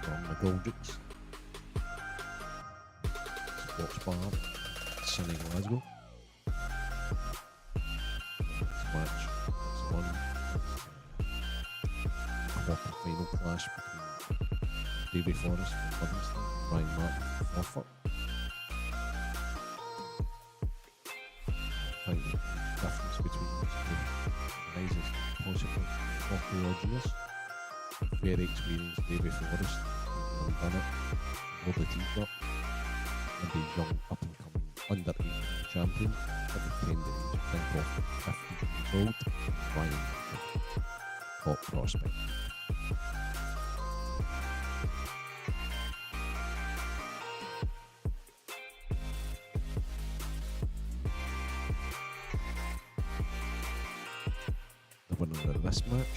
from McGoldrick's Sports Bar, sunny Glasgow. Next match is on quarter-final clash between Davy Forrest from Livingston and Ryan Martin from Forfar. I think the difference between these two guys is possibly 40 odd years. Very experienced Davy Forrest, having done it, more the teacup, and a young up-and-coming under-18 champion at the tender age of think of 15 years old, Ryan Martin, top prospect. The winner of this match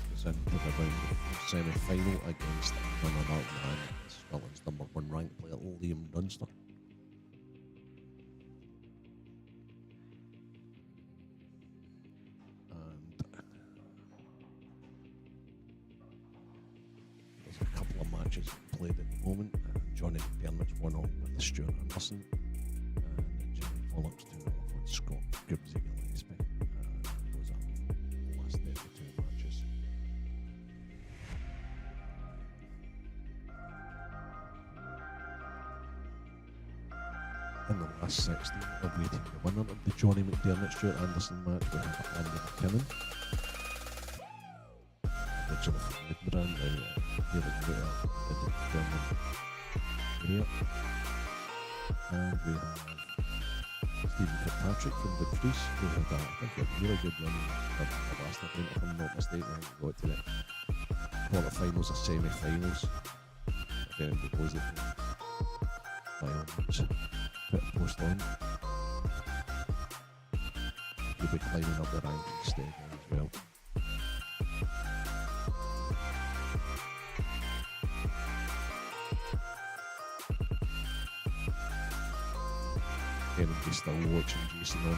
goes into the round of semi-final against none other than Scotland's number 1 ranked player Liam Dunster. And there's a couple of matches played at the moment. Johnny McDermott's 1-0 with Stuart Anderson, and Jimmy Pollock's 2-0 on Scott Gibbsy Gillespie. Those are the last 32 matches. In the last 16, awaiting the winner of the Johnny McDermott-Stuart Anderson match, we have Andy McKinnon, originally from Midbrand, now here at the German area. And we have Stephen Kirkpatrick from Dumfries, who had I think a really good run at the last event, if I'm not mistaken. I think he got to the quarter-finals or semi-finals. If anybody goes it, by all means, put a post on. He'll be climbing up the ranking steadily as well. Anybody's still watching Jason on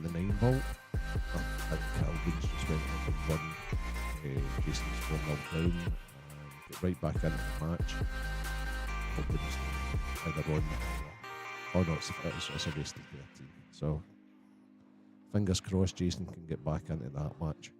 the 9 volt. I think Calvin's just went on the run. Jason's 4-0 down and get right back into the match. Hoping he's either on or no, it's a wasted 13. So fingers crossed Jason can get back into that match.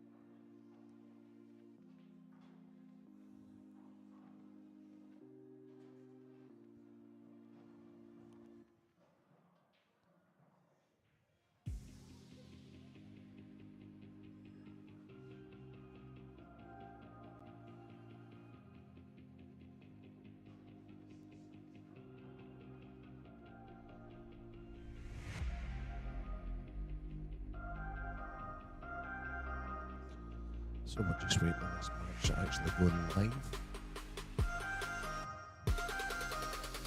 So we're just waiting on this match actually going live.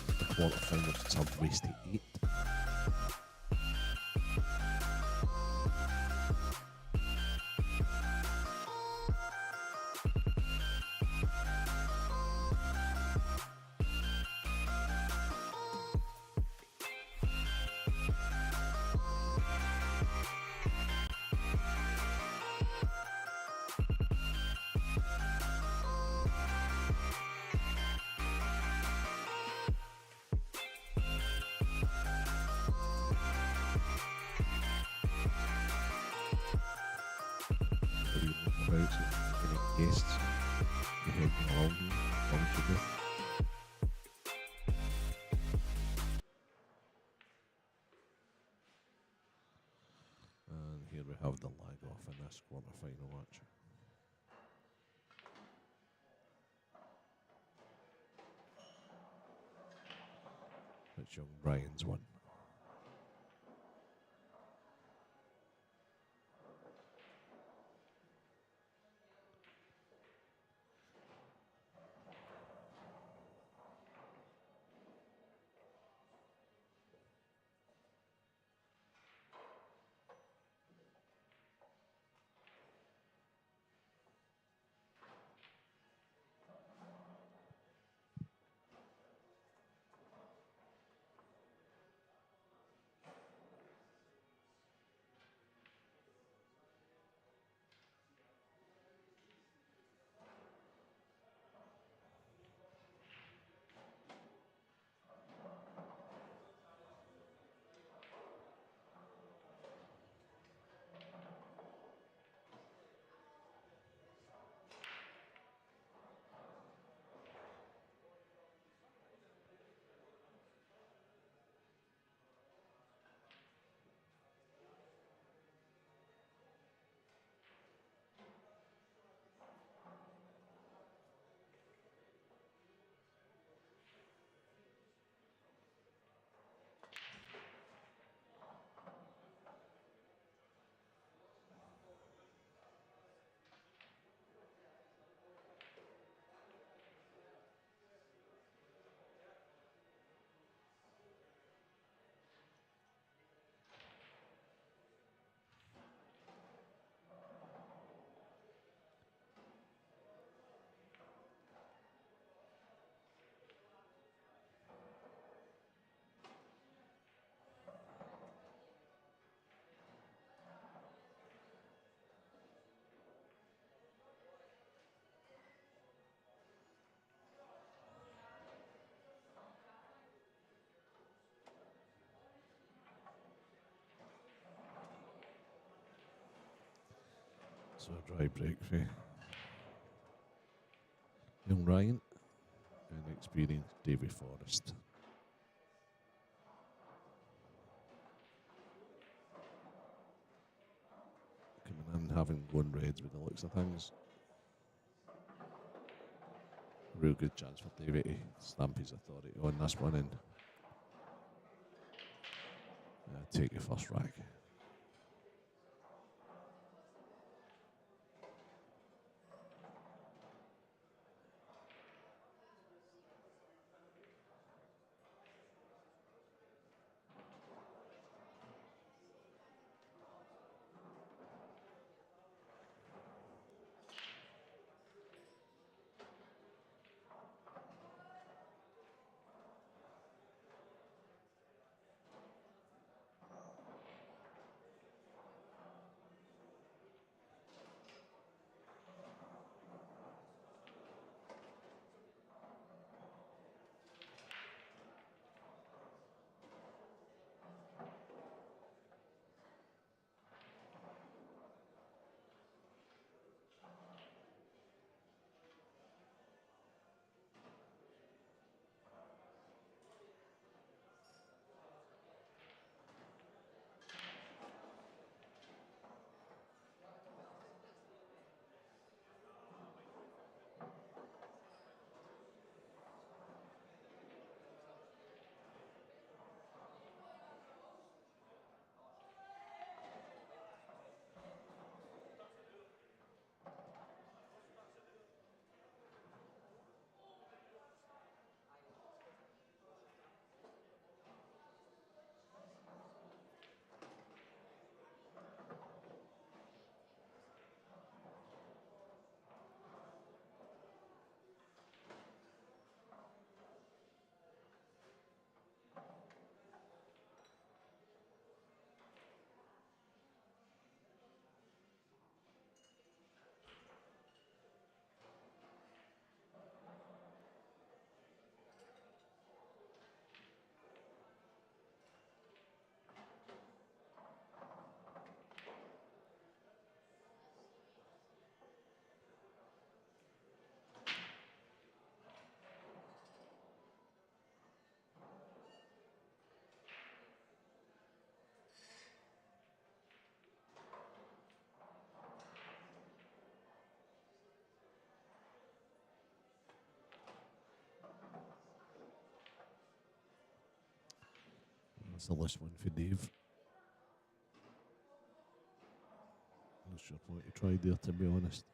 The quarterfinals sub race to 8. Guests to help me along here, and here we have the lag off in this quarter-final match. Which young Brian's won. So a dry break for young Ryan and experienced Davy Forrest. Coming in, having won Reds with the looks of things. Real good chance for Davy to stamp his authority on this one and take your first rack. That's the last one for Dave. Not sure what he tried there, to be honest.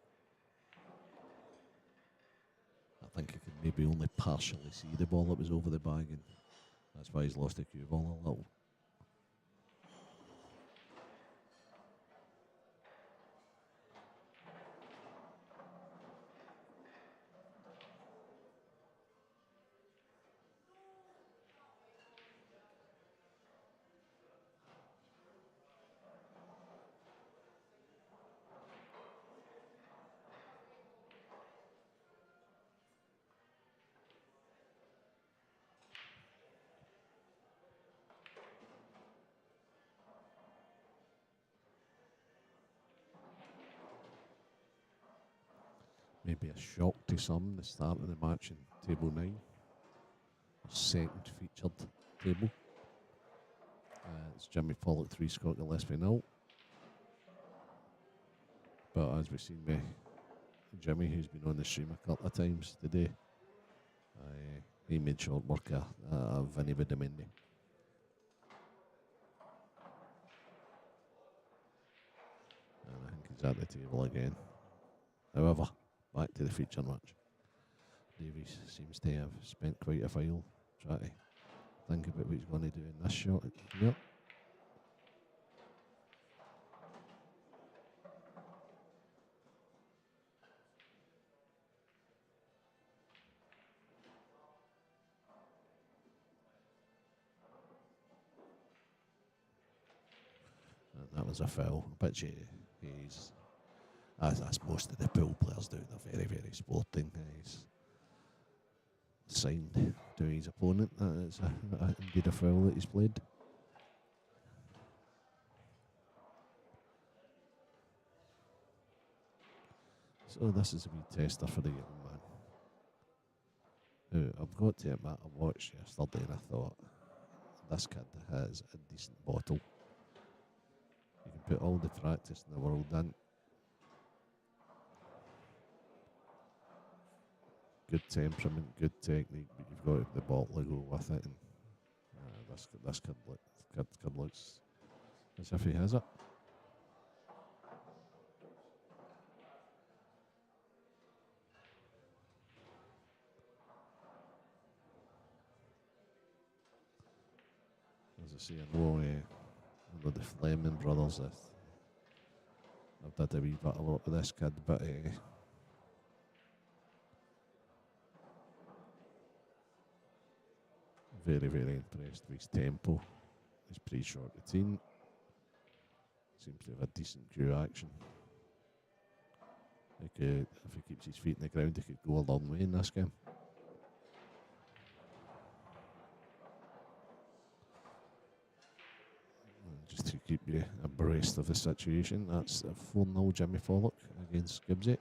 I think he could maybe only partially see the ball that was over the bag, and that's why he's lost the cue ball a little. Maybe a shock to some, the start of the match in table 9. Our second featured table. It's Jimmy Pollock 3, Scott Gillespie 0. But as we've seen with Jimmy, who's been on the stream a couple of times today, he made short work of Vinny Bidamendi. And I think he's at the table again. However, back to the feature match. Davies seems to have spent quite a while trying to think about what he's going to do in this shot. Yep. And that was a foul, but he's, as most of the pool players do, they're very, very sporting. He's signed to his opponent that it's indeed a foul that he's played. So this is a wee tester for the young man. Who I've got to admit, I watched yesterday and I thought, this kid has a decent bottle. You can put all the practice in the world in. Good temperament, good technique, but you've got the bottle to go with it. And this kid looks as if he has it. As I say, I know the Fleming brothers. I've done a wee bit of work with this kid, but very, very impressed with his tempo, his pre-short routine. Seems to have a decent crew action. If he keeps his feet in the ground, he could go a long way in this game. And just to keep you abreast of the situation, that's a 4-0 Jimmy Pollock against Gibbsy.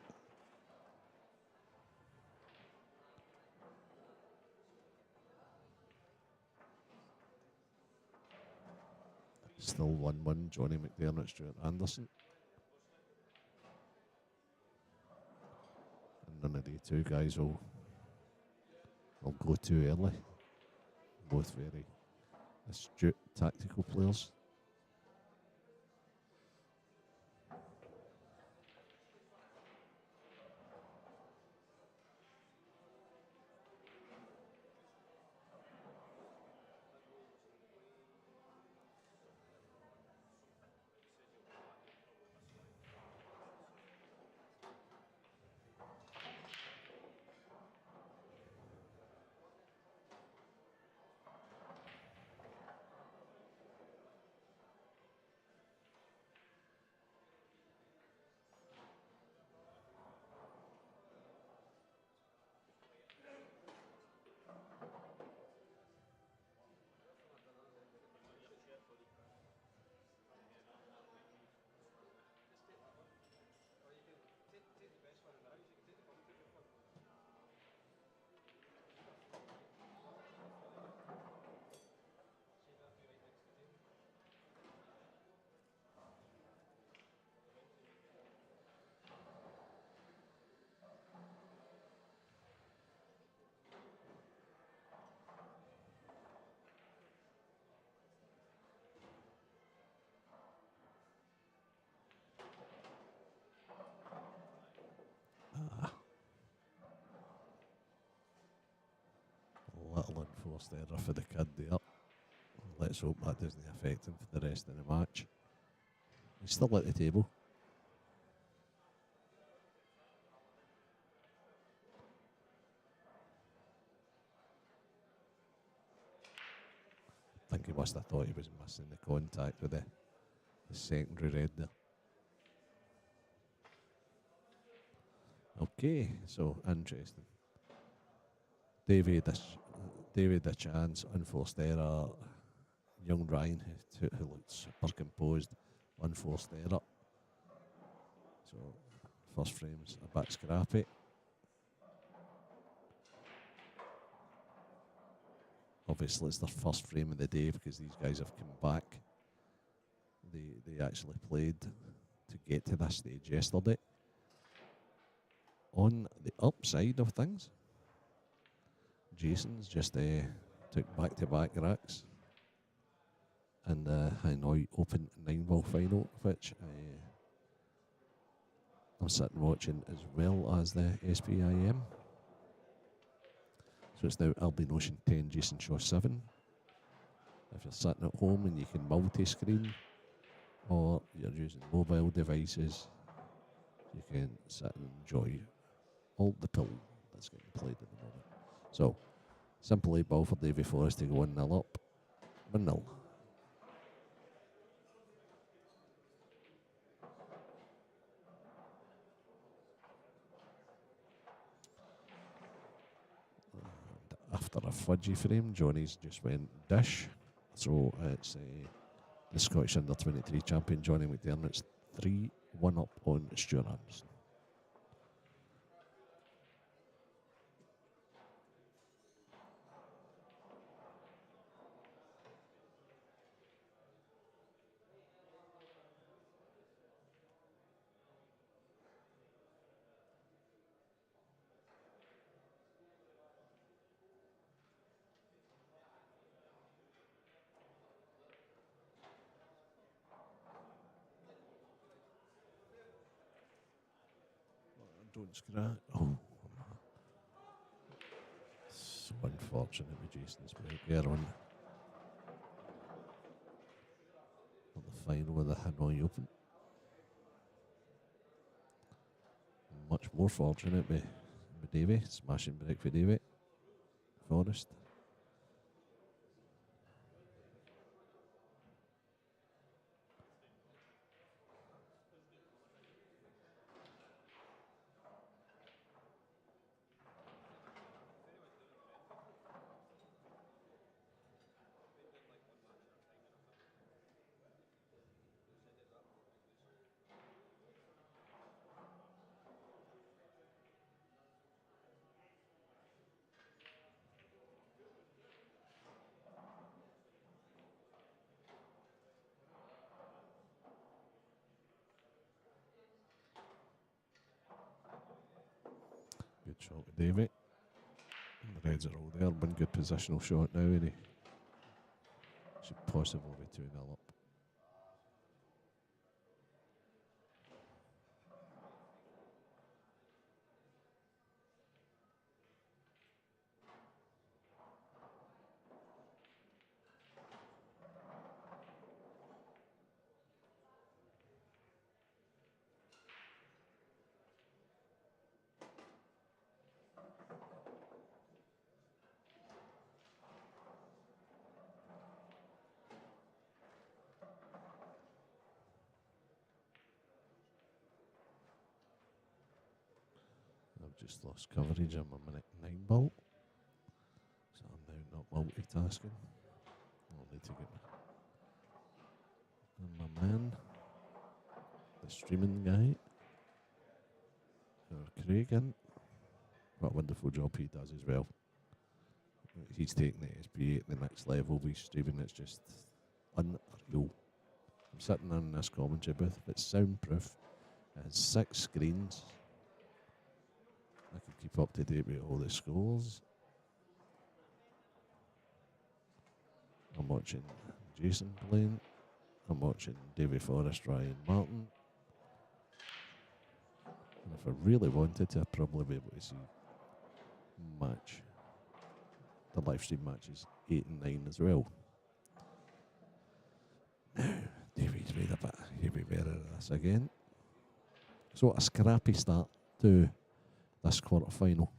Still 1-1, Johnny McDermott, Stuart Anderson. And none of the two guys will go too early. Both very astute tactical players. Little enforced error for the kid there. Let's hope that doesn't affect him for the rest of the match. He's still at the table. I think he must have thought he was missing the contact with the secondary red there. Okay, so interesting. David a chance, unforced error. Young Ryan, who looked super composed, unforced error. So, first frame's a bit scrappy. Obviously, it's their first frame of the day because these guys have come back. They actually played to get to this stage yesterday. On the upside of things, Jason's just took back-to-back racks in the Hanoi Open 9-ball final, which I'm sitting watching as well as the SPIM. So it's now Albion Ocean 10, Jason Shaw 7. If you're sitting at home and you can multi-screen, or you're using mobile devices, you can sit and enjoy all the pool that's getting played at the moment. So, simple 8 ball for Davy Forrest to go 1-0 up. 1-0. After a fudgy frame, Johnny's just went dish. So it's the Scottish Under-23 champion, Johnny McDermott's 3-1 up on Stuart Anderson. Don't scratch. Oh. So unfortunate with Jason's break there on the final of the Hanoi Open. Much more fortunate with Davey, smashing break for Davey. Forrest. Good shot with Davey. The Reds are all there. One good positional shot now, and he should possibly be 2-0 up. I've just lost coverage on my minute 9 ball, so I'm now not multitasking. I'll need to get my man, the streaming guy, or Craig in. What a wonderful job he does as well. He's taking the SPA at the next level with streaming. It's just unreal. I'm sitting in this commentary booth. It's soundproof. It has 6 screens. I can keep up to date with all the scores. I'm watching Jason playing. I'm watching Davy Forrest, Ryan Martin. And if I really wanted to, I'd probably be able to see the live stream matches 8 and 9 as well. Now, Davy's made a bit heavy bearer of this again. So a scrappy start to this quarter-final.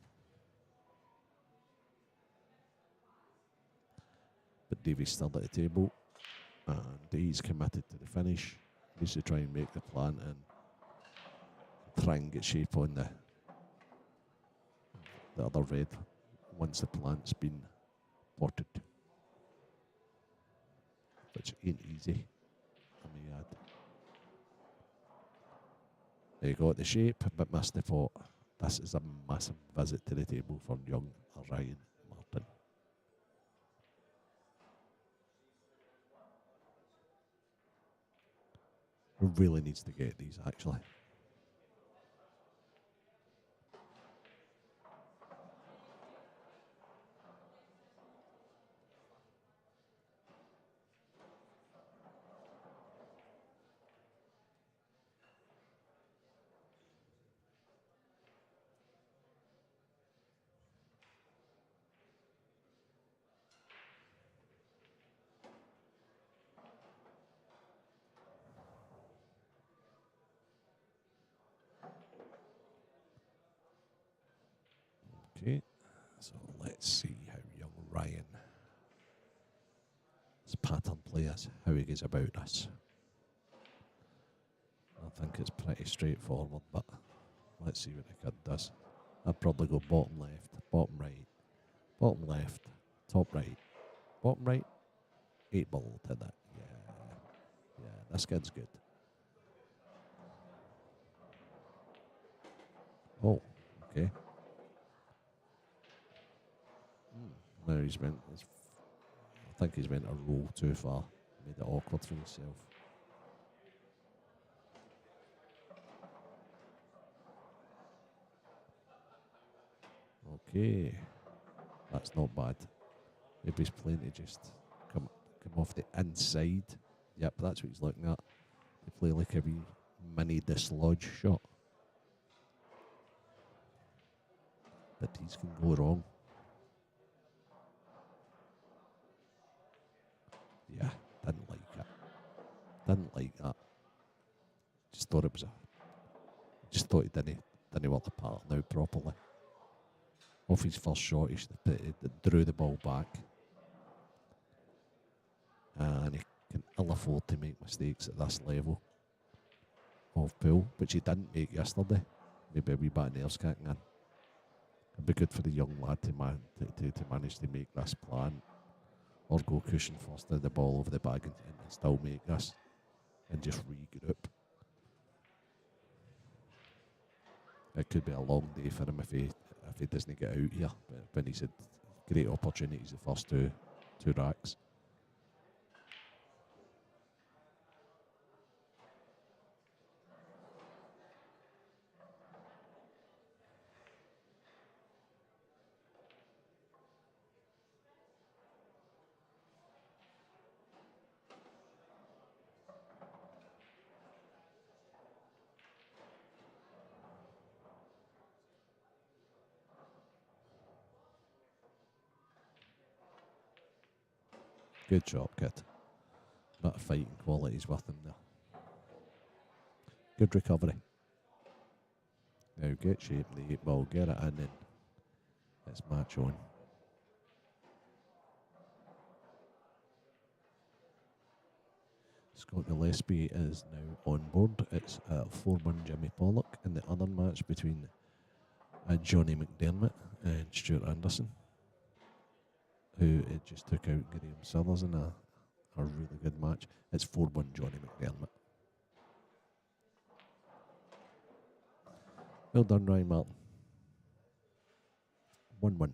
But Davy's still at the table, and he's committed to the finish. He needs to try and make the plan and try and get shape on the other red once the plant's been potted. Which ain't easy, I may add. They got the shape, but missed the pot. This is a massive visit to the table from young Ryan Martin. He really needs to get these, actually. Okay, so let's see how young Ryan, his pattern players, how he goes about this. I think it's pretty straightforward, but let's see what the kid does. I'd probably go bottom left, bottom right, bottom left, top right, bottom right, 8 ball to that. Yeah, this kid's good. Oh, okay. Now I think he's went a roll too far. Made it awkward for himself. Okay. That's not bad. Maybe he's playing to just come off the inside. Yep, that's what he's looking at. To play like a wee mini dislodge shot. that these can go wrong. Yeah, didn't like it. Didn't like that. Just thought it was just thought he didn't work the pattern out properly. Off his first shot, he drew the ball back. And he can ill afford to make mistakes at this level of pool, which he didn't make yesterday. Maybe a wee bit of nerves kicking in. It'd be good for the young lad to manage to make this plan, or go cushion first, the ball over the bag and still make this, and just regroup. It could be a long day for him if he doesn't get out here. But when he's had great opportunities the first two racks. Good shot, kid. Bit of fighting qualities with him there. Good recovery. Now get shape in the 8-ball, get it in, and it's match on. Scott Gillespie is now on board. It's 4-1 Jimmy Pollock in the other match between Johnny McDermott and Stuart Anderson, who it just took out Graham Sellers in a really good match. It's 4-1 Johnny McDermott. Well done, Ryan Martin. 1-1.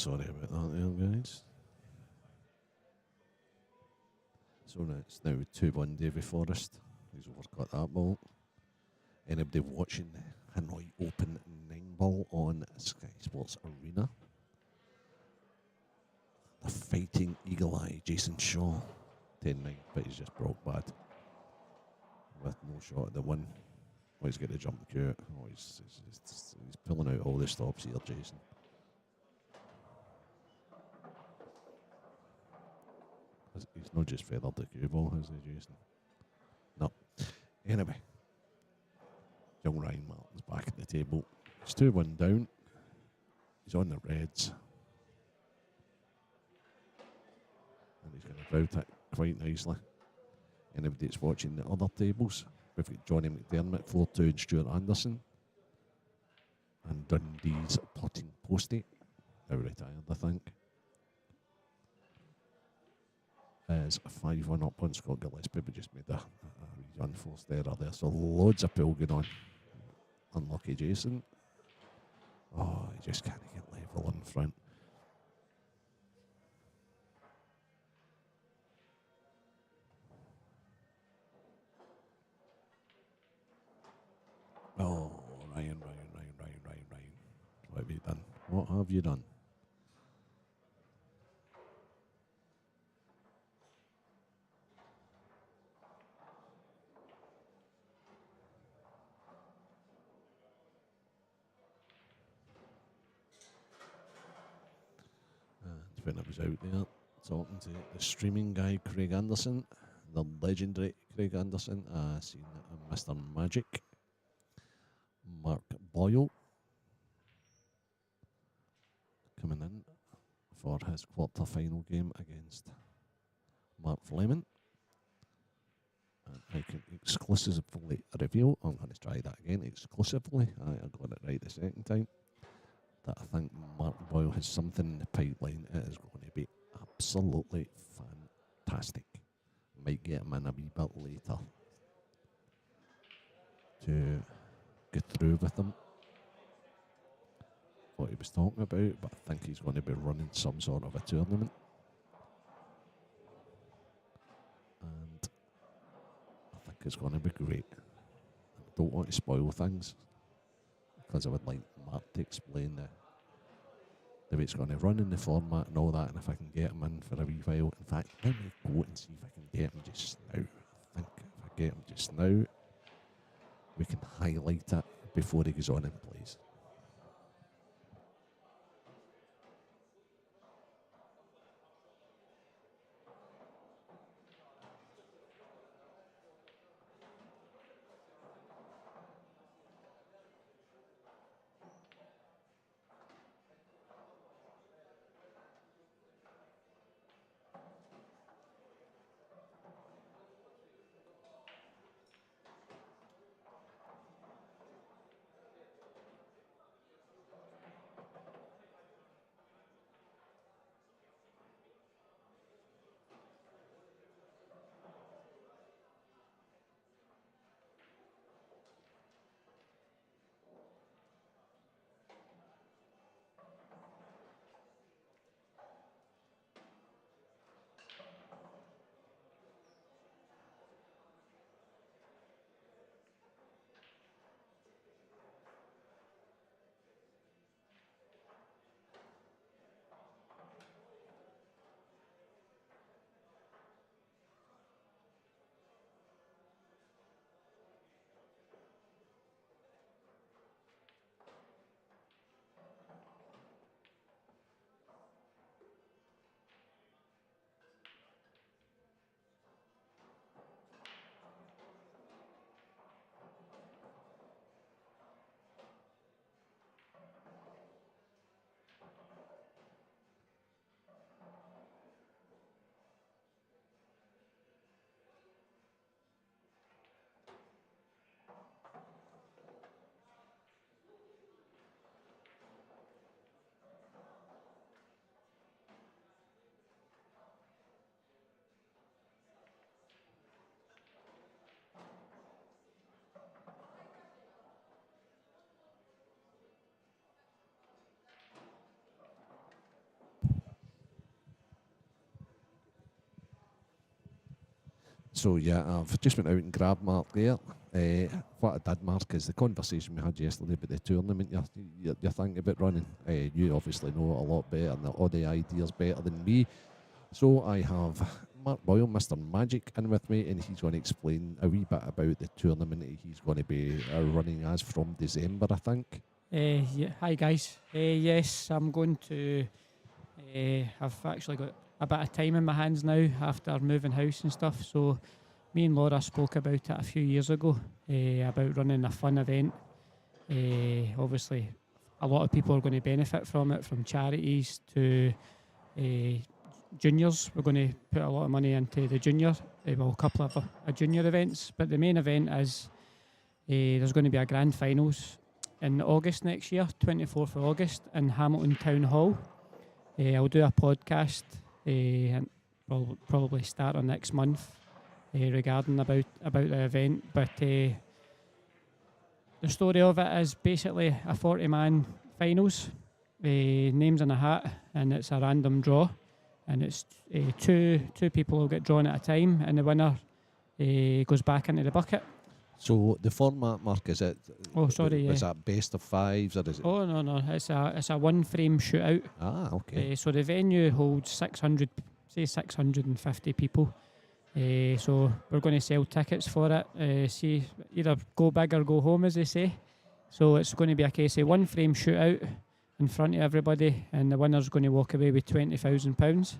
Sorry about that there, guys. So now it's now 2-1 Davy Forrest. He's overcut that ball. Anybody watching the Hanoi Open 9 ball on Sky Sports Arena? The fighting eagle eye Jason Shaw, 10-9, but he's just broke bad with no shot at the one. Oh, he's got to jump cue. Oh, he's pulling out all the stops here, Jason. He's not just feathered the cue ball, has he, Jason? No. Anyway, young Ryan Martin's back at the table. He's 2-1 down. He's on the reds. And he's going to route it quite nicely. Anybody that's watching the other tables, we've got Johnny McDermott, 4-2, and Stuart Anderson. And Dundee's putting postie, now retired, I think, is 5-1 up on Scott Gillespie, but just made a unforced error there. So loads of pool going on. Unlucky Jason. Oh, he just can't get level in front. Oh, Ryan. What have you done? What have you done? And when I was out there talking to the streaming guy, Craig Anderson, the legendary Craig Anderson, seen Mr. Magic, Mark Boyle, coming in for his quarter-final game against Mark Fleming. And I can exclusively reveal, I'm going to try that again, exclusively, I got it right the second time, that I think Mark Boyle has something in the pipeline. It is going to be absolutely fantastic. Might get him in a wee bit later to get through with him what he was talking about, but I think he's going to be running some sort of a tournament. And I think it's going to be great. I don't want to spoil things, because I would like Mark to explain the way it's going to run in the format and all that, and if I can get him in for a wee while. In fact, let me go and see if I can get him just now. I think if I get him just now, we can highlight it before he goes on and plays. So yeah, I've just went out and grabbed Mark there. What I did, Mark, is the conversation we had yesterday about the tournament you're thinking about running. You obviously know it a lot better and all the ideas better than me. So I have Mark Boyle, Mr. Magic, in with me, and he's going to explain a wee bit about the tournament that he's going to be running as from December, I think. Yeah. Hi guys. Yes, I'm going to. I've actually got a bit of time in my hands now after moving house and stuff. So me and Laura spoke about it a few years ago about running a fun event. Obviously, a lot of people are going to benefit from it, from charities to juniors. We're going to put a lot of money into the junior, well, a couple of junior events. But the main event is there's going to be a grand finals in August next year, 24th of August, in Hamilton Town Hall. I'll do a podcast and probably start on next month regarding about the event. But the story of it is basically a 40-man finals, names in a hat, and it's a random draw. And it's two people will get drawn at a time, and the winner goes back into the bucket. So the format, Mark, is it? Oh, sorry. Is that best of fives, or is it? Oh no, it's a one-frame shootout. Ah, okay. So the venue holds 650 people. So we're going to sell tickets for it. See, either go big or go home, as they say. So it's going to be a case of one-frame shootout in front of everybody, and the winner's going to walk away with £20,000.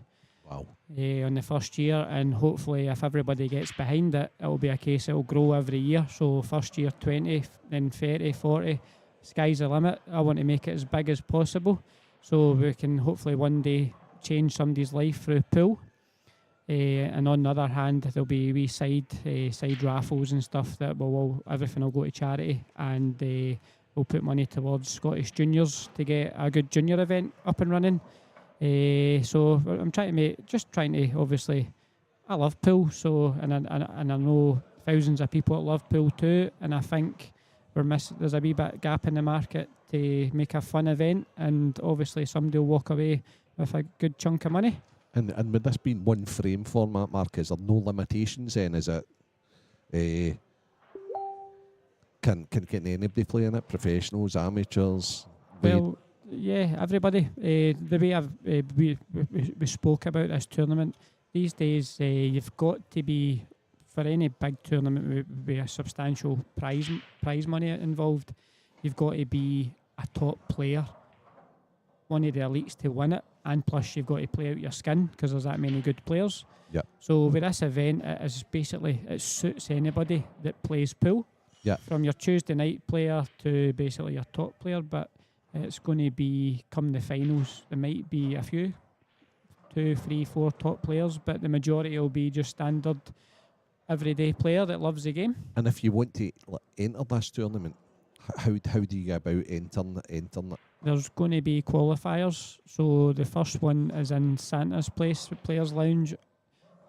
Wow. On the first year, and hopefully if everybody gets behind it, it'll be a case it'll grow every year. So first year 20, then 30, 40, sky's the limit. I want to make it as big as possible so we can hopefully one day change somebody's life through pool. And on the other hand, there'll be wee side raffles and stuff that everything will go to charity, and we'll put money towards Scottish juniors to get a good junior event up and running. So I'm trying to obviously, I love pool, so and I know thousands of people that love pool too, and I think there's a wee bit gap in the market to make a fun event, and obviously somebody will walk away with a good chunk of money. And with this being one frame format, Mark, is there no limitations then? Is it can anybody play in it? Professionals, amateurs? Well, yeah, everybody. The way we spoke about this tournament, these days you've got to be, for any big tournament with a substantial prize money involved, you've got to be a top player, one of the elites to win it, and plus you've got to play out your skin because there's that many good players. Yeah. So with this event, it suits anybody that plays pool. Yeah. From your Tuesday night player to basically your top player, but it's going to be, come the finals, there might be a few, 2, 3, 4 top players, but the majority will be just standard everyday player that loves the game. And if you want to enter this tournament, how do you go about entering it? There's going to be qualifiers. So the first one is in Santa's Place, Players Lounge,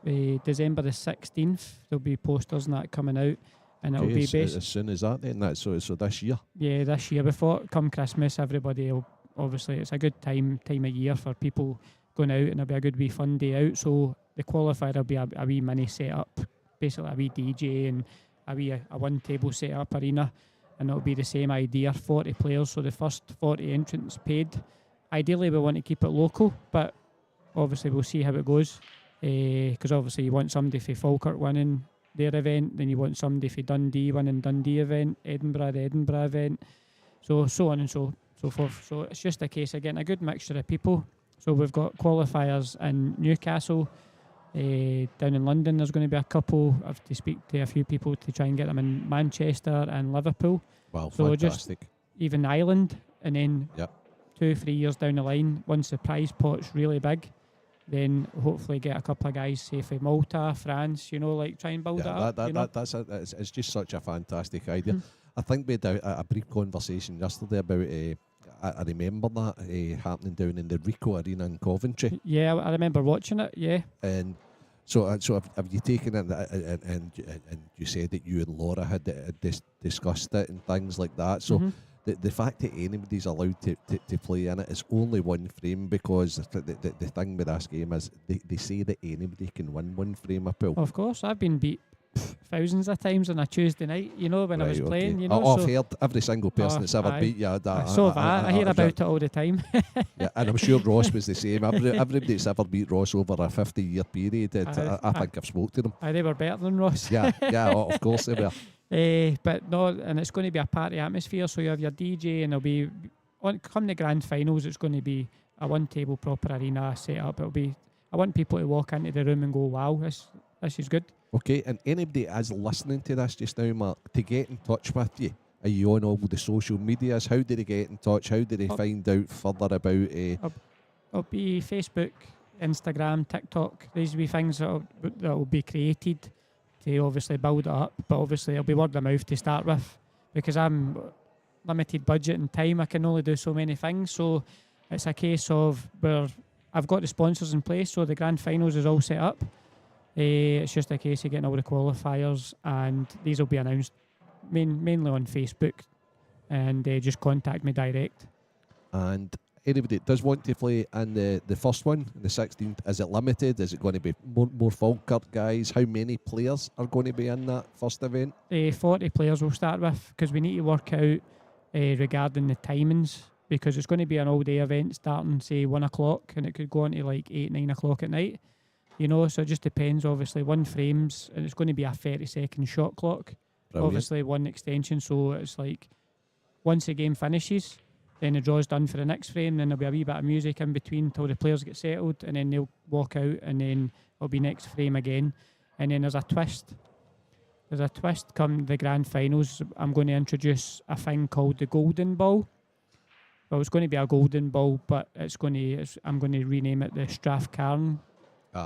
December the 16th. There'll be posters and that coming out. And it'll be based as soon as that then. That's so this year. Yeah, this year. Before come Christmas, everybody will, obviously it's a good time of year for people going out, and it'll be a good wee fun day out. So the qualifier will be a wee mini setup, basically a wee DJ and a one table setup arena, and it'll be the same idea, 40 players. So the first 40 entrants paid. Ideally, we want to keep it local, but obviously we'll see how it goes. Because obviously you want somebody for Falkirk winning their event, then you want somebody for Dundee winning Dundee event, Edinburgh the Edinburgh event, so on and so forth. So it's just a case of getting a good mixture of people. So we've got qualifiers in Newcastle, down in London there's going to be a couple. I have to speak to a few people to try and get them in Manchester and Liverpool. Wow, so fantastic. Just even Ireland, and then yep. 2-3 years down the line, once the prize pot's really big, then hopefully get a couple of guys, say from Malta, France, try and build it up. It's just such a fantastic idea. I think we had a brief conversation yesterday about, I remember that happening down in the Rico Arena in Coventry. Yeah, I remember watching it, yeah. And so have you taken it, and you said that you and Laura had discussed it and things like that. So the fact that anybody's allowed to play in it is only one frame, because the thing with this game is they say that anybody can win one frame of pool. Of course, I've been beat thousands of times on a Tuesday night, you know, when I was playing, you know. I've heard every single person that's ever beat you. I hear about it all the time. Yeah, and I'm sure Ross was the same. Everybody that's ever beat Ross over a 50-year period, I think I've spoke to them. They were better than Ross. Yeah, of course they were. But no, and it's going to be a party atmosphere, so you have your DJ, and it'll be, come the grand finals, it's going to be a one-table proper arena set up. I want people to walk into the room and go, wow, this is good. Okay, and anybody is listening to this just now, Mark, to get in touch with you, are you on all the social medias? How do they get in touch? How do they find out further about... It'll be Facebook, Instagram, TikTok. These will be things that will be created to obviously build it up, but obviously it'll be word of mouth to start with, because I'm limited budget and time. I can only do so many things, so it's a case of where I've got the sponsors in place, so the grand finals is all set up. It's just a case of getting all the qualifiers, and these will be announced mainly on Facebook, and just contact me direct. And anybody that does want to play in the first one, the 16th, is it limited? Is it going to be more Falkirk guys? How many players are going to be in that first event? 40 players we'll start with, because we need to work out regarding the timings, because it's going to be an all-day event starting, say, 1 o'clock, and it could go on to like 8, 9 o'clock at night. You know, so it just depends, obviously. One frames, and it's going to be a 30-second shot clock. Brilliant. Obviously, one extension, so it's like once the game finishes, then the draw's done for the next frame, then there'll be a wee bit of music in between till the players get settled, and then they'll walk out, and then it'll be next frame again. And then there's a twist. Come the grand finals. I'm going to introduce a thing called the Golden Ball. Well, it's going to be a Golden Ball, but I'm going to rename it the Strathcarn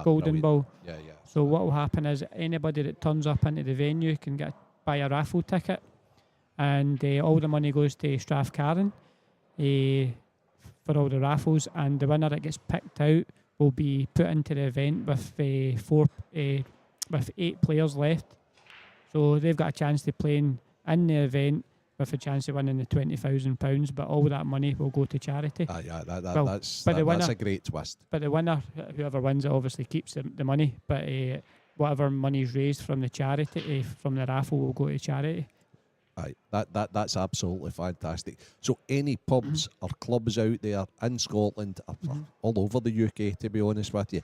Golden Ball. Yeah. So what will happen is anybody that turns up into the venue can buy a raffle ticket, and all the money goes to Strathcarn for all the raffles, and the winner that gets picked out will be put into the event with 8 players left. So they've got a chance to play in the event with a chance of winning the £20,000, but all that money will go to charity. That's a great twist. But the winner, whoever wins it, obviously keeps the money, but whatever money is raised from the charity, from the raffle, will go to charity. Aye, that's absolutely fantastic. So any pubs or clubs out there in Scotland, all over the UK, to be honest with you,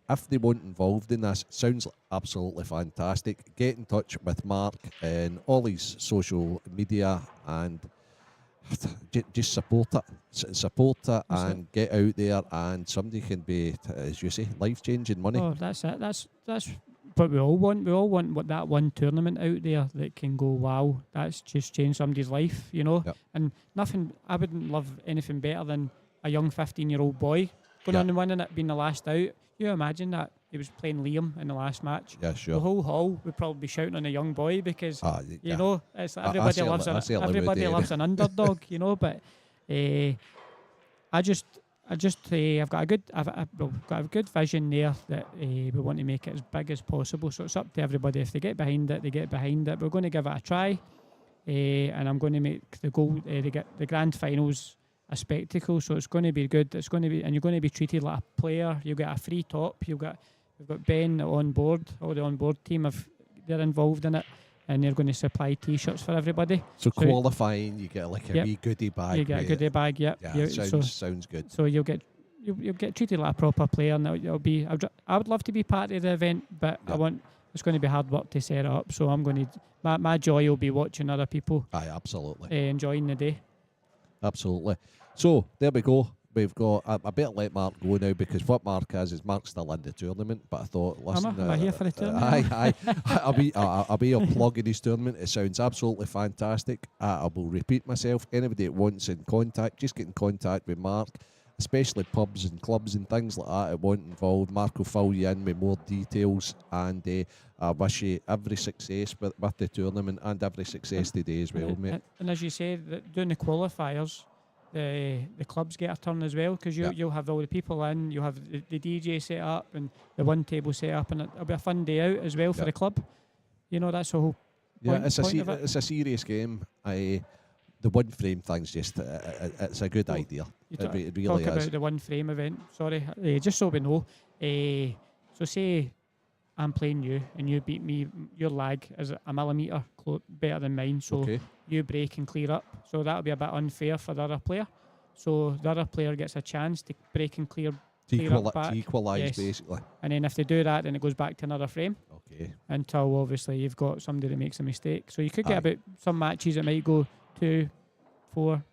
if they want involved in this, sounds absolutely fantastic. Get in touch with Mark and all his social media, and just support it, and get out there, and somebody can be, as you say, life-changing money. Oh, that's it. That's what we all want. We all want that one tournament out there that can go, wow, that's just changed somebody's life, you know. Yep. And I wouldn't love anything better than a young 15-year-old boy going on and winning it, being the last out. You imagine that he was playing Liam in the last match. Yeah, sure. The whole hall would probably be shouting on a young boy, because you know, it's everybody loves an underdog, you know. But I've got a good vision there that we want to make it as big as possible. So it's up to everybody. If they get behind it, they get behind it. We're going to give it a try, and I'm going to make the grand finals a spectacle. So it's going to be good. It's going to be, and you're going to be treated like a player. You'll get a free top. We've got Ben on board. All the on board team, they're involved in it, and they're going to supply T-shirts for everybody. So qualifying, you get like a wee goodie bag. You get a goodie bag. Yep. Yeah, sounds good. So you'll get treated like a proper player, and it'll be. I would love to be part of the event, but it's going to be hard work to set it up. So I'm going to. My joy will be watching other people. Aye, absolutely. Enjoying the day. Absolutely. So there we go. We've got. I better let Mark go now, because what Mark is Mark's still in the tournament. But I thought, listen, am I here for the tournament? Aye. I'll be plugging his tournament. It sounds absolutely fantastic. I will repeat myself. Anybody that wants in contact, just get in contact with Mark, especially pubs and clubs and things like that that want involved. Mark will fill you in with more details, and I wish you every success with the tournament, and every success today as well, mate. And as you say, doing the qualifiers, the clubs get a turn as well, because you'll have all the people in, you'll have the DJ set up and the one table set up, and it'll be a fun day out as well for the club. You know, that's the whole point. It's a serious game. the one frame thing's just it's a good Oh, idea. You It really talk is. about the one frame event. Sorry, just so we know. So say I'm playing you and you beat me. Your lag is a millimetre better than mine. So Okay. you break and clear up. So that'll be a bit unfair for the other player. So the other player gets a chance to break and clear up back. To equalise, Yes. basically. And then if they do that, then it goes back to another frame Okay. until obviously you've got somebody that makes a mistake. So you could get Aye. about some matches that might go 2, 4,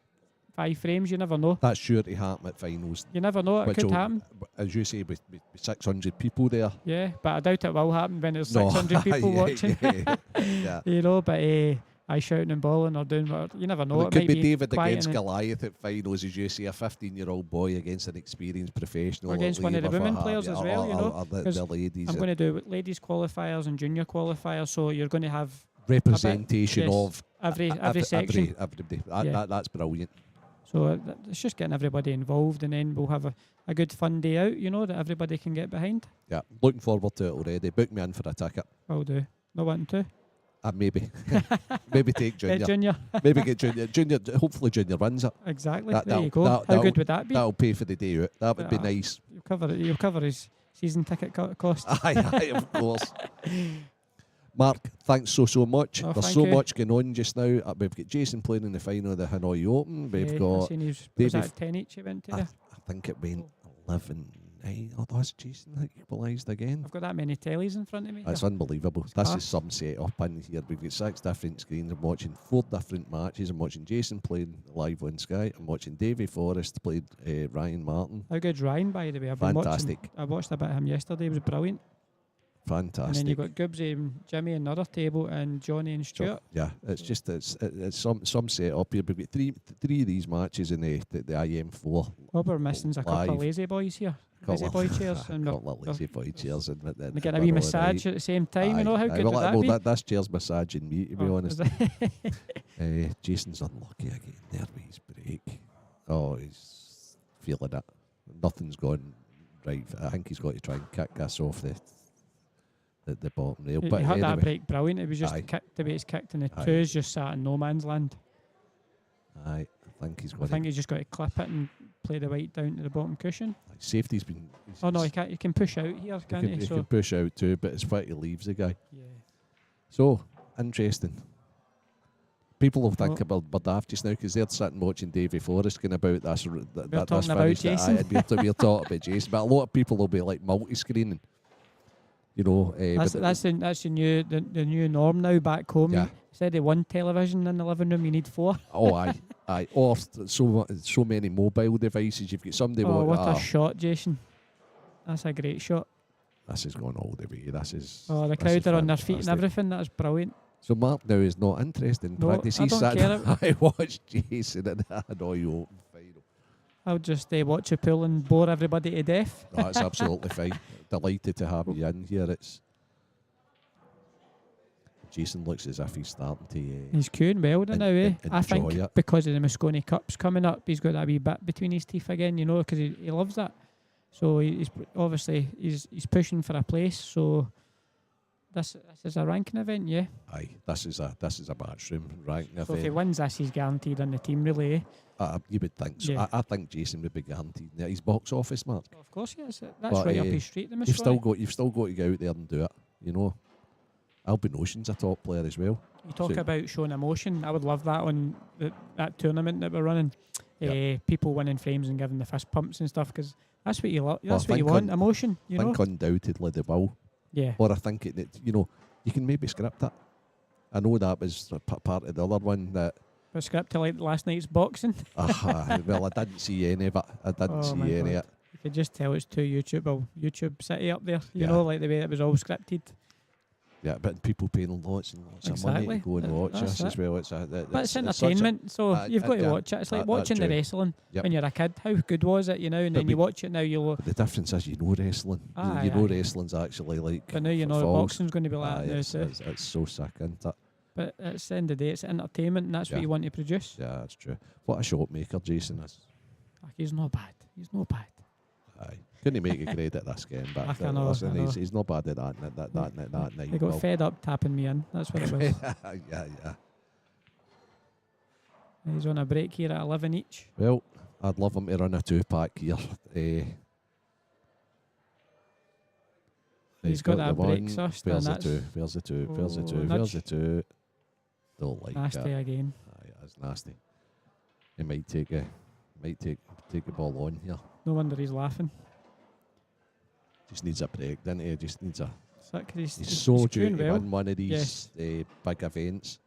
5 frames. You never know. That's sure to happen at finals. You never know. It Which could will- happen. As you say, with 600 people there. Yeah, but I doubt it will happen when there's No. 600 people Yeah, watching. Yeah. You know, but I shouting and bawling or doing what you never know. Well, it It could might be David quiet against and- Goliath at finals, as you say, a 15-year-old boy against an experienced professional. Or against at one of the Labour, women what players have as you, well, you know, or the 'cause ladies. I'm going to do ladies qualifiers and junior qualifiers, so you're going to have Representation yes, of every section. Everybody. Yeah. That's brilliant. So it's just getting everybody involved, and then we'll have a good fun day out, you know, that everybody can get behind. Yeah, looking forward to it already. Book me in for a ticket. Will do. No wanting to. Maybe. Maybe take Junior. Get Junior. Maybe get Junior. Hopefully Junior wins it. Exactly. That- there you that'll- go. that- How good would that be? That'll pay for the day out. That would be Yeah. nice. You'll cover his season ticket cost. Aye, of course. Mark, thanks so much. Oh, There's thank so you. much going on just now. We've got Jason playing in the final of the Hanoi Open. We've I got, seen he was Davey that 10 each he went to I there? think it went 11-9. Oh, that's Jason that equalised again. I've got that many tellies in front of me. That's here. unbelievable. It's This class. is some set up in here. We've got 6 different screens. I'm watching 4 different matches. I'm watching Jason playing live on Sky. I'm watching Davy Forrest played Ryan Martin. How good's Ryan, by the way? Fantastic. I watched a bit of him yesterday. It was brilliant. Fantastic. And then you've got Gibbsy and Jimmy in the other table, and Johnny and Stuart. Yeah, it's just it's some set up here. We've got three of these matches in the IM4. What we're missing is a couple Live. of lazy boys here. Lazy boy chairs. A And couple of lazy boy chairs. And they're getting a wee massage at the same time. You know, how good would that be? This chair's massaging me, to be Oh, honest. is it? Jason's unlucky again there with his break. Oh, he's feeling it. Nothing's gone right. I think he's got to try and kick this off the bottom rail. He But had that anyway, break brilliant. It was just Aye. kicked the way it's kicked, and the Aye. two's just sat in no man's land. I think he's I going think to. he's just got to clip it and play the weight down to the bottom cushion. Safety's been. Oh no, he can't. You can push out here, can't He you? can push out too, but it's what he leaves the guy. Yeah. So, interesting. People will think Well- about Bardaf just now because they're sitting watching Davy Forrest going about this. That's talking about finished. Jason. We're talking about Jason, but a lot of people will be like multi-screening. You know, That's the new norm now back home. Yeah. Instead of one television in the living room, you need 4. oh, aye. Or so many mobile devices. You've got somebody. Oh, what ah, a shot, Jason! That's a great shot. This is going all the way. This is. Oh, the this crowd is are on their feet and fantastic. everything. That's brilliant. So Mark now is not interested in No, practice. I He's don't sat. care. I watched Jason in the Hanoi Open final. I'll just watch you pull and bore everybody to death. No, it's absolutely fine. Delighted to have you in here. It's Jason looks as if he's starting to. He's queuing well now, eh? I think enjoy it. because of the Moscone Cups coming up, he's got that wee bit between his teeth again, you know, because he loves that. So he's obviously he's pushing for a place. So this is a ranking event, yeah. Aye, this is a matchroom ranking So if he event. wins this, he's guaranteed on the team relay. You would think so. Yeah. I think Jason would be guaranteed. Now, his box office, Mark. Of course, yes. That's But, right up his street. The You've still Moscone. got to go out there and do it. You know, Albin a top player as well. You talk So- about showing emotion. I would love that on that tournament that we're running. Yeah. People winning frames and giving the fist pumps and stuff, because that's what you love. Well, That's what you think want. on- Emotion. You I know. think undoubtedly they will. Yeah. Or I think you can maybe script it. I know that was a part of the other one that. But script to like last night's boxing. Well, I didn't see any of it. I didn't Oh, see my any of God. it. You could just tell it's too YouTube City up there. You Yeah. know, like the way it was all scripted. Yeah, but people paying lots and lots of money to Exactly. go and watch That's this as it. well. But it's such a- entertainment, so you've got to yeah, watch it. It's like that's watching the true. wrestling Yep. when you're a kid. How good was it, you know? And But then you watch it now, you'll. But the difference is you know wrestling. Aye, you know aye. wrestling's actually like. But now you know falls. boxing's going to be like Aye, that now it's, too. it's so sick, isn't it? But at the end of the day, it's entertainment, and that's Yeah. what you want to produce. Yeah, that's true. What a shot maker Jason is. Like, he's not bad. He's not bad. Aye. Couldn't make a grade at this game, but I know, listen, I know. he's not bad at that night. They got fed up tapping me in. That's what it was. yeah. He's on a break here at 11 each. Well, I'd love him to run a 2-pack here. He's got that break one. first, Where's and the 2? Where's the 2? Where's the 2? Oh, Where's the nudge. 2? Don't like Nasty that. again. Aye, that's nasty. He might take the ball on here. No wonder he's laughing. Just needs a break, doesn't he? Just needs a. Is that 'cause He's so due doing to well? win one of these Yes. big events.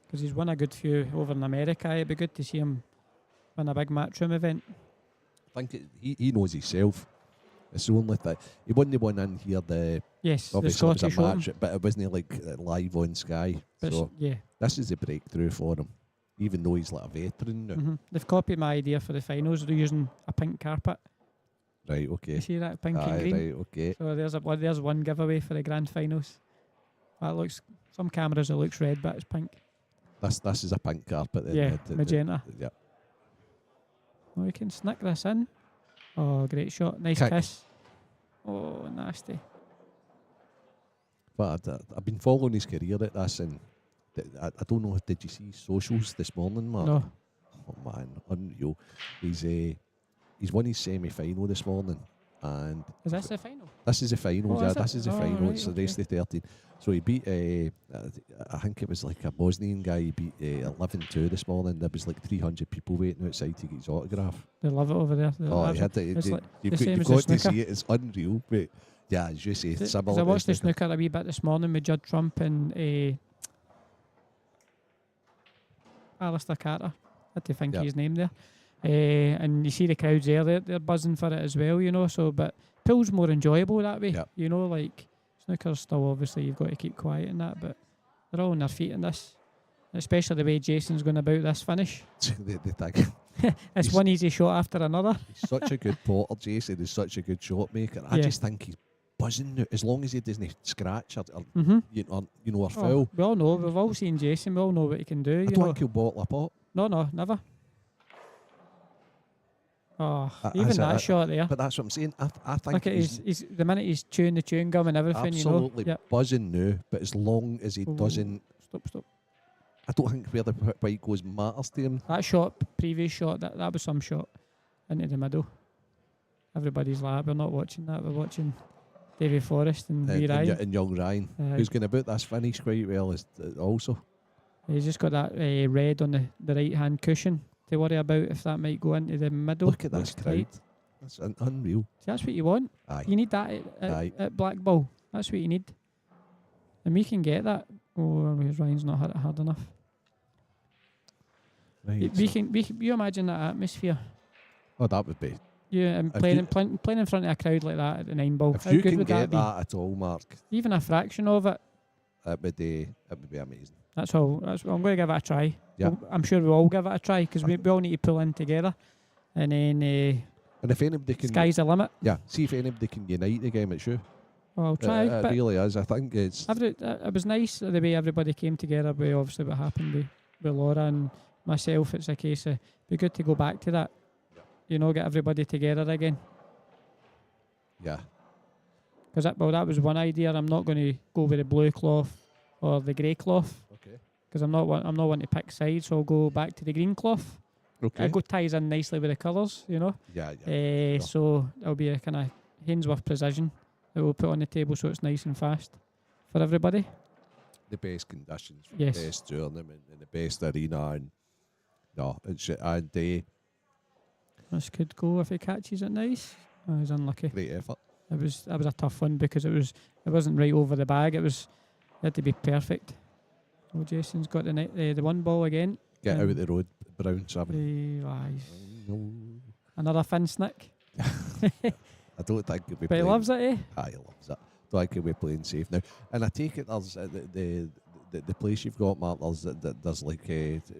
Because he's won a good few over in America. It'd be good to see him win a big matchroom event. I think he knows himself. It's the only thing. He won the one in here. Yes, the Obviously, it was Scottish a Open. match, but it wasn't like live on Sky. But So yeah, this is a breakthrough for him, even though he's like a veteran now. They've copied my idea for the finals. They're using a pink carpet. Right, okay. You see that pink and Aye, green? right, okay. So there's one giveaway for the grand finals. That looks, some cameras it looks red, but it's pink. This is a pink carpet. Then, Yeah, magenta. Yeah. Oh, we can snick this in. Oh, great shot. Nice Kick. kiss. Oh, nasty. But I've been following his career at this, and I don't know. Did you see socials this morning, Mark? No. Oh man, unreal. He's won his semi-final this morning, and Is this the final? this is the final. Oh, Yeah, is it? this is the Oh, final. right, It's the okay. race to 13. So he beat, I think it was like a Bosnian guy. He beat 11-2 this morning. There was like 300 people waiting outside to get his autograph. They love it over there. Oh, he had to, it's like you've the got, same you've as the got to snooker. see it. It's unreal. But yeah, as you say, Because similar I to watched the snooker. snooker a wee bit this morning with Judd Trump and Alistair Carter. Had to think of Yep. his name there. And you see the crowds there, they're buzzing for it as well, you know. So, but pool's more enjoyable that way. Yep. You know, like snooker's still obviously you've got to keep quiet and that, but they're all on their feet in this. Especially the way Jason's going about this finish. the thing. It's He's- one easy shot after another. He's such a good potter, Jason. He's such a good shot maker. I Yeah. just think he's buzzing now. As long as he doesn't scratch or or Oh, foul. we all know, we've all seen Jason, we all know what he can do. I You don't know. think he'll bottle a pot. No, never. Oh, I even said that that, shot there. But that's what I'm saying. I think Look at he's he's the minute he's chewing the chewing gum and everything, absolutely you know. buzzing now. But as long as he Ooh. doesn't, Stop. I don't think where the white goes matters to him. That shot, previous shot, that was some shot into the middle. Everybody's like, we're not watching that, we're watching Davy Forrest and Wee Ryan. And young Ryan, who's going about this finish quite well, is also. He's just got that red on the right hand cushion to worry about if that might go into the middle. Look at this Looks crowd. tight. That's unreal. See, that's what you want. Aye. You need that Aye. at Black Bull. That's what you need. And we can get that. Oh, Ryan's not hit it hard enough. Right, We so- can. You imagine that atmosphere? Oh, that would be. Yeah, and If playing, you- playing in front of a crowd like that at the 9 ball. If How you good can would get that be? that at all, Mark, Even a fraction of it. it would be amazing. That's all. I'm going to give it a try. Yeah. I'm sure we'll all give it a try because we all need to pull in together. And then And if anybody can, sky's the limit. yeah, see if anybody can unite the game, it's you. Well, I'll try. It but really is. I think it's. it was nice the way everybody came together. With obviously what happened with Laura and myself. It's a case of be good to go back to that. You know, get everybody together again. Yeah. Because that was one idea. I'm not going to go with the blue cloth or the grey cloth Okay. because I'm not one to pick sides. So I'll go back to the green cloth. Okay. It ties in nicely with the colours, you know. Yeah. Sure. So it'll be a kind of Hainsworth precision that we'll put on the table so it's nice and fast for everybody. The best conditions for Yes. the best tournament and the best arena, and no, it's and This could go if he catches it nice. Oh, he's unlucky. great effort. That was a tough one because it wasn't right over the bag. It had to be perfect. Oh, Jason's got the one ball again. Get out of the road, Brown 7. Lies. Another fin snick. I don't think he'll be But he playing. loves it, eh? Aye, he loves it. Don't think he'll be playing safe now. And I take it there's the place you've got, Mark. There's like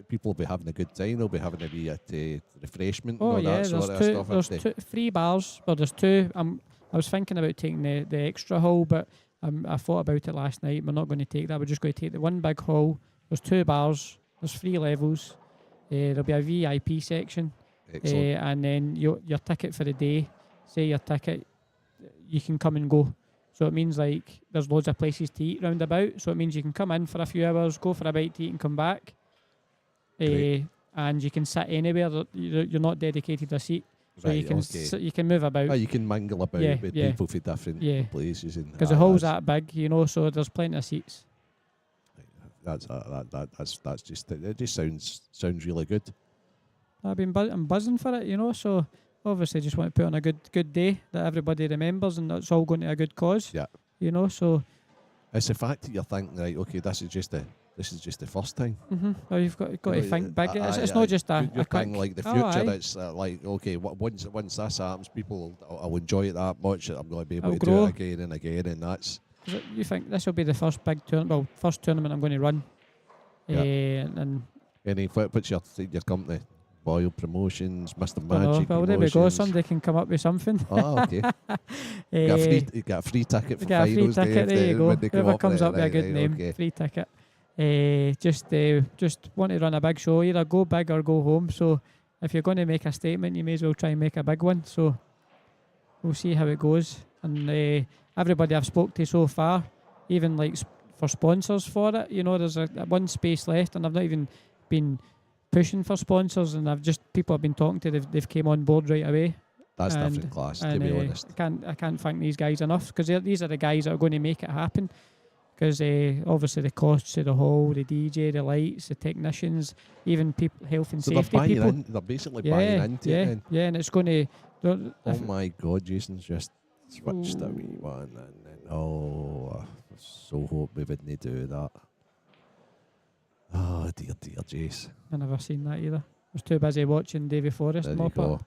people will be having a good time. They'll be having a wee refreshment. Oh and all yeah, that sort of stuff. there's isn't there? 3 bars. Well, there's 2. I was thinking about taking the extra hall, but I thought about it last night. We're not going to take that. We're just going to take the one big hall. There's 2 bars. There's 3 levels. There'll be a VIP section, Excellent. and then your ticket for the day. Say your ticket, you can come and go. So it means like there's loads of places to eat round about. So it means you can come in for a few hours, go for a bite to eat, and come back. Great. And you can sit anywhere. You're not dedicated a seat, so Right, you can you can move about. Oh, you can mingle about Yeah, with yeah. people from different places. Because the hall's that big, you know, so there's plenty of seats. That's just it. Just sounds really good. I'm buzzing for it, you know. So obviously, just want to put on a good day that everybody remembers, and it's all going to a good cause. Yeah. You know, so It's the fact that you're thinking, right, okay, this is just the first time. Well, you've got to think big. It's not just a you're quick. thinking like the Oh, future. aye. It's like, okay, once this happens, people will enjoy it that much that I'm going to be able It'll to grow. do it again and again, and that's. You think this will be the first big tournament? Well, first tournament I'm going to run. Yeah. And Any what's your company? Boyle Promotions, Mr. don't know. Magic Well, Promotions. there we go. Somebody can come up with something. Oh, okay. Got a free ticket for Get a free finals. ticket. There you go. When they come Whoever up comes with up with a good name, okay. free ticket. Just want to run a big show. Either go big or go home. So if you're going to make a statement, you may as well try and make a big one. So we'll see how it goes. And everybody I've spoke to so far, even like for sponsors for it, you know, there's a one space left, and I've not even been pushing for sponsors, and people I've been talking to, they've came on board right away. That's different class, to be honest. I can't thank these guys enough, because these are the guys that are going to make it happen. Because obviously the costs of the hall, the DJ, the lights, the technicians, even people, health and safety people. They're basically buying into it. Then. Yeah, and it's going to. Oh my God, Jason's just switched a wee one, and then I so hope we wouldn't do that. Oh dear, Jace. I've never seen that either. I was too busy watching Davy Forrest There you mop go. up.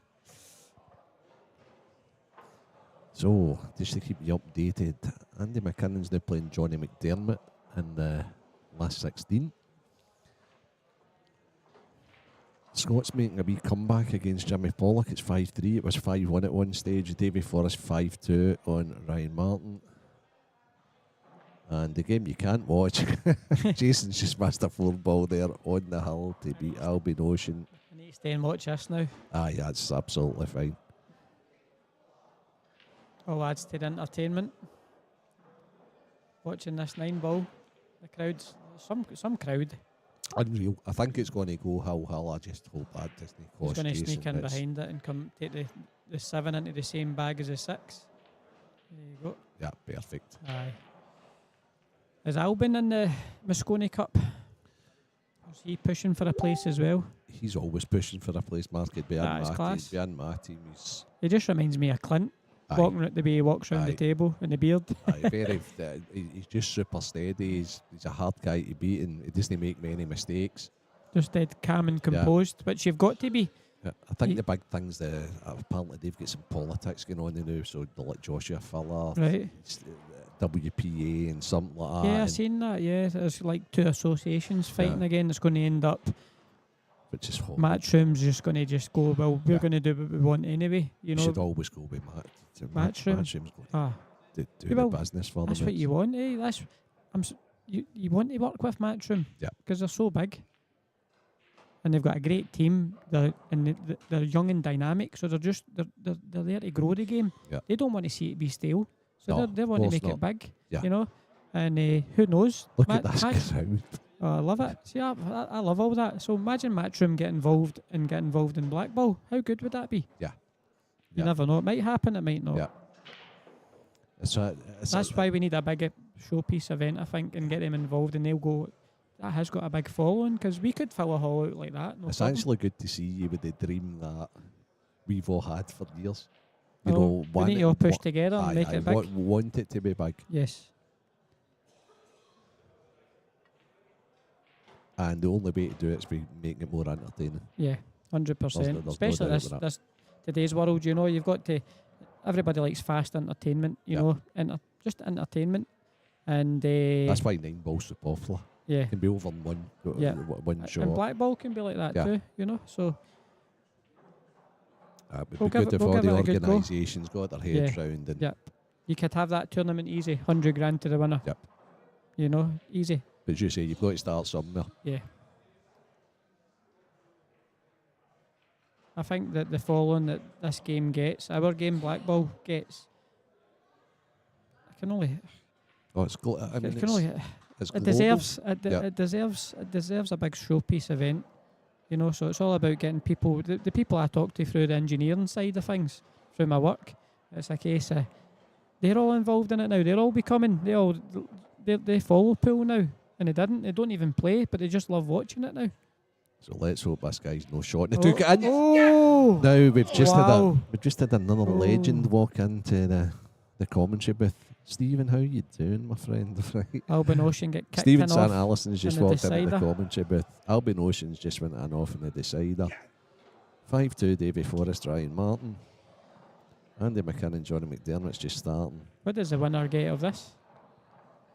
So, just to keep you updated, Andy McKinnon's now playing Johnny McDermott in the last 16. Scott's making a wee comeback against Jimmy Pollock. It's 5-3. It was 5-1 at one stage. Davy Forrest 5-2 on Ryan Martin. And the game you can't watch. Jason's just missed a 4-ball there on the hill to beat Albin Ocean. I need to stay and watch this now. Aye, that's absolutely fine. All adds to the entertainment. Watching this 9-ball, the crowd's some crowd. Unreal. I think it's going to go hill. I just hope that doesn't cost He's going to Jason sneak in bits. behind it and come take the 7 into the same bag as the 6. There you go. Yeah, perfect. Aye. Is Albin in the Moscone Cup? Is he pushing for a place as well? He's always pushing for a place, Mark. He'd be in That is my class. team. Be in my team. He just reminds me of Clint. Aye. Walking the way he walks around the table in the beard. He's just super steady. He's a hard guy to beat, and he doesn't make many mistakes. Just dead calm and composed, which you've got to be. Yeah, I think the big thing's apparently they've got some politics going on now, so they're like Joshua Fuller, Right. WPA and something like that. Yeah, I've seen that, yeah. There's like 2 associations fighting again. It's going to end up, which is horrible. Matchroom's just going to go, well, we're going to do what we want anyway. You know, should always go with Matchroom. Matchroom's do well, the business for them. that's what you want, eh? You want to work with Matchroom, Yeah, because they're so big, and they've got a great team. They're young and dynamic, so they're there to grow the game. Yeah. They don't want to see it be stale, so No, they want to of make course it big. Yeah. You know, and who knows? Look at this crowd. Oh, I love it. See, I love all that. So imagine Matchroom get involved in Black Ball. How good would that be? Yeah. You never know. It might happen. It might not. Yeah. That's why we need a big showpiece event, I think, and get them involved, and they'll go. That has got a big following, because we could fill a hall out like that. No it's problem. actually good to see you with the dream that we've all had for years. You Oh, know, we need to all push together and make it big. Want it to be big. Yes. And the only way to do it is by making it more entertaining. Yeah, 100%. There's no Especially doubt about this today's world, you know, you've got to. Everybody likes fast entertainment, you know, just entertainment, and that's why 9-ball's so popular. Yeah, It can be over in one shot. and Black Ball can be like that too, you know. So It would We'll be give good it- if we'll all give the it a good go. organisations got their heads round. And yeah, you could have that tournament easy, 100 grand to the winner. Yep. You know, easy. But as you say, you've got to start somewhere. Yeah. I think that the following that this game gets, our game Black Ball gets, I can only. Oh, it's It global. deserves a big showpiece event, You know, so it's all about getting people, the people I talk to through the engineering side of things, through my work. It's a case of they're all involved in it now. They're all becoming, they follow pool now. And they don't even play, but they just love watching it now. So let's hope this guy's no shot. And they took it in. Oh! Now we've just Wow. had another legend walk into the commentary booth. Stephen, how you doing, my friend? Right. Alban Ocean get kicked Stephen in St. off Alison's just in the walked into the decider. commentary booth. Alban Ocean's just went in off in the decider. 5-2 Davy Forrest, Ryan Martin. Andy McKinnon, Johnny McDermott's just starting. What does the winner get of this?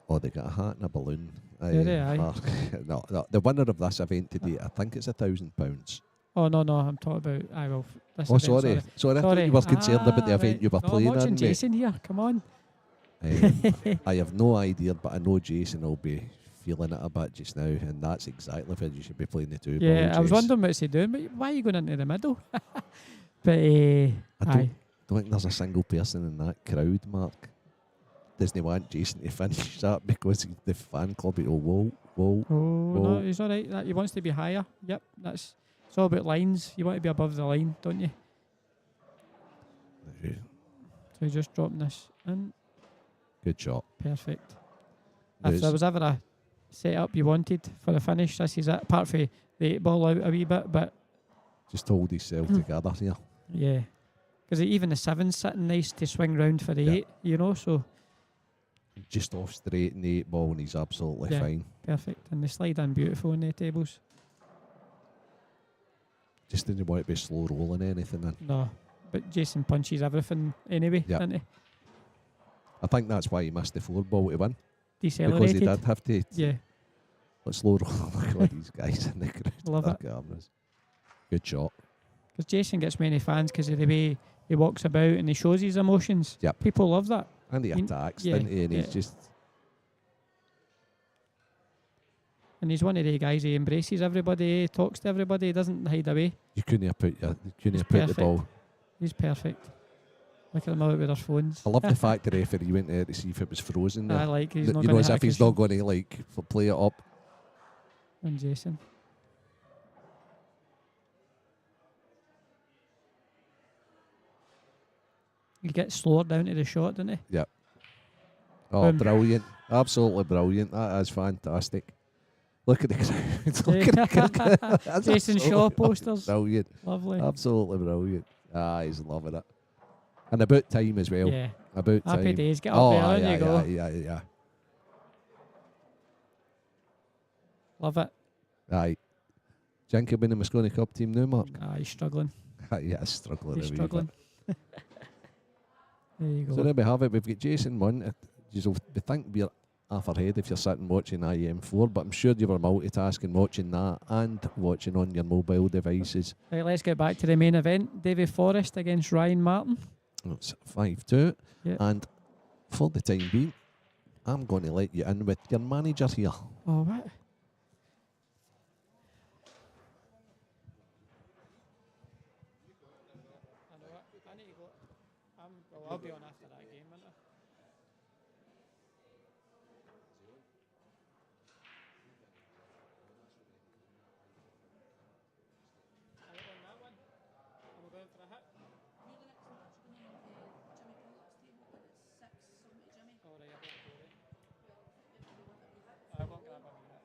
Oh, they got a hat and a balloon. Do they? Aye. Mark. No, the winner of this event today, I think it's £1,000. Oh, no, I'm talking about... this Oh, event, sorry. I thought you were concerned about the event right. you were No, playing I'm watching in, Jason here. Come on. I have no idea, but I know Jason will be feeling it a bit just now, and that's exactly where you should be playing the two ball. Yeah, I was wondering what's he doing, but why are you going into the middle? But, I aye. don't think there's a single person in that crowd, Mark. Doesn't want Jason to finish that because the fan club will whoa. Oh, whoa. no, he's all right. He wants to be higher. Yep, it's all about lines. You want to be above the line, don't you? So he's just dropping this in. Good shot. Perfect. If there was ever a setup you wanted for the finish, this is it. Apart from the 8 ball out a wee bit, but just hold himself together here. yeah. Because even the 7's sitting nice to swing round for the 8, you know, so... Just off straight in the 8 ball and he's absolutely fine. Perfect. And they slide in beautiful in the tables. Just didn't want to be slow rolling anything in. No. But Jason punches everything anyway, doesn't he? I think that's why he missed the 4 ball to win. Decelerated. Because he did have to. Yeah. Let's slow roll. Look at all these guys in the crowd. Love it. Cameras. Good shot. Because Jason gets many fans because of the way he walks about and he shows his emotions. Yep. People love that. And he attacks, didn't he? And he's just... And he's one of the guys, he embraces everybody, he talks to everybody, he doesn't hide away. You couldn't have put the ball. He's perfect. Look at them out with their phones. I love the fact the referee went there to see if it was frozen there. I like he's not you know, as if he's not going to like play it up. And Jason. He gets slower down to the shot, doesn't he? Yep. Oh, brilliant. Absolutely brilliant. That is fantastic. Look at the crowd. Look at the Jason Shaw posters. Brilliant. Lovely. Absolutely brilliant. He's loving it. And about time as well. Yeah. About time. Happy days. Get up there, there you go. Yeah. Love it. Aye. Think he'll be in the Moscone Cup team now, Mark? He's struggling. Yeah, struggling. He's struggling. There you go. So there we have it. We've got Jason 1. We think we're half our head if you're sitting watching IEM4, but I'm sure you were multitasking watching that and watching on your mobile devices. Right, let's get back to the main event. Davy Forrest against Ryan Martin. It's 5-2. Yep. And for the time being, I'm going to let you in with your manager here. Oh, what? I'll be on after that game, won't I? On that one? Are we going for a hit? Alright, I won't go then. I won't grab a wee hit.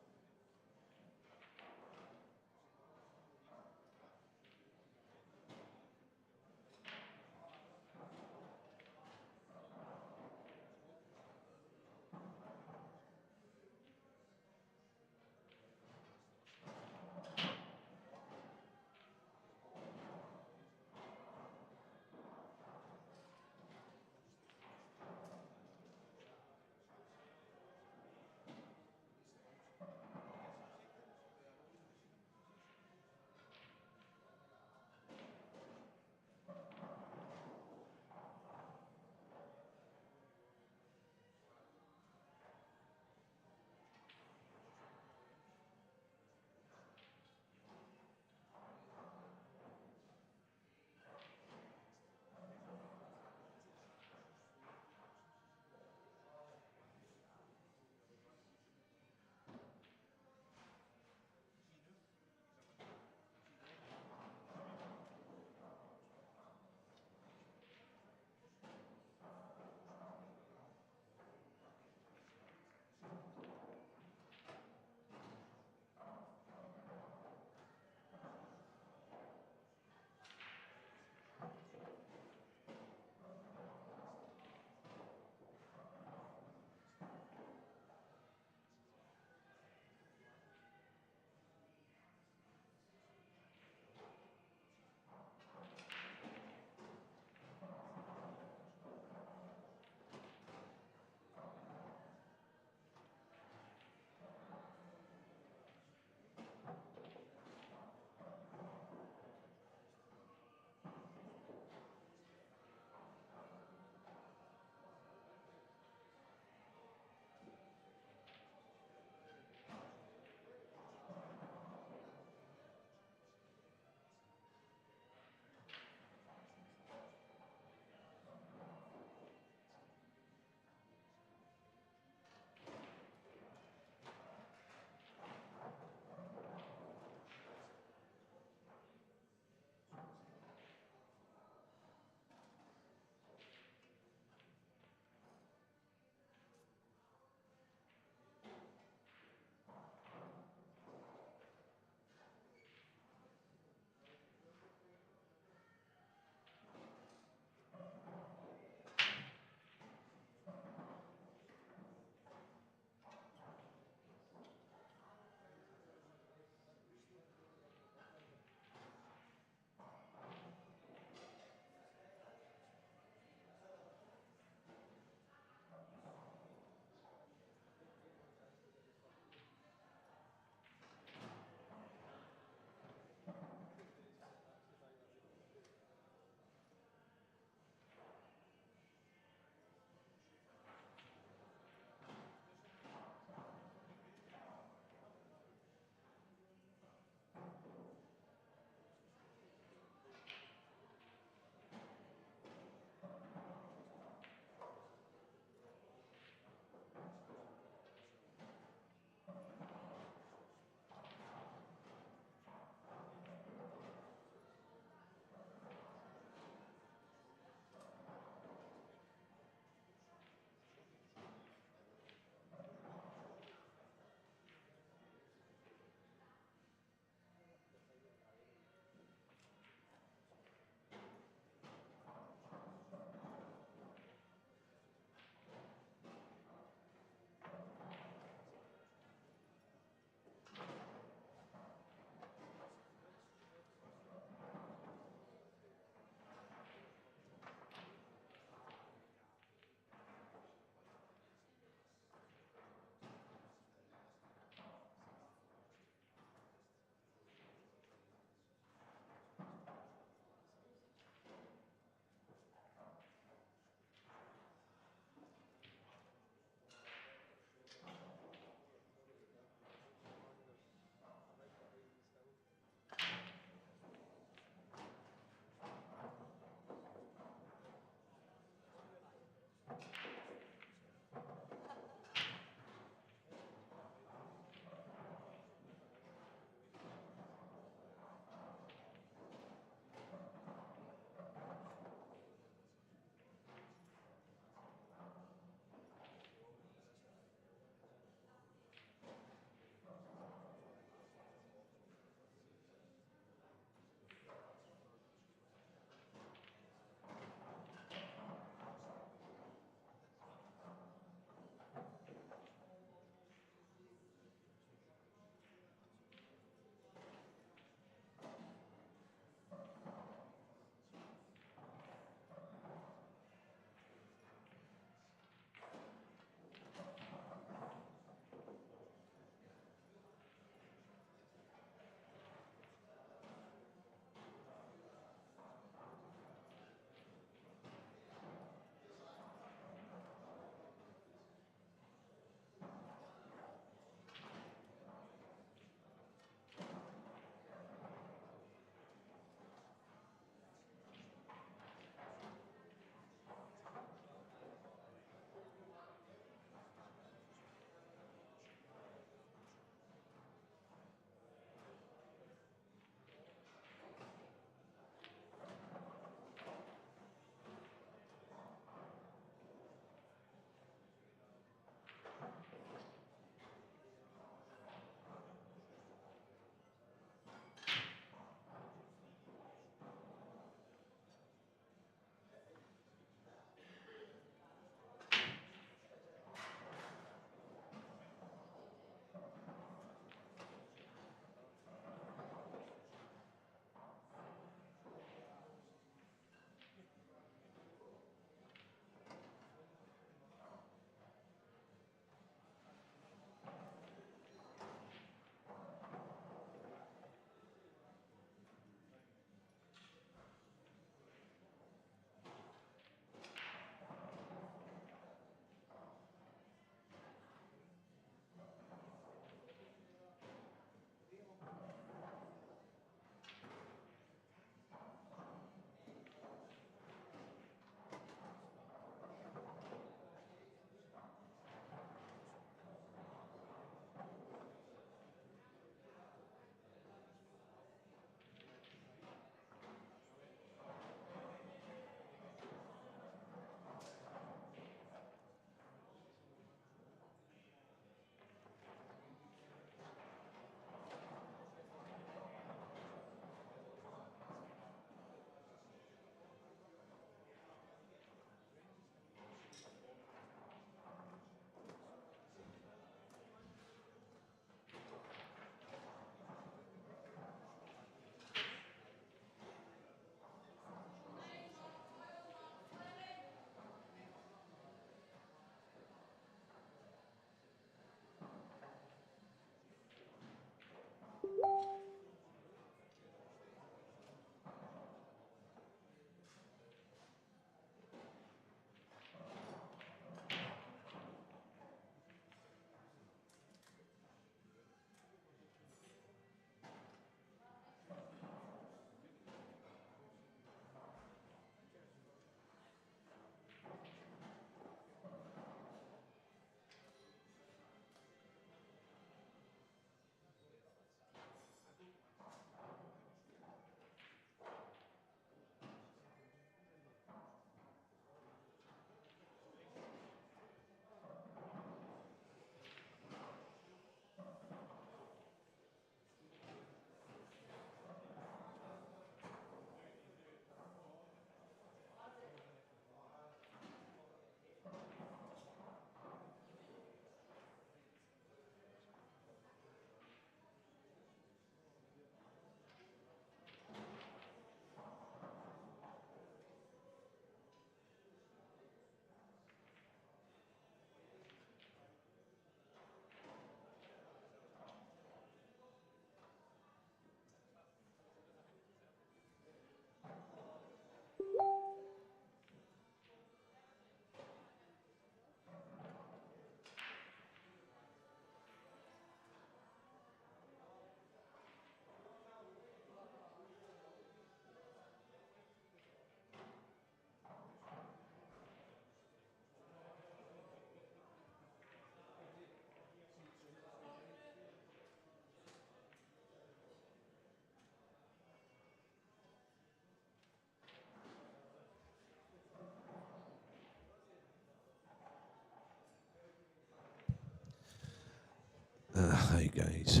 Hi guys.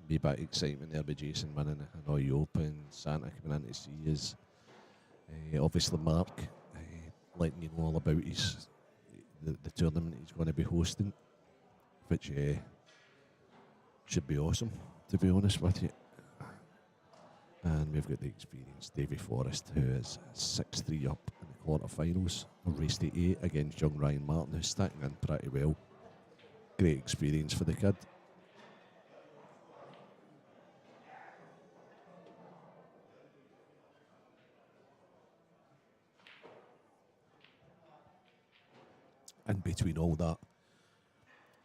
Be bit excitement there with Jason winning an Oi Open, Santa coming in to see us. Obviously Mark letting you know all about the tournament he's going to be hosting, which should be awesome, to be honest with you. And we've got the experienced Davy Forrest, who is 6-3 up in the quarterfinals, a race to 8 against young Ryan Martin, who's sticking in pretty well. Great experience for the kid. In between all that,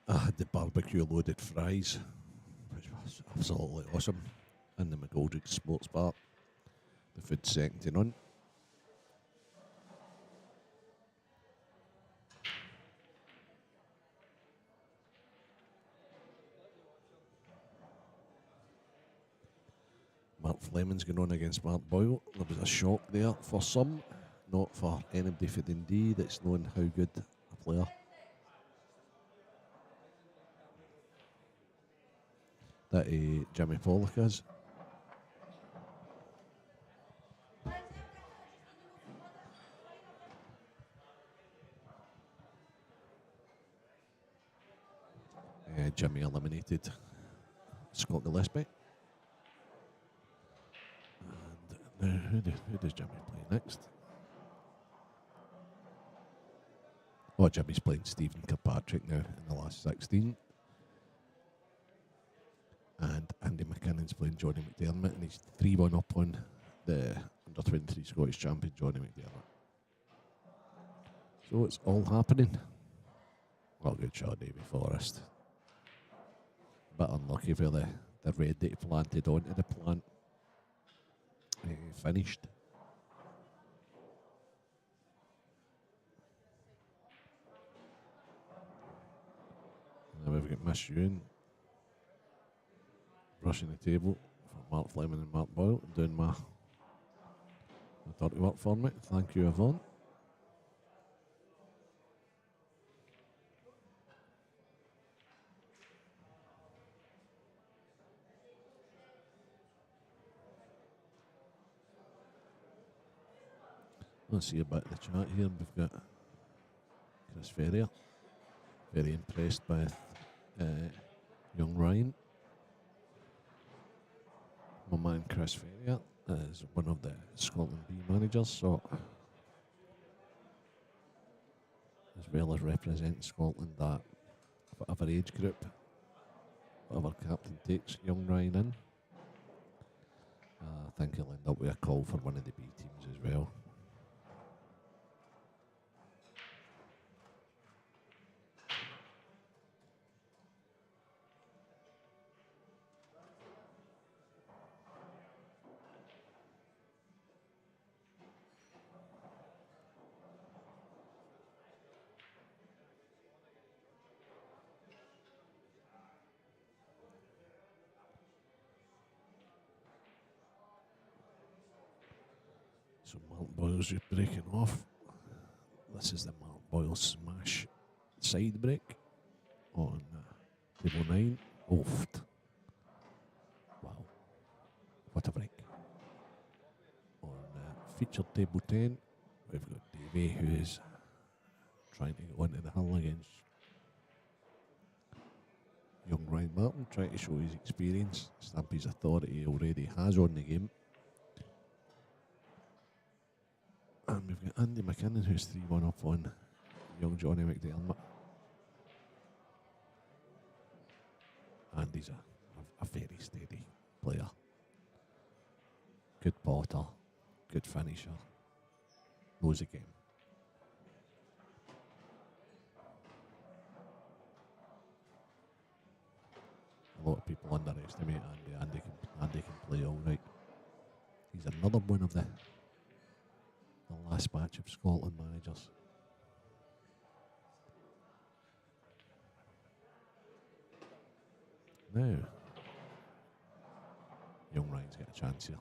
I had the barbecue loaded fries, which was absolutely awesome, in the McGoldrick Sports Bar. The food's second to none. Mark Fleming's going on against Mark Boyle. There was a shock there for some, not for anybody for Dundee that's known how good a player that Jimmy Pollock is. Jimmy eliminated Scott Gillespie. And now who does Jimmy play next? Oh, Jimmy's playing Stephen Kirkpatrick now in the last 16. And Andy McKinnon's playing Johnny McDermott, and he's 3-1 up on the under-23 Scottish champion Johnny McDermott. So it's all happening. Well, good shot, Davy Forrest. Bit unlucky for the red that he planted onto the plant. Finished. And then we've got Miss Ewan brushing the table for Mark Fleming and Mark Boyle, doing my dirty work for me. Thank you, Yvonne. Let's see about the chat here. We've got Chris Ferrier, very impressed by young Ryan. My man Chris Ferrier is one of the Scotland B managers, so as well as representing Scotland, that whatever age group, whatever captain takes young Ryan in, I think he'll end up with a call for one of the B teams as well. So Mark Boyle's just breaking off. This is the Mark Boyle smash side break on table 9. Oft. Wow. What a break. On featured table 10, we've got Davey, who is trying to get onto the hill against young Ryan Martin, trying to show his experience, stamp his authority he already has on the game. And we've got Andy McKinnon, who's 3-1 up on young Johnny McDermott. Andy's a very steady player. Good potter, good finisher, knows the game. A lot of people underestimate Andy. Andy can play all right. He's another one of the last batch of Scotland managers. Now, young Ryan's got a chance here.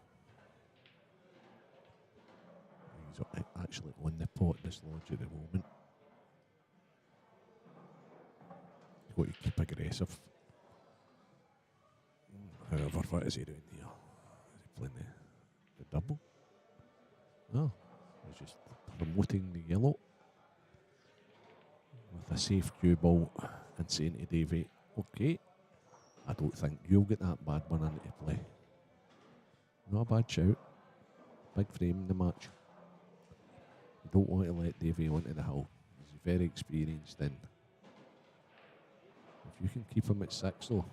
He's actually on the pot dislodge at the moment. You've got to keep aggressive. What is he doing here? Is he playing the double? No, he's just promoting the yellow with a safe cue ball and saying to Davey, okay, I don't think you'll get that bad one into play. Not a bad shout. Big frame in the match. You don't want to let Davey onto the hill. He's very experienced in. If you can keep him at 6 though,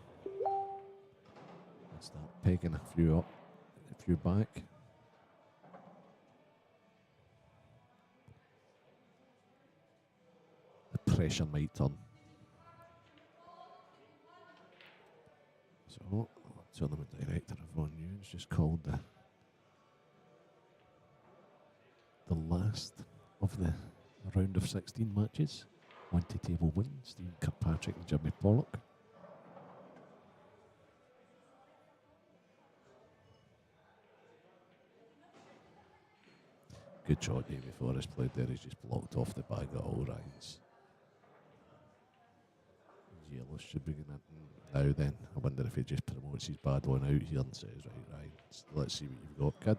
and start pegging a few up, a few back. The pressure might turn. So, tournament director Yvonne News just called the last of the round of 16 matches. 1 to table win, Stephen Kirkpatrick and Jimmy Pollock. Good shot Davey Forrest played there, he's just blocked off the bag at all Ryan's. Yellow should be going in now then. I wonder if he just promotes his bad one out here and says, right Ryan, let's see what you've got, kid.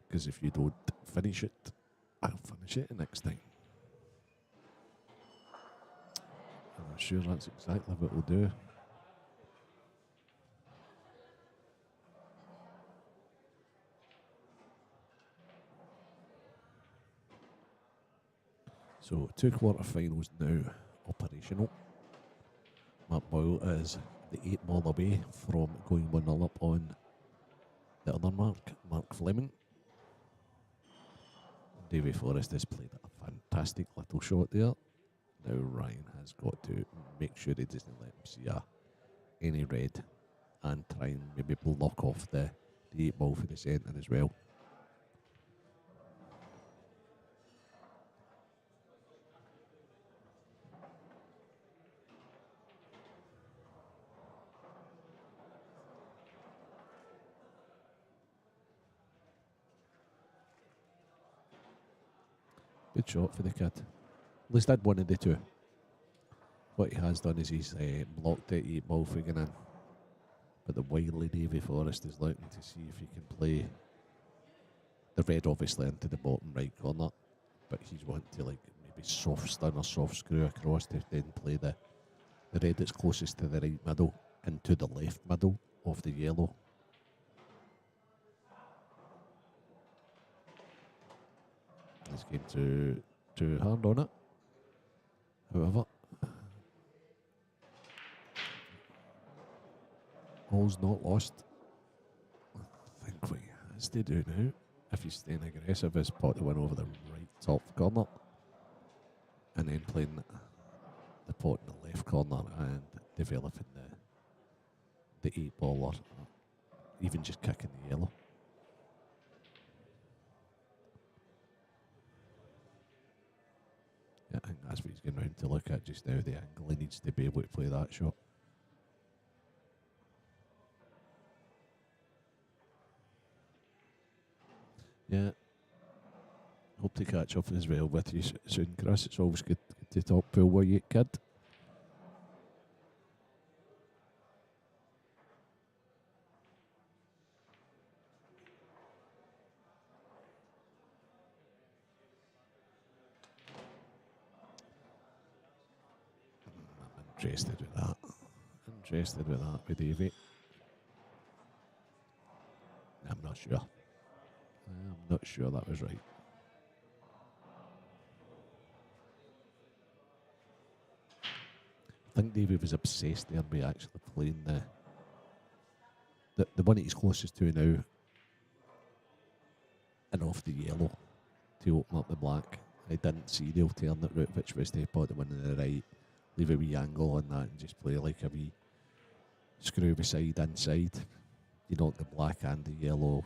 Because if you don't finish it, I'll finish it next time. I'm sure that's exactly what we'll do. So 2 quarterfinals now operational. Mark Boyle is the 8 ball away from going 1-0 up on the other Mark Fleming. Davey Forrest has played a fantastic little shot there. Now Ryan has got to make sure he doesn't let him see any red and try and maybe block off the 8 ball for the centre as well. Good shot for the kid. At least I'd wanted the 2. What he has done is he's blocked the 8 ball for going in. But the wily Davey Forrest is looking to see if he can play the red obviously into the bottom right corner. But he's wanting to like maybe soft stun or soft screw across to then play the red that's closest to the right middle into the left middle of the yellow. This game too hard on it. However, all's not lost. I think what he has to do now, if he's staying aggressive, is pot the one over the right top corner and then playing the pot in the left corner and developing the 8 ball or even just kicking the yellow. Yeah, I think that's what he's going round to look at just now, the angle he needs to be able to play that shot. Yeah. Hope to catch up as well with you soon, Chris. It's always good to talk pool with you, kid. I'm interested with that. Interested with that with Davey. I'm not sure. I'm not sure that was right. I think Davey was obsessed there by actually playing the one that he's closest to now and off the yellow to open up the black. I didn't see the alternate route, which was to put the one on the right, leave a wee angle on that and just play like a wee screw beside inside. You knock the black and the yellow,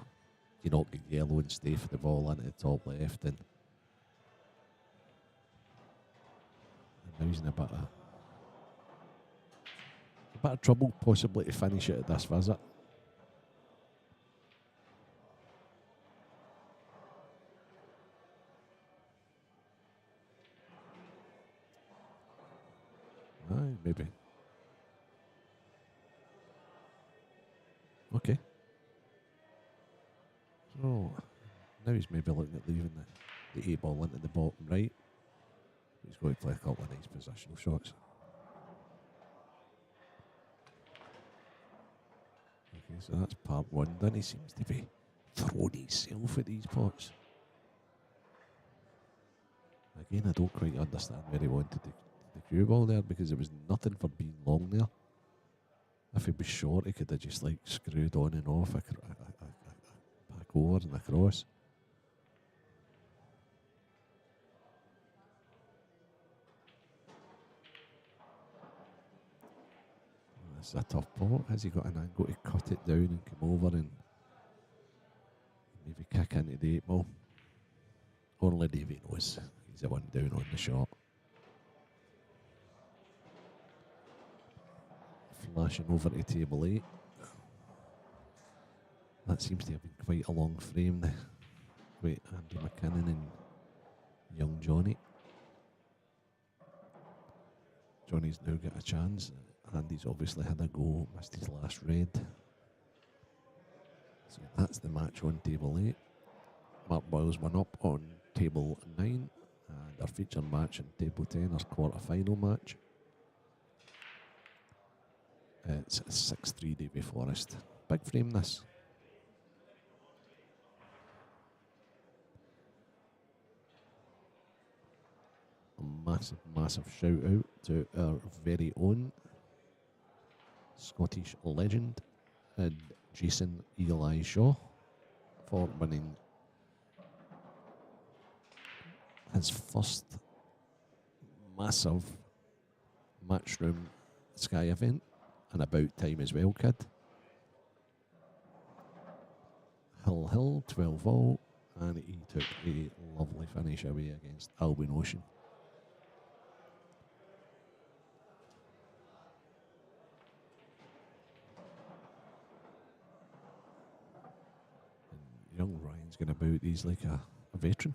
you knock the yellow and stay for the ball into the top left, and now he's in a bit of trouble possibly to finish it at this visit. Aye, maybe. Okay. So now he's maybe looking at leaving the 8 ball into the bottom right. He's going to play a couple of nice positional shots. Okay, so that's part one. Then he seems to be throwing himself at these pots. Again, I don't quite understand where he wanted the cue ball there, because it was nothing for being long there. If he was short, he could have just like screwed on and off, back over and across. That's a tough pot. Has he got an angle to cut it down and come over and maybe kick into the 8 ball? Only Davey knows. He's the one down on the shot. Flashing over to table 8. That seems to have been quite a long frame there. Quite Andy McKinnon and young Johnny. Johnny's now got a chance. Andy's obviously had a go, missed his last red. So that's the match on table 8. Mark Boyle's one up on table 9. And our featured match on table 10, our quarter-final match. It's 6-3 Davy Forrest. Big frame this. A massive, massive shout out to our very own Scottish legend and Jason Eli Shaw for winning his first massive Matchroom Sky event, and about time as well, kid. Hill 12-all, and he took a lovely finish away against Albion Ocean. Young Ryan's going about, he's like a veteran.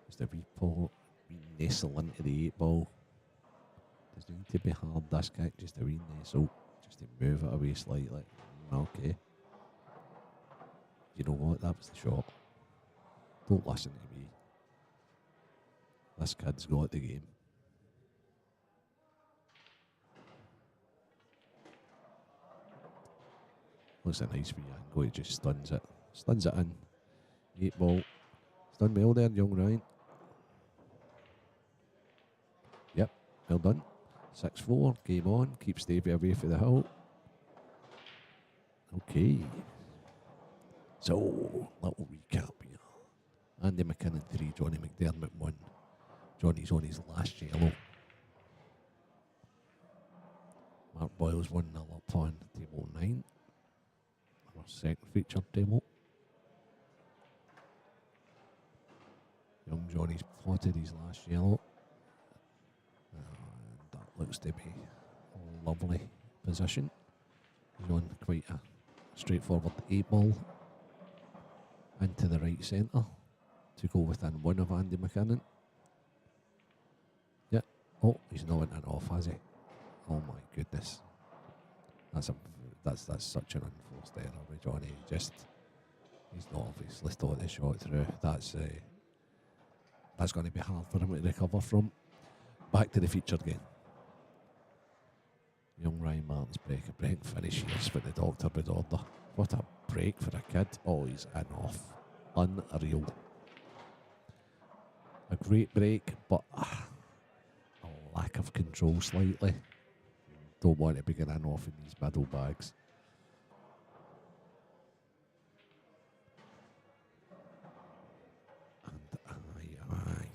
Just a wee pot, wee nestle into the 8 ball. Doesn't need to be hard, this kick, just a wee nestle, just to move it away slightly. Okay. You know what, that was the shot. Don't listen to me. This kid's got the game. Looks a nice wee angle, he just stuns it. Stuns it in. 8 ball. It's done well there, young Ryan. Yep, well done. 6-4, game on. Keeps Davey away for the hill. Okay. So, little recap here. Andy McKinnon 3, Johnny McDermott 1. Johnny's on his last yellow. Mark Boyle's 1-0 up on table 9. Our second featured table. Young Johnny's plotted his last yellow. And that looks to be a lovely position. He's on quite a straightforward 8 ball into the right centre to go within 1 of Andy McKinnon. Yeah. Oh, he's not went off, has he? Oh my goodness. That's such an unforced error with Johnny. He's not obviously thought the shot through. That's going to be hard for him to recover from. Back to the featured game. Young Ryan Martin's break finish here with the doctor would order. What a break for a kid. Oh, he's in off. Unreal. A great break, but a lack of control slightly. Don't want to be getting off in these middle bags. And I think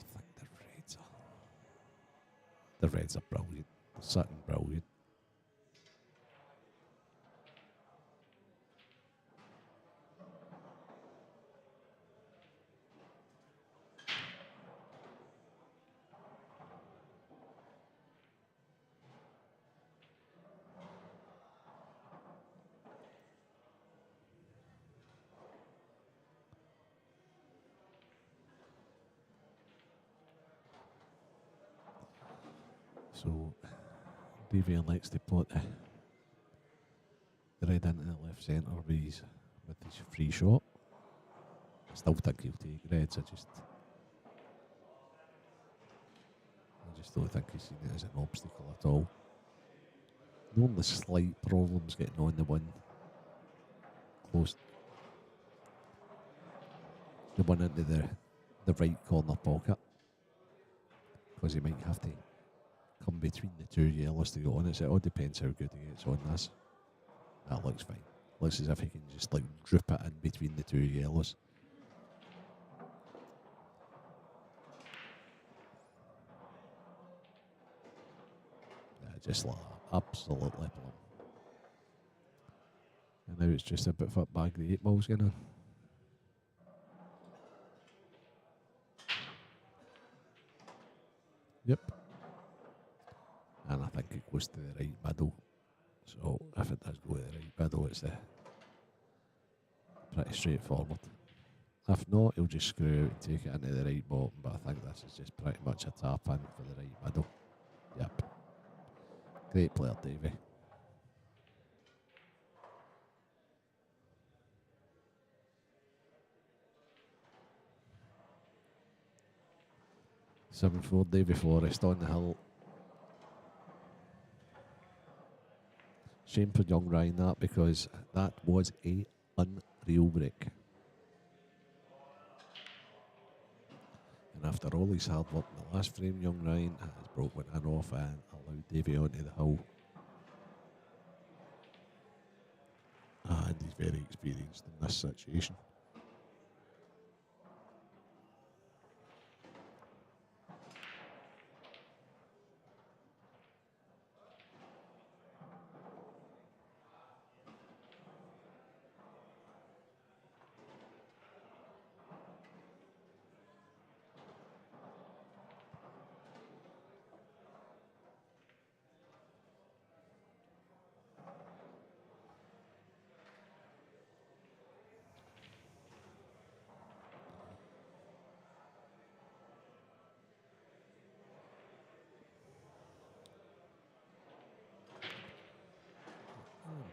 the Reds are brilliant. They're sitting brilliant. So, Davey elects to put the spread into the left centre with his free shot. I still think he'll take Reds. I just don't think he's seen it as an obstacle at all. Knowing the slight problems getting on the one close, the one into the right corner pocket, because he might have to come between the two yellows to go on it. So it all depends how good he gets on this. That looks fine. Looks as if he can just like droop it in between the two yellows. Yeah, just like that. Absolutely plumb. And now it's just a bit of bag the 8 ball's going on. Yep. And I think it goes to the right middle. So if it does go to the right middle, it's pretty straightforward. If not, he'll just screw out and take it into the right bottom, but I think this is just pretty much a tap in for the right middle. Yep. Great player, Davey. (7-4) Davey Forrest on the hill. Shame for young Ryan that, because that was a unreal break. And after all his hard work in the last frame, young Ryan has broke one in off and allowed Davey onto the hill. And he's very experienced in this situation.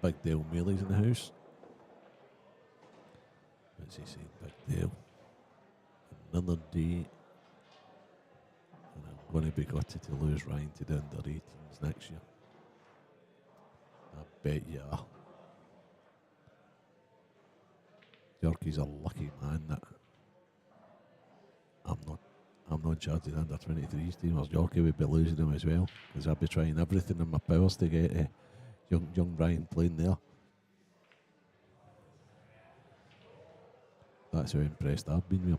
Big Dale Mealy's in the house. What's he saying? Big Dale. Another day. And I'm going to be gutted to lose Ryan to the under 18s next year. I bet you are. Yorkie's a lucky man that I'm not in charge of the under 23s team, or Yorkie would be losing him as well, because I'd be trying everything in my powers to get young Ryan playing there. That's how impressed I've been with him.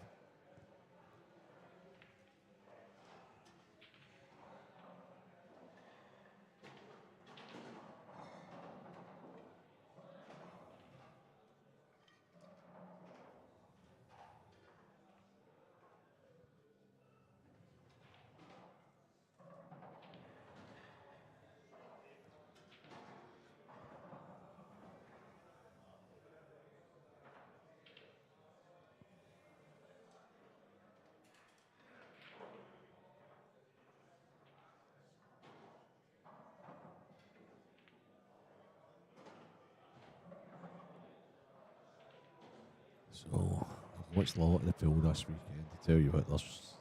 So, I've watched a lot of the pool this weekend. To tell you what, there's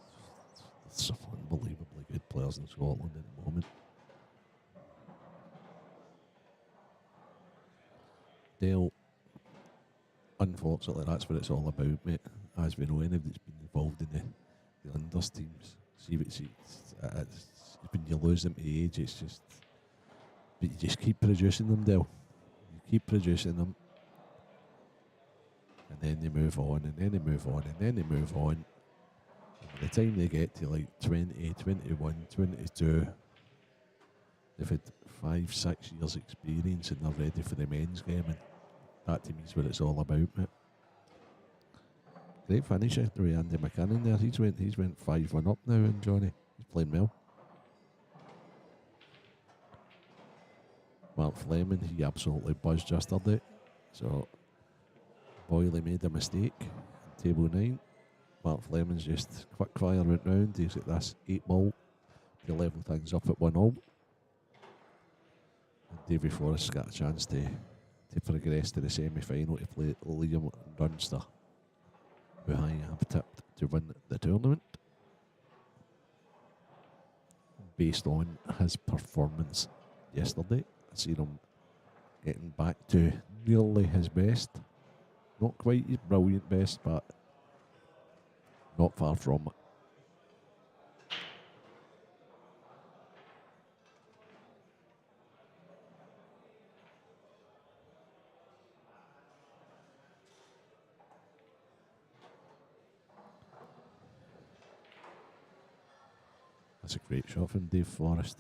some unbelievably good players in Scotland at the moment. Dale, unfortunately, that's what it's all about, mate. As we know, anybody that's been involved in the unders teams, it's when you lose them to age, it's just, but you just keep producing them, Dale. You keep producing them. And then they move on, and then they move on, and then they move on. And by the time they get to like 20, 21, 22, they've had 5-6 years experience and they're ready for the men's game, and that to me is what it's all about, mate. Great finish the way Andy McKinnon there. He's went 5-1 up now, and Johnny, he's playing well. Mark Fleming, he absolutely buzzed yesterday. So Boyle made a mistake in table 9. Mark Fleming's just quick fire went round. He's got this 8 ball to level things up at 1-all. And Davy Forrest's got a chance to to progress to the semi-final to play Liam Dunster, who I have tipped to win the tournament based on his performance yesterday. I seen him getting back to nearly his best. Not quite his brilliant best, but not far from it. That's a great shot from Dave Forrest.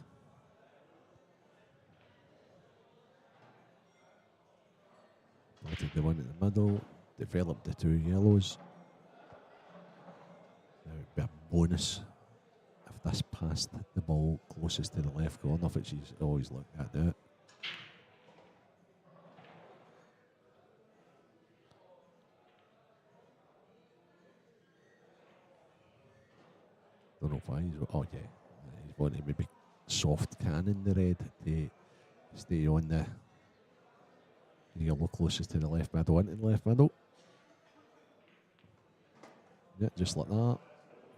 Planted the one in the middle, developed the two yellows. Now it'd be a bonus if this passed the ball closest to the left corner, which he's always looking at now. Don't know why he's. Oh yeah, he's wanting to maybe soft cannon the red to stay on the yellow closest to the left middle into the left middle. Yeah, just like that.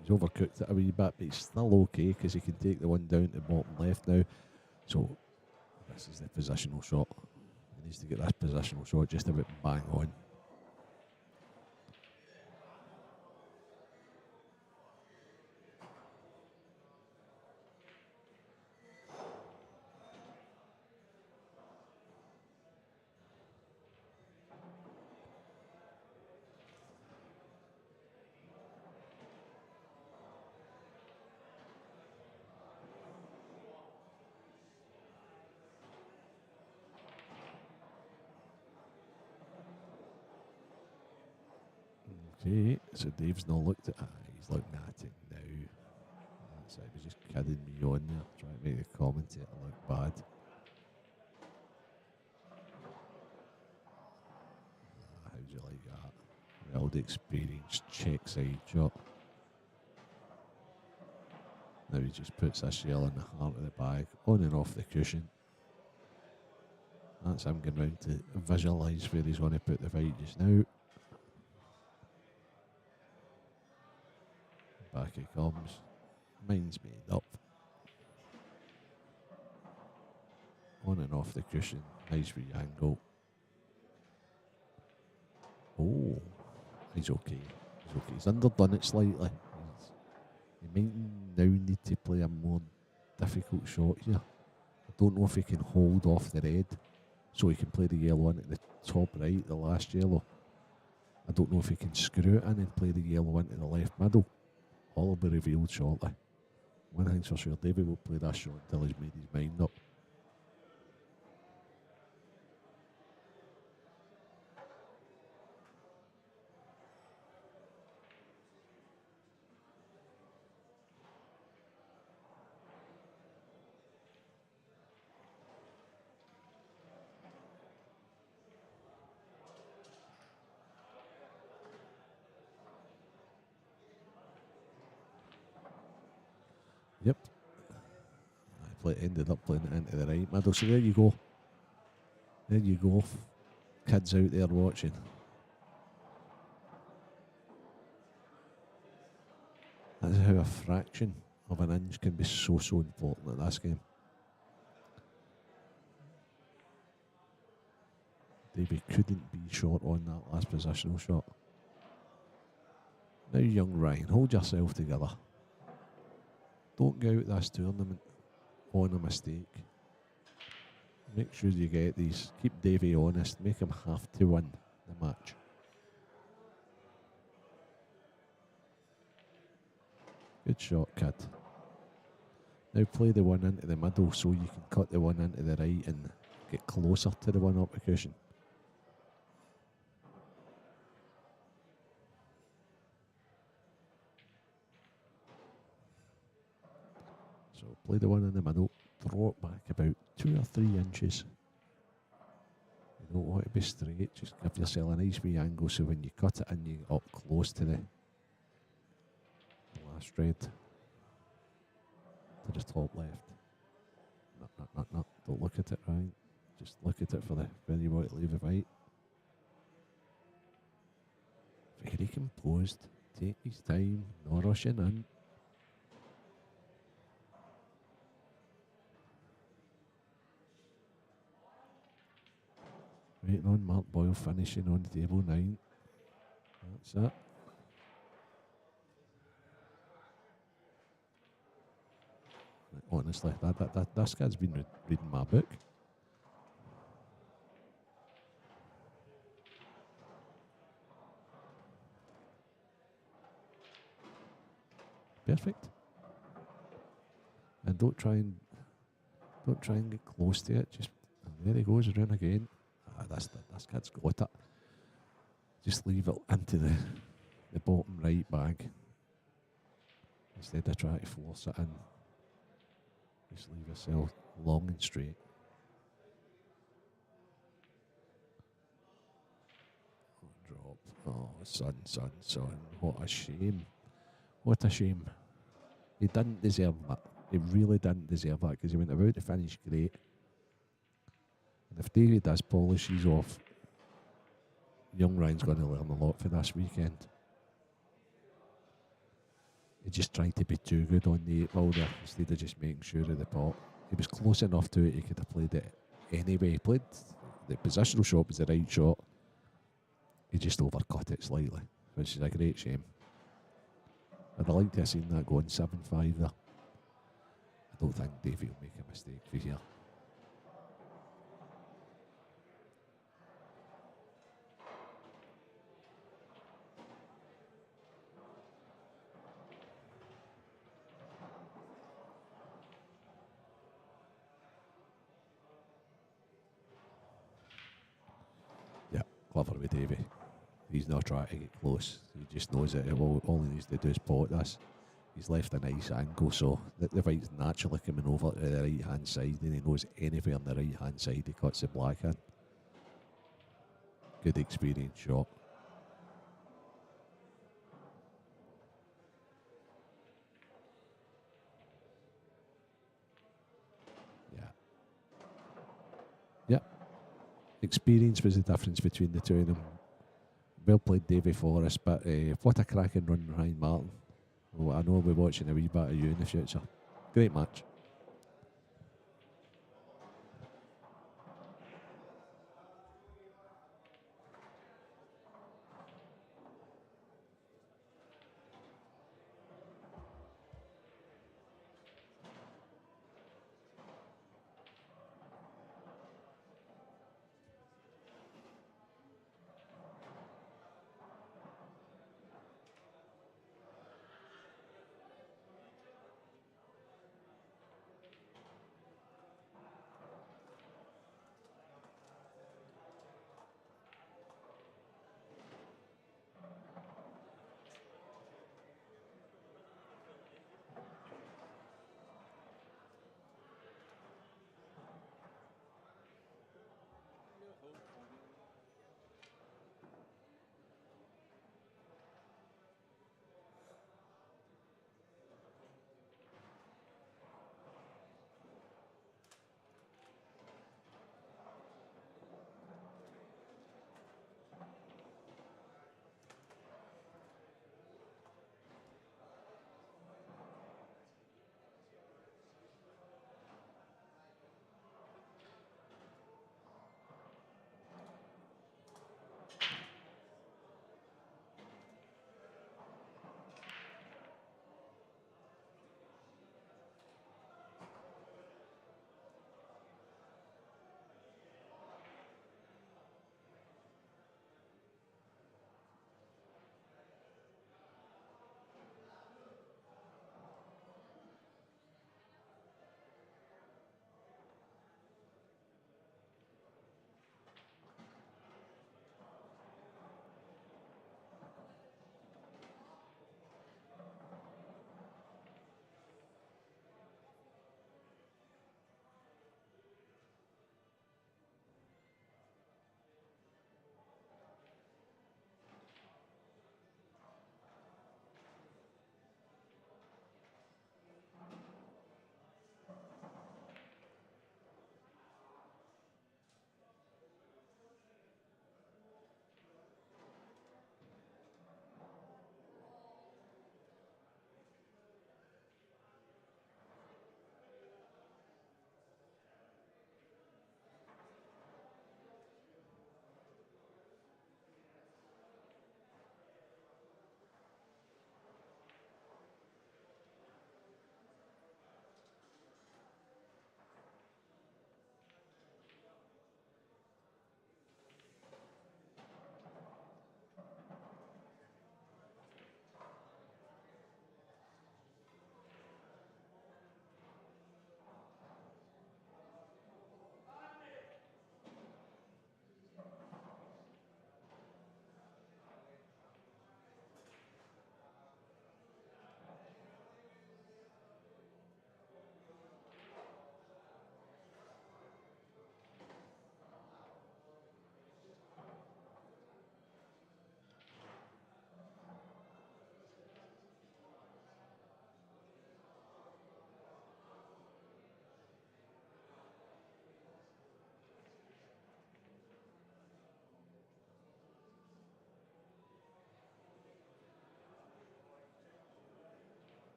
He's overcooked it a wee bit, but he's still okay because he can take the one down to the bottom left now. So this is the positional shot. He needs to get this positional shot just a bit bang on. Okay, so Dave's not looked at. He's looking at it now. So he was just kidding me on there, trying to make the commentator look bad. How'd you like that? Well, the experienced check side shot. Now he just puts this yellow in the heart of the bag, on and off the cushion. That's him going round to visualise where he's going to put the fight just now. Back he comes. Mind's made up. On and off the cushion. Nice wee angle. Oh, he's okay. He's okay. He's underdone it slightly. He might now need to play a more difficult shot here. I don't know if he can hold off the red so he can play the yellow into the top right, the last yellow. I don't know if he can screw it in and play the yellow into the left middle. All will be revealed shortly. One thing's for sure, David will play that shot until he's made his mind up. Yep. Ended up playing it into the right middle. So there you go. There you go. Kids out there watching. That's how a fraction of an inch can be so important at this game. Davey couldn't be short on that last positional shot. Now, young Ryan, hold yourself together. Don't go out this tournament on a mistake. Make sure you get these. Keep Davey honest. Make him have to win the match. Good shot, kid. Now play the one into the middle so you can cut the one into the right and get closer to the one up the cushion. So play the one in the middle, throw it back about 2 or 3 inches. You don't want it to be straight, just give yourself a nice wee angle so when you cut it in you get up close to the last red. To the top left. No, don't look at it, right? Just look at it for the when you want to leave the fight. Very composed. Take his time, no rushing in. Waiting on Mark Boyle finishing on table 9. That's it. Honestly, this guy's been reading my book. Perfect. And don't try and get close to it. Just there he goes around again. This kid's got it. Just leave it into the bottom right bag instead of trying to force it in. Just leave yourself long and straight. Drop. Oh, son. What a shame. What a shame. He didn't deserve that. He really didn't deserve that because he went about to finish great. And if Davey does polishes off, young Ryan's going to learn a lot for this weekend. He just tried to be too good on the 8 ball there instead of just making sure of the pot. He was close enough to it, he could have played it anyway. He played the positional shot was the right shot. He just overcut it slightly, which is a great shame. I'd like to have seen that going 7-5 there. I don't think Davey will make a mistake for here. Clever with Davey. He's not trying to get close. He just knows that all he needs to do is pot this. He's left a nice angle, so the fight's naturally coming over to the right hand side, and he knows anywhere on the right hand side he cuts the black in. Good experienced shot. Yeah. Experience was the difference between the two of them. Well played, Davey Forrest, but what a cracking run, Ryan Martin. Well, I know we'll be watching a wee bit of you in the future. Great match.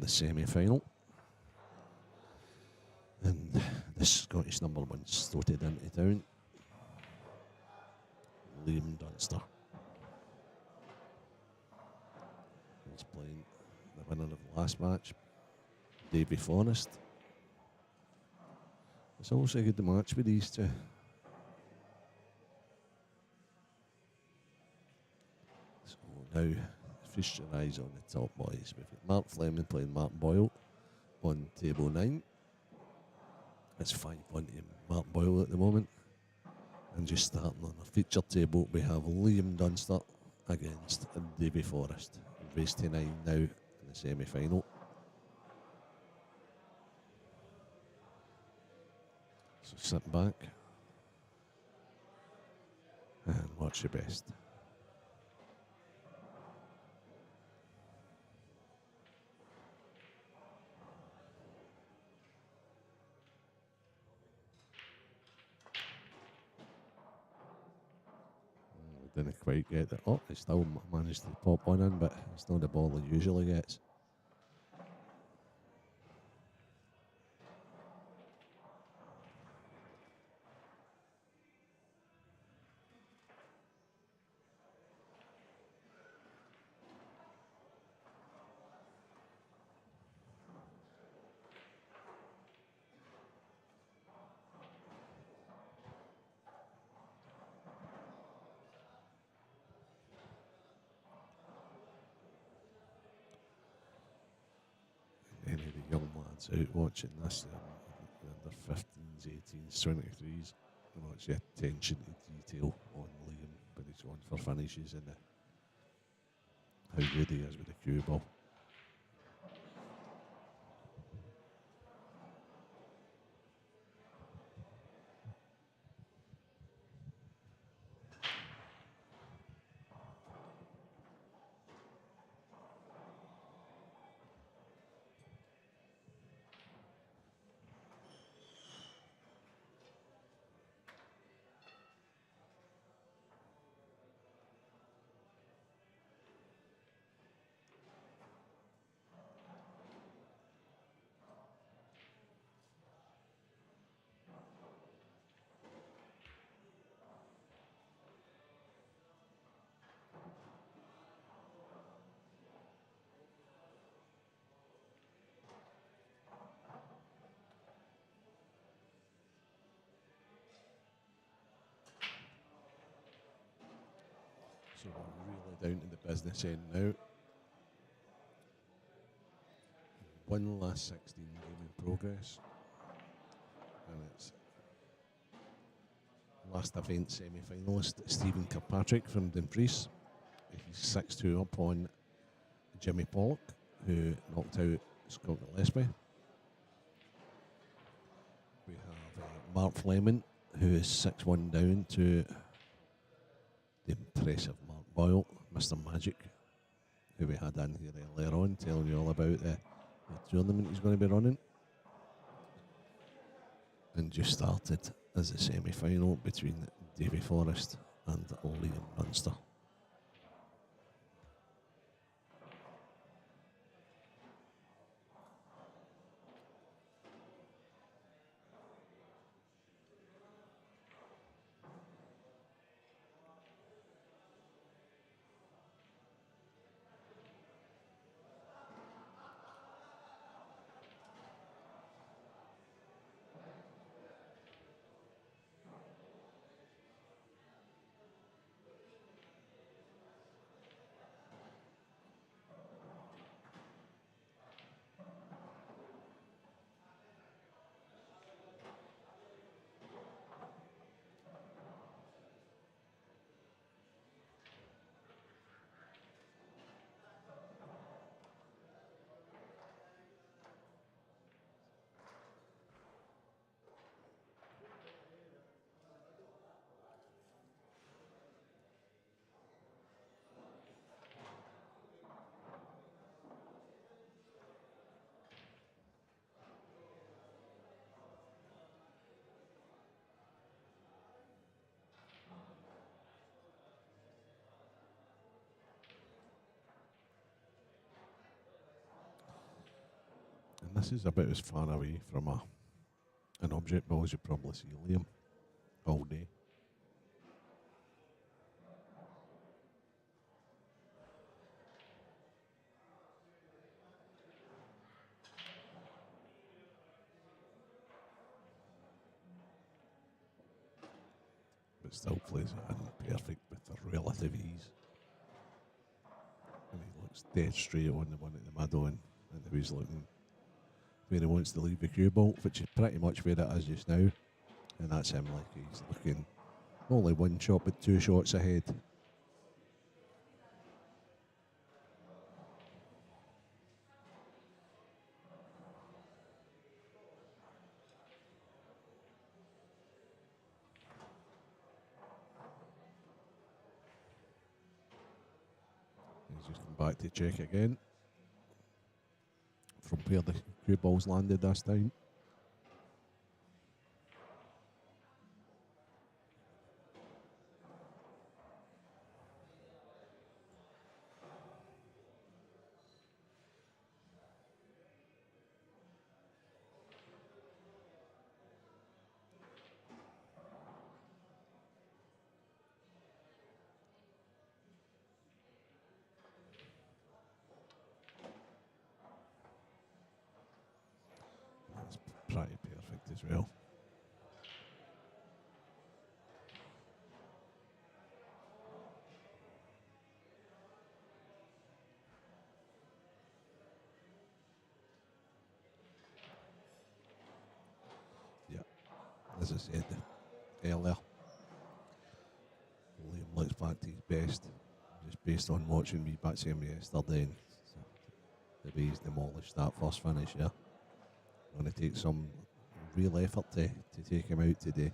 the semi-final. And the Scottish number one stoated into town. Liam Dunster. He's playing the winner of the last match, Davy Forrest. It's also a good match with these two. So now, feast your eyes on the top boys. We've got Mark Fleming playing Mark Boyle on table 9. It's 5-1 to Mark Boyle at the moment. And just starting on our feature table, we have Liam Dunster against Davy Forrest. Race to 9 now in the semi-final. So sit back and watch your best. Didn't quite get it. Oh, he still managed to pop one in, but it's not the ball he usually gets. Any of the young lads out watching this, under 15s, 18s, 23s, and watch the attention to detail on Liam, but he's going for finishes and how good he is with the cue ball. So we're really down to the business end now. One last 16 game in progress. And it's last event semi-finalist Stephen Kirkpatrick from Dumfries. He's 6-2 up on Jimmy Pollock, who knocked out Scott Gillespie. We have Mark Fleming, who is 6-1 down to the impressive Mark Boyle, Mr. Magic, who we had in here earlier on, telling you all about the tournament he's going to be running. And just started as a semi-final between Davy Forrest and Liam Dunster. This is about as far away from an object ball as you probably see Liam all day. But still plays it in perfect with a relative ease. And he looks dead straight on the one at the middle, and he's looking where he wants to leave the cue ball, which is pretty much where it is just now. And that's him, like he's looking only one shot but 2 shots ahead. He's just come back to check again from where the cue ball's landed this time. That's pretty perfect as well. Yeah, as I said earlier, Liam looks back to his best, just based on watching me back to him yesterday. And the way he's demolished that first finish, yeah. Going to take some real effort to take him out today.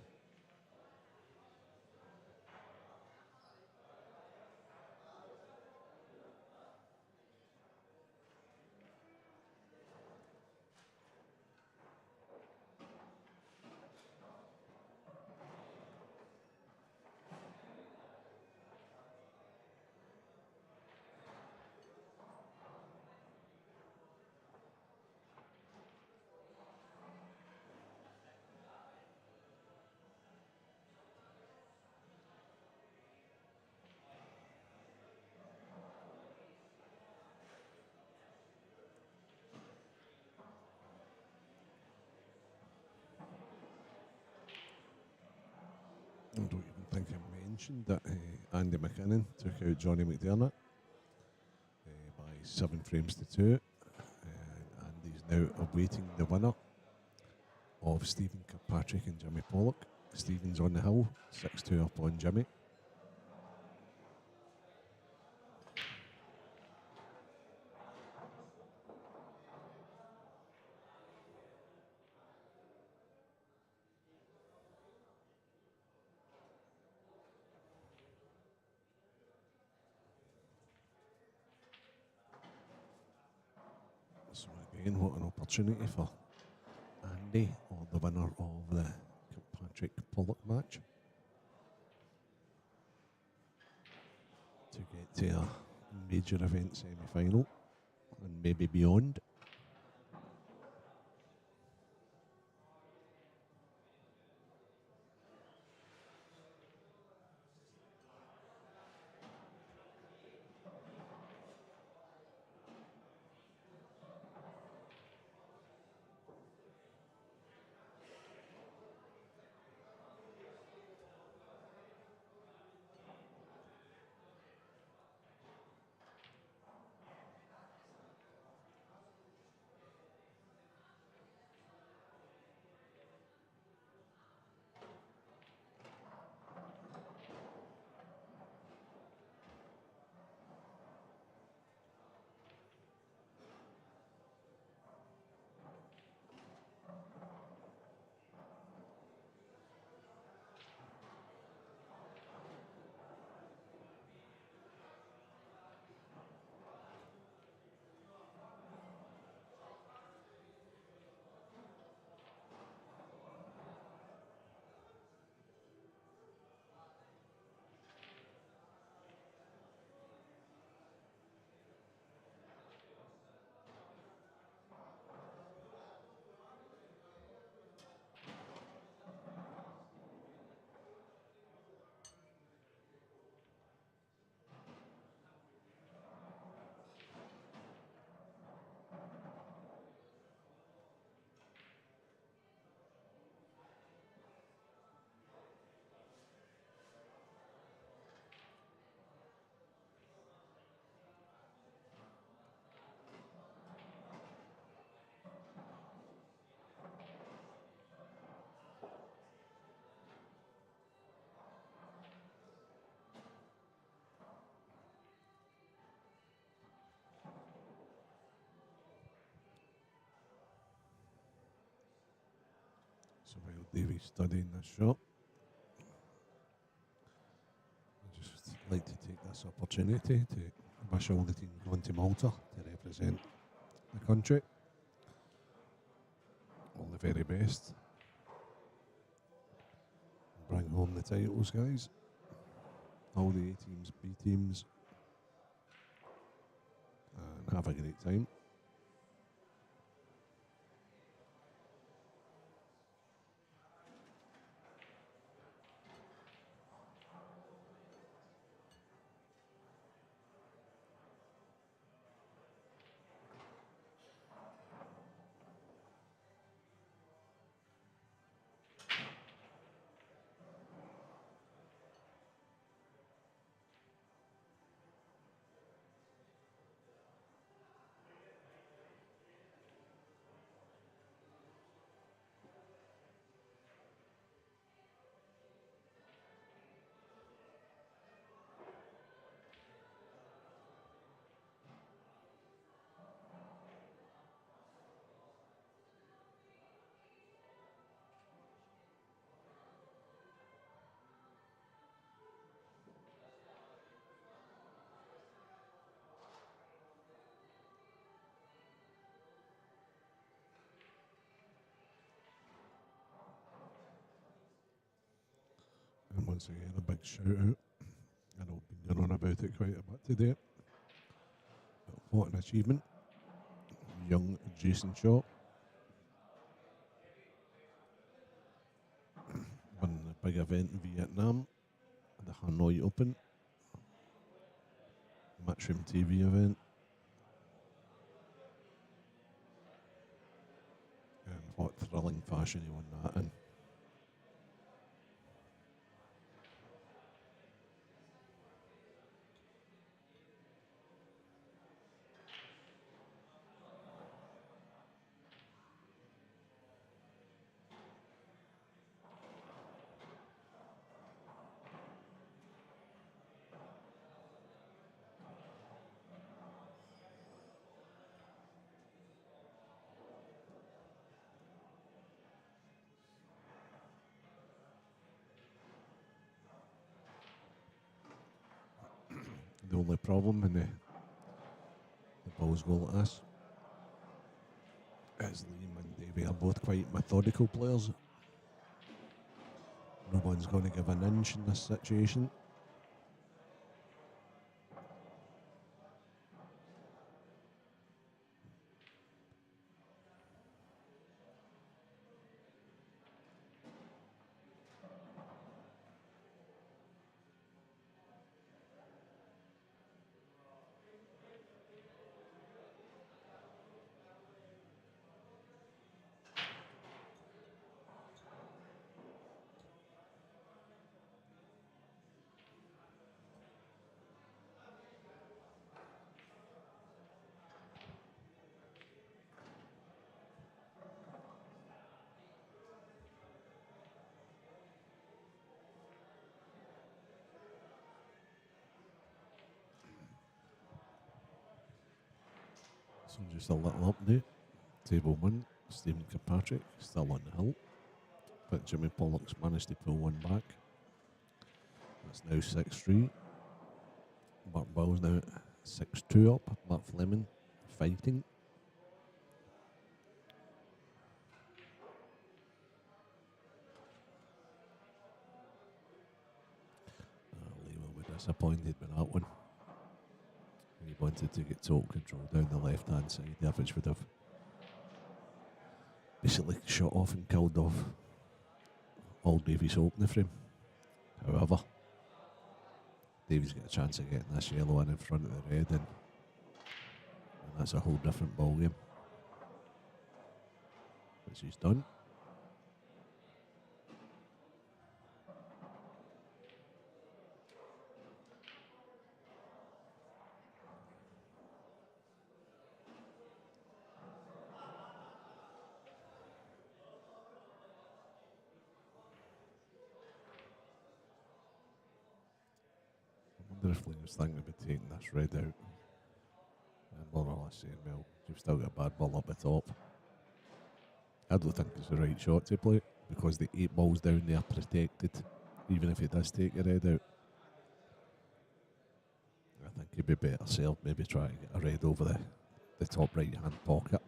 I don't even think I mentioned that Andy McKinnon took out Johnny McDermott by 7 frames to 2. And he's now awaiting the winner of Stephen Kirkpatrick and Jimmy Pollock. Stephen's on the hill, 6-2 up on Jimmy. So again, what an opportunity for Andy, or the winner of the Kirkpatrick Pollock match, to get to a major event semi-final and maybe beyond. So while Davey's studying this shot, I'd just like to take this opportunity to wish all the teams going to Malta to represent the country all the very best. Bring home the titles, guys. All the A teams, B teams, and have a great time. And once again, a big shout out. I know I've been going on about it quite a bit today. But what an achievement. Young Jason Shaw won the big event in Vietnam, the Hanoi Open, Matchroom TV event. And what thrilling fashion he won that in. The only problem when the balls go like this is Liam and Davey are both quite methodical players. No one's going to give an inch in this situation. So just a little update. Table 1, Stephen Kirkpatrick still on the hill, but Jimmy Pollock's managed to pull one back. That's now 6-3. Mark Boyle's now 6-2 up. Matt Fleming fighting. Liam will be disappointed with that one. He wanted to get total control down the left hand side there, which would have basically shot off and killed off all Davies' opening frame. However, Davies got a chance of getting this yellow in front of the red, and that's a whole different ball game, which he's done. I wonder if Liam's thinking about taking this red out and more or less saying, well, you've still got a bad ball up the top. I don't think it's the right shot to play. because the 8 balls down there protected, even if he does take your head out. I think he'd be better served maybe try to get a red over the top right hand pocket.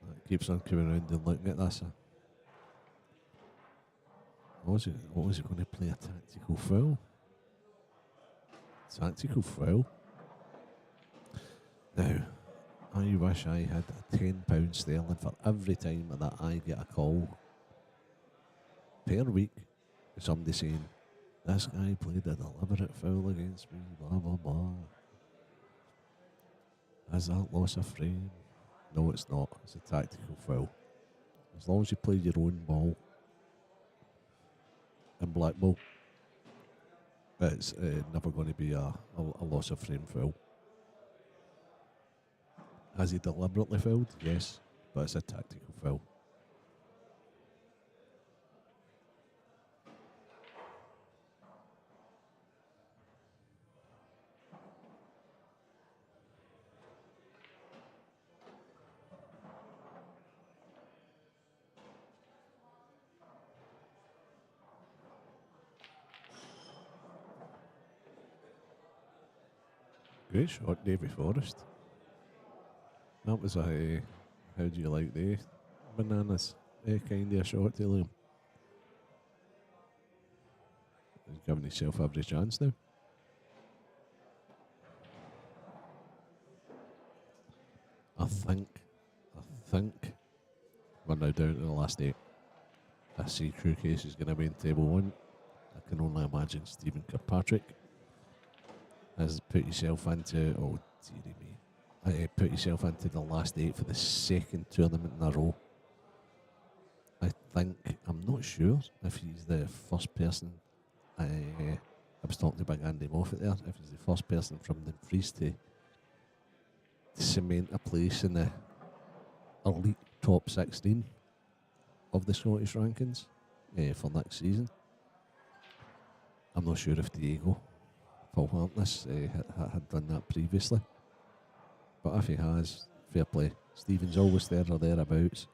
That keeps on coming around and looking at this. What was he going to play? A tactical foul? Tactical foul? Now, I wish I had £10 sterling for every time that I get a call per week with somebody saying, this guy played a deliberate foul against me, blah, blah, blah. Is that loss of frame? No, it's not. It's a tactical foul. As long as you play your own ball in black ball, it's never going to be a loss of frame foul. Has he deliberately fouled? Yes, but it's a tactical foul. Great shot, Davy Forrest. That was a, how do you like the bananas? Kind of a shot to Liam. He's giving himself every chance now. I think we're now down to the last 8. I see Crew Case is going to be in table 1. I can only imagine Stephen Kirkpatrick has put yourself into, oh dearie me, put yourself into the last 8 for the second tournament in a row. I'm not sure if he's the first person, I was talking to Big Andy Moffat there, if he's the first person from the Dumfries to cement a place in the elite top 16 of the Scottish rankings for next season. I'm not sure if Diego Paul Harkness had done that previously, but if he has, fair play. Stephen's always there or thereabouts,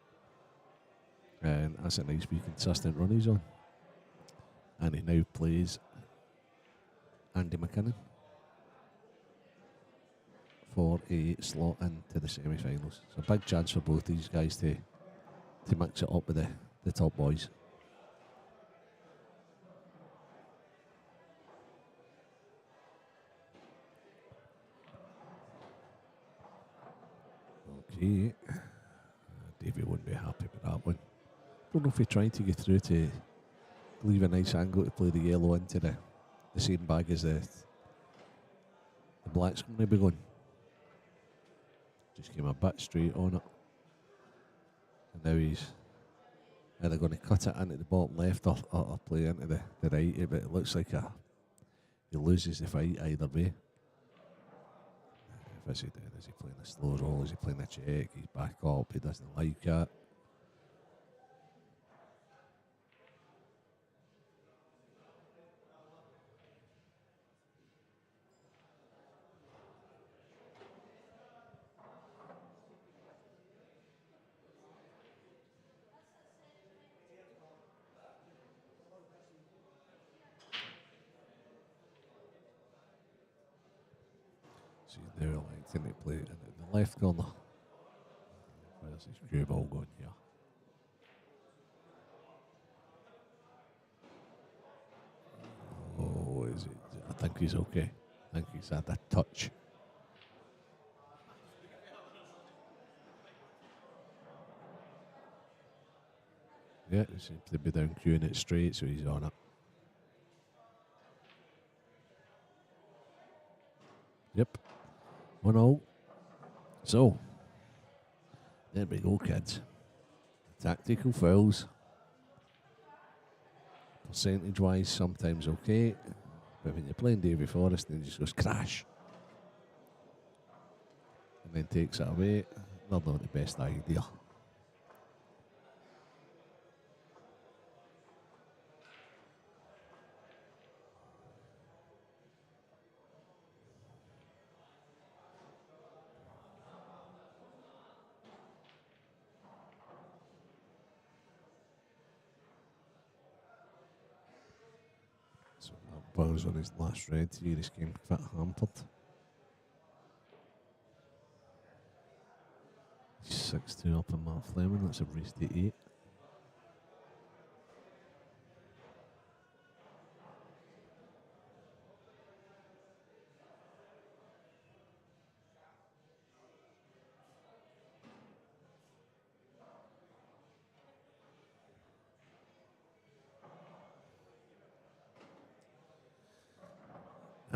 and that's a nice wee consistent run he's on. And he now plays Andy McKinnon for a slot into the semi-finals. So a big chance for both these guys to mix it up with the top boys. Okay, Davey wouldn't be happy with that one. Don't know if he tried to get through to leave a nice angle to play the yellow into the same bag as the black's going to be going. Just came a bit straight on it. And now he's either going to cut it into the bottom left or play into the right, but it looks like he loses the fight either way. What's he doing? Is he playing a slow roll? Is he playing a check? He's back up. He doesn't like it. So he's now electing to play in the left corner. Where's his cue ball going here? Oh, is it? I think he's okay. I think he's had a touch. Yeah, he seems to be down cueing it straight, so he's on it. Yep. 1-0. So, there we go, kids. Tactical fouls. Percentage-wise, sometimes okay. But when you're playing Davy Forrest, then he just goes crash. And then takes it away. Not the best idea. Boyle's on his last red here. He's game fit hampered. 6-2 up in Mark Fleming. That's a race to 8.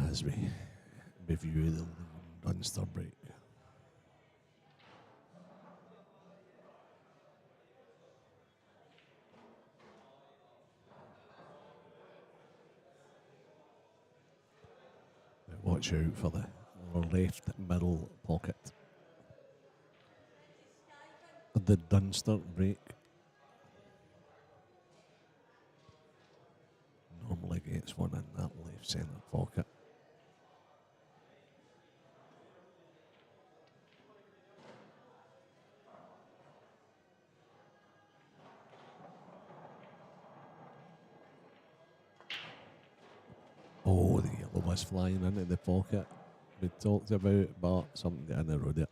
As we review the Dunster break. Watch out for the left middle pocket of the Dunster break. Normally gets one in that left centre pocket. Oh, the yellow was flying into the pocket we talked about, but something got in the road.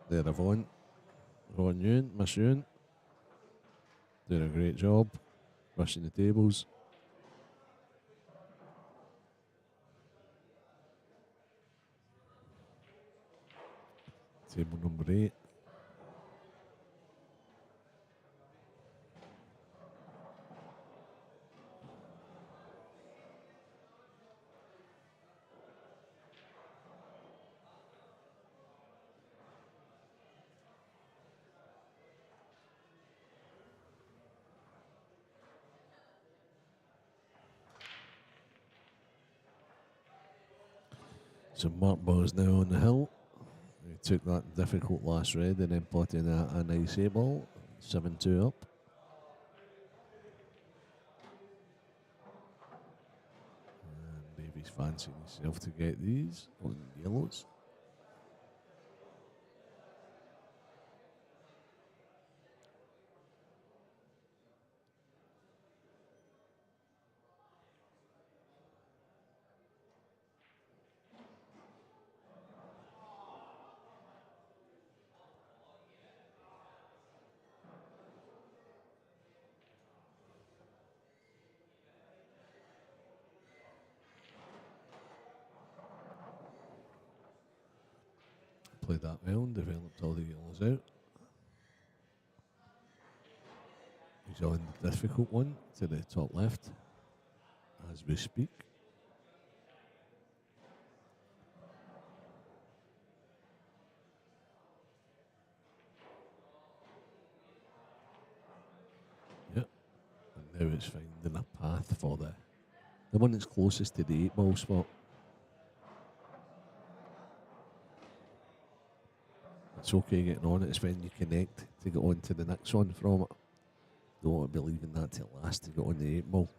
There, Ron Ewan, Miss Ewan, doing a great job, rushing the tables. Table number 8. So Mark Boyle's now on the hill. He took that difficult last red and then put in a nice 8 ball, 7-2 up. And Davy's fancying himself to get these on yellows. Played that well and developed all the yellows out. He's on the difficult one to the top left as we speak. Yep. And now it's finding a path for the one that's closest to the 8 ball spot. It's okay getting on it, it's when you connect to get on to the next one from it. Don't want to be leaving that till last to get on the 8 ball.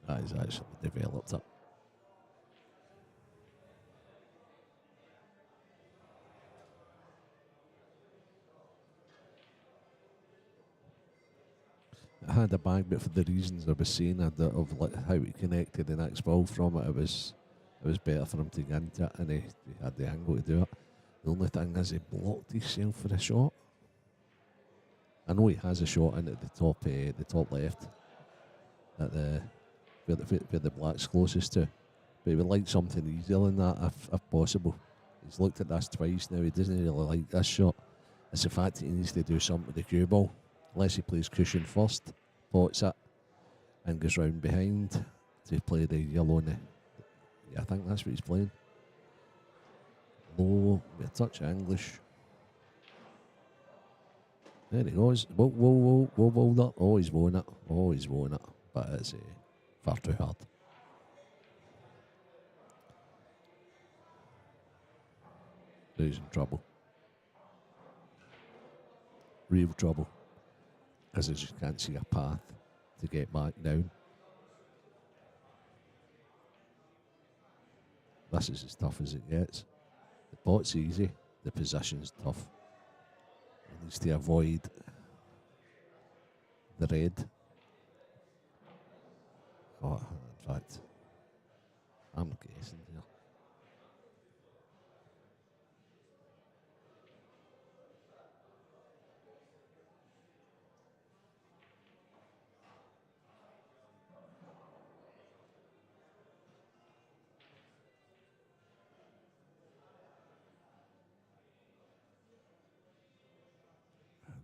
That is actually developed it. It had a bang, but for the reasons I was saying of how he connected the next ball from it, it was better for him to get into it, and he had the angle to do it. The only thing is he blocked himself for a shot. I know he has a shot in at the top left, at where the black's closest to, but he would like something easier than that if possible. He's looked at this twice now. He doesn't really like this shot. It's the fact that he needs to do something with the cue ball. Unless he plays cushion first, pots it, and goes round behind to play the yellow on the. Yeah, I think that's what he's playing. Low, with a touch of English. There he goes. Whoa, up. Oh, he's won it. But it's far too hard. He's in trouble. Real trouble. Because I just can't see a path to get back down. This is as tough as it gets. pot's easy, the position's tough. He needs to avoid the red. Oh, in fact, I'm guessing here.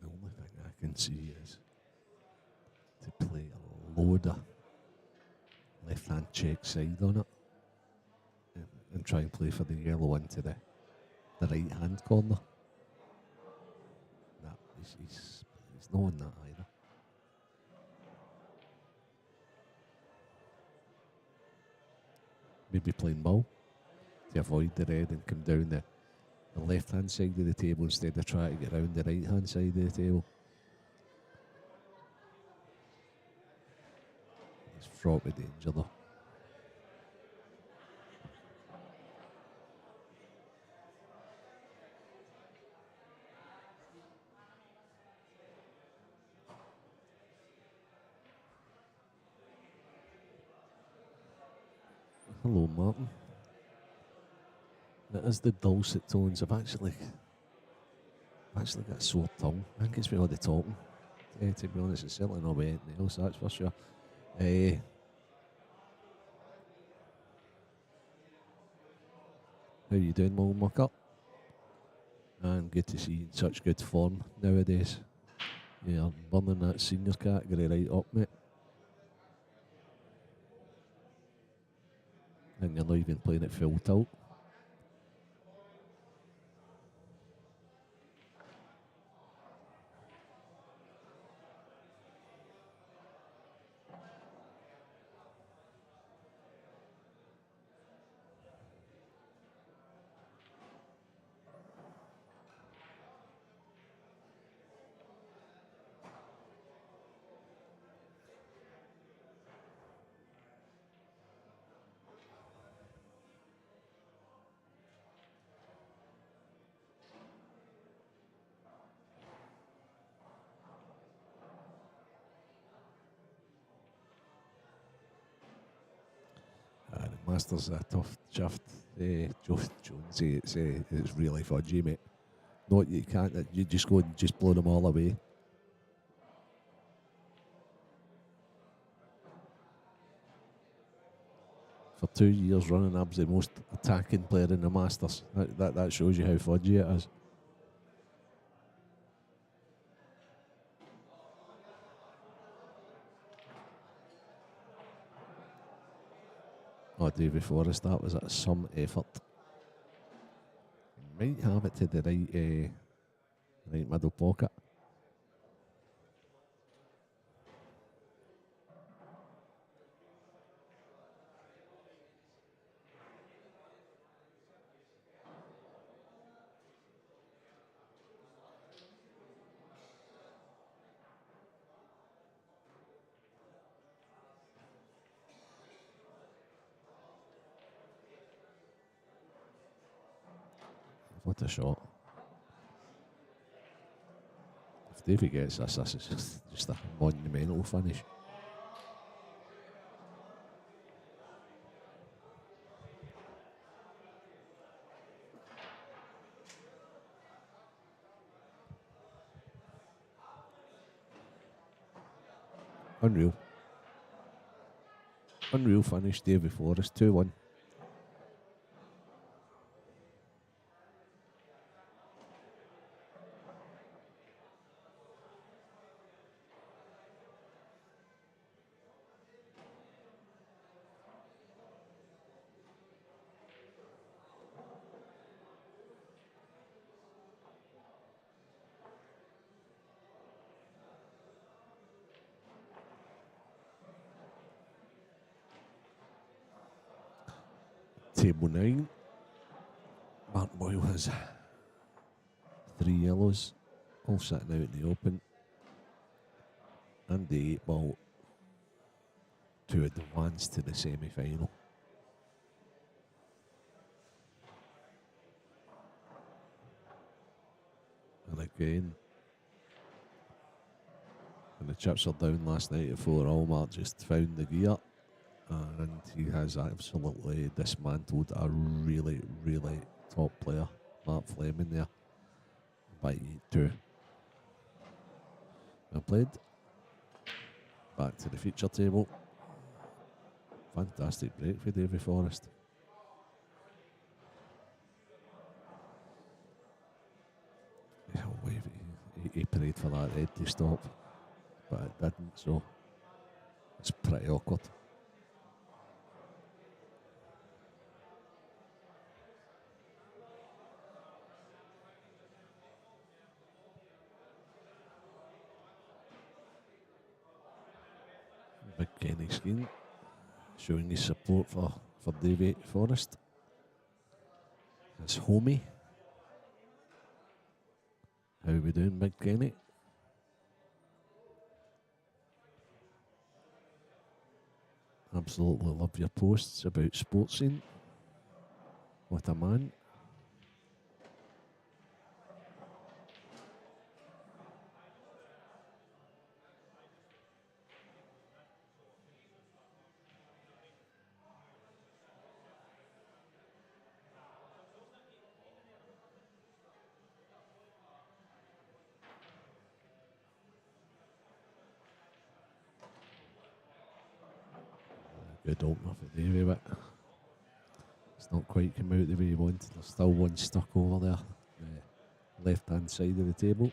The only thing I can see is to play a load of left-hand check side on it and try and play for the yellow into the right-hand corner. Nah, he's not on that either. Maybe playing ball to avoid the red and come down the left-hand side of the table instead of trying to get around the right-hand side of the table. He's fraught with danger though. Hello, Martin. It is the dulcet tones. I've actually got a sore tongue. I think it's with all the talking. To be honest, it's certainly not with anything else, that's for sure. How you doing, Mo Mucker? And good to see you in such good form nowadays. Yeah, burning that senior category right up, mate. And you're not even playing at full tilt. The Masters a tough shaft. Jones, it's really fudgy, mate. No, you can't. You just go and just blow them all away. For 2 years running, I was the most attacking player in the Masters. That shows you how fudgy it is. Oh, Davy Forrest, that was at some effort. Might have it to the right middle pocket. What a shot. If Davy gets this is just a monumental finish. Unreal. Unreal finish, Davy Forrest, 2-1. Table 9. Mark Boyle has 3 yellows, all sitting out in the open. And the 8 ball to advance to the semi-final. again. When the chips are down last night at 4-all, Mark just found the gear, and he has absolutely dismantled a really, really top player, Mark Fleming there, by 8-2. Well played. Back to the feature table. Fantastic break for Davy Forrest. He prayed for that head to stop, but it didn't, so it's pretty awkward. Big Kenny Skeen showing his support for Davy Forrest. It's homie. How we doing, Big Kenny? Absolutely love your posts about sports scene. What a man. Good opener for Davy, but it's not quite come out the way he wanted. There's still one stuck over there, left hand side of the table.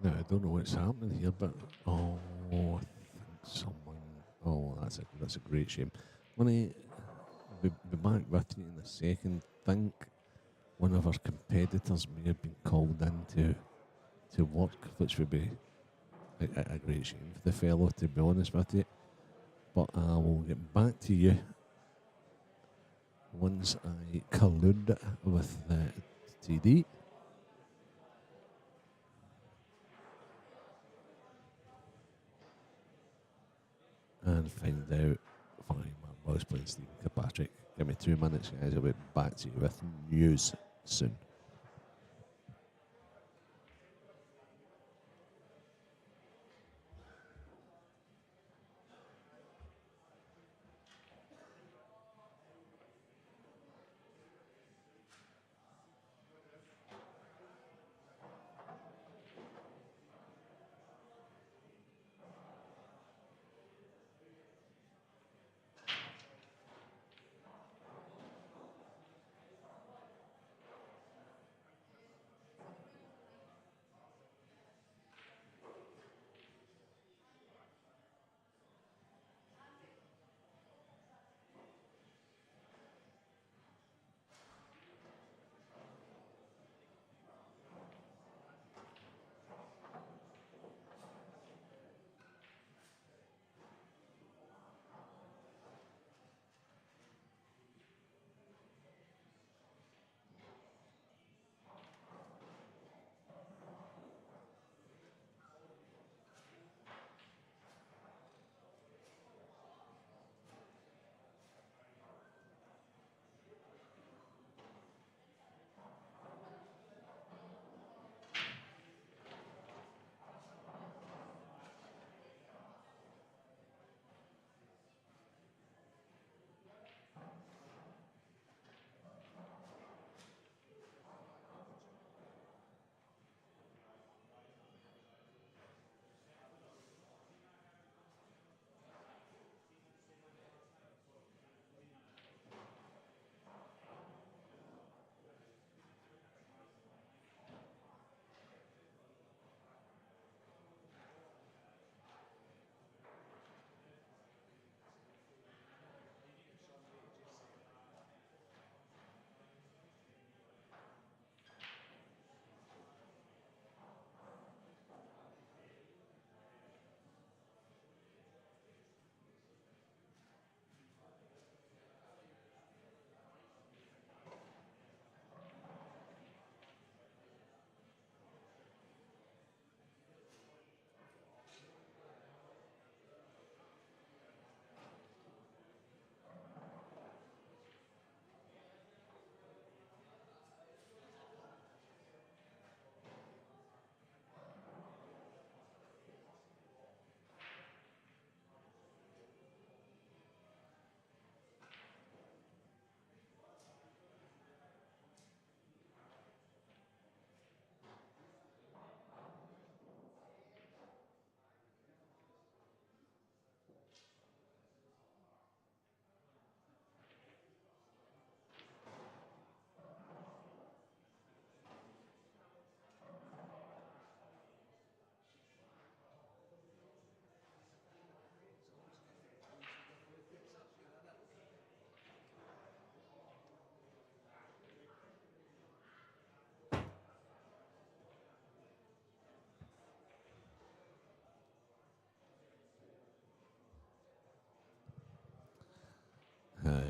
Now, I don't know what's happening here, but I think someone. Oh, that's a great shame. When I be back with you in a second, think one of our competitors may have been called in to work, which would be a great shame for the fellow, to be honest with you. But I will get back to you once I collude with the TD. And find out why Mark Boyle's playing Stephen Kirkpatrick. Give me 2 minutes, guys. I'll be back to you with news soon.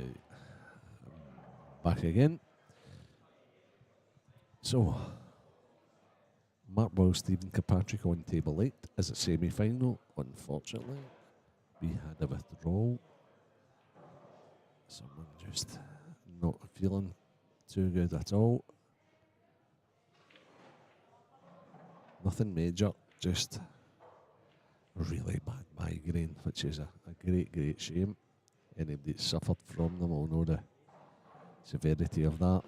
Right. Back again. So, Mark Boyle, Stephen Kirkpatrick on table 8 as a semi-final. Unfortunately, we had a withdrawal. Someone just not feeling too good at all. Nothing major, just a really bad migraine, which is a great shame. Anybody that suffered from them will know the severity of that.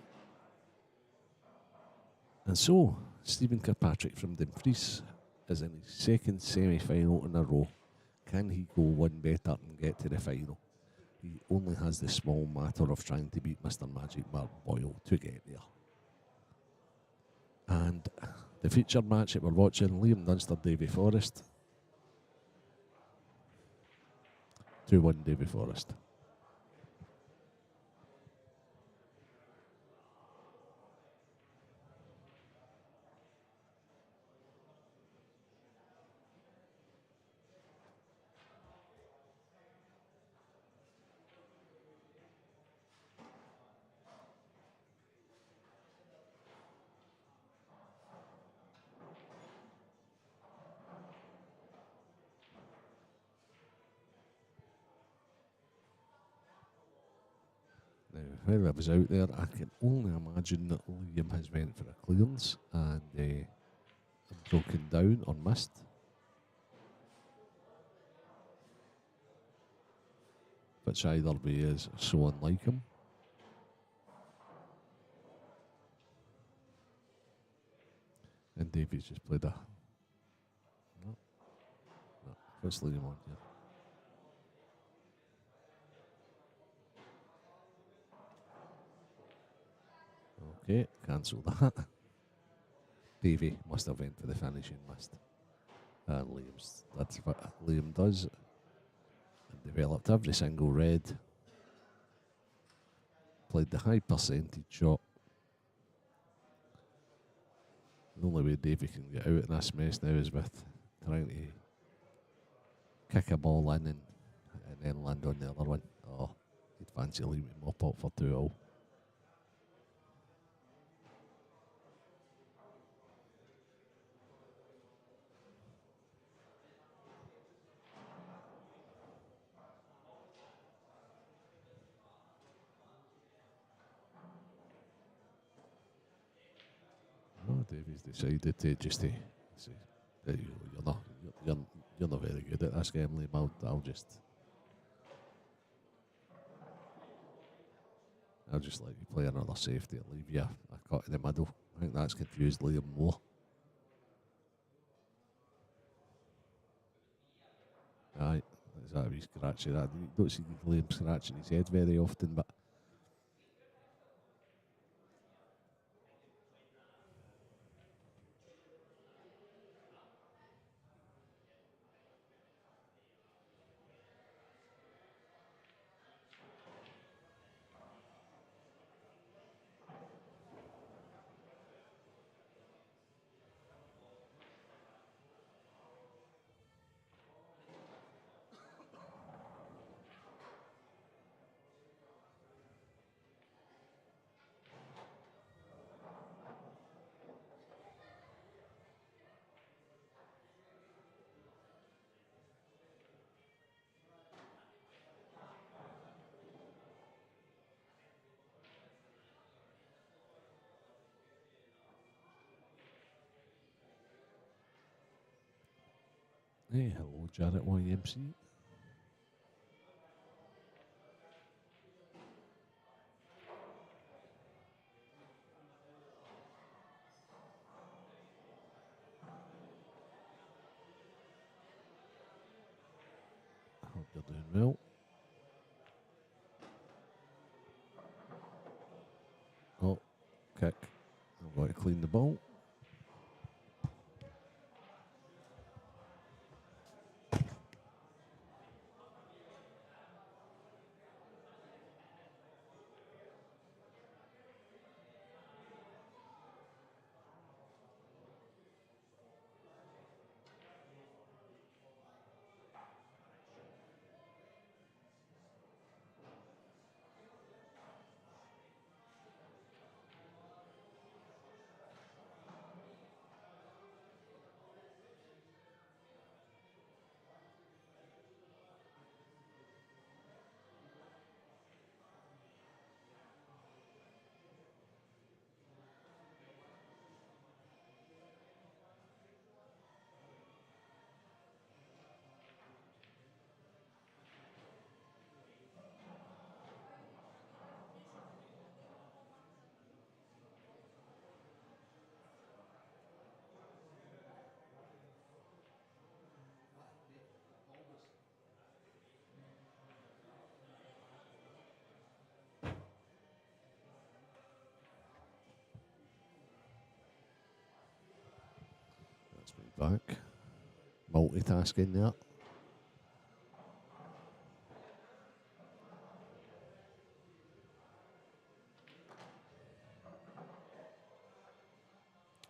And so, Stephen Kirkpatrick from Dumfries is in his second semi-final in a row. Can he go one better and get to the final? He only has the small matter of trying to beat Mr. Magic Mark Boyle to get there. And the featured match that we're watching, Liam Dunster, Davy Forrest. 2-1 Davy Forrest. Now, while I was out there, I can only imagine that Liam has went for a clearance and broken down or missed. Which either way is so unlike him. And Davies just played a... No. What's Liam on here? Okay, cancel that. Davy must have went for the finishing mist. And that's what Liam does. And developed every single red. Played the high percentage shot. The only way Davy can get out of this mess now is with trying to kick a ball in and then land on the other one. Oh, he'd fancy leaving him up for 2-0. No, Davies decided to just say, there you go, you're not very good at this game, Liam. I'll just let you play another safety and leave you a cut in the middle. I think that's confused Liam more. Aye, is that a wee scratchy? That you don't see Liam scratching his head very often, but hey, hello, Jarrett YMC. I hope you're doing well. Oh, kick. I'm going to clean the ball. back. Multitasking there.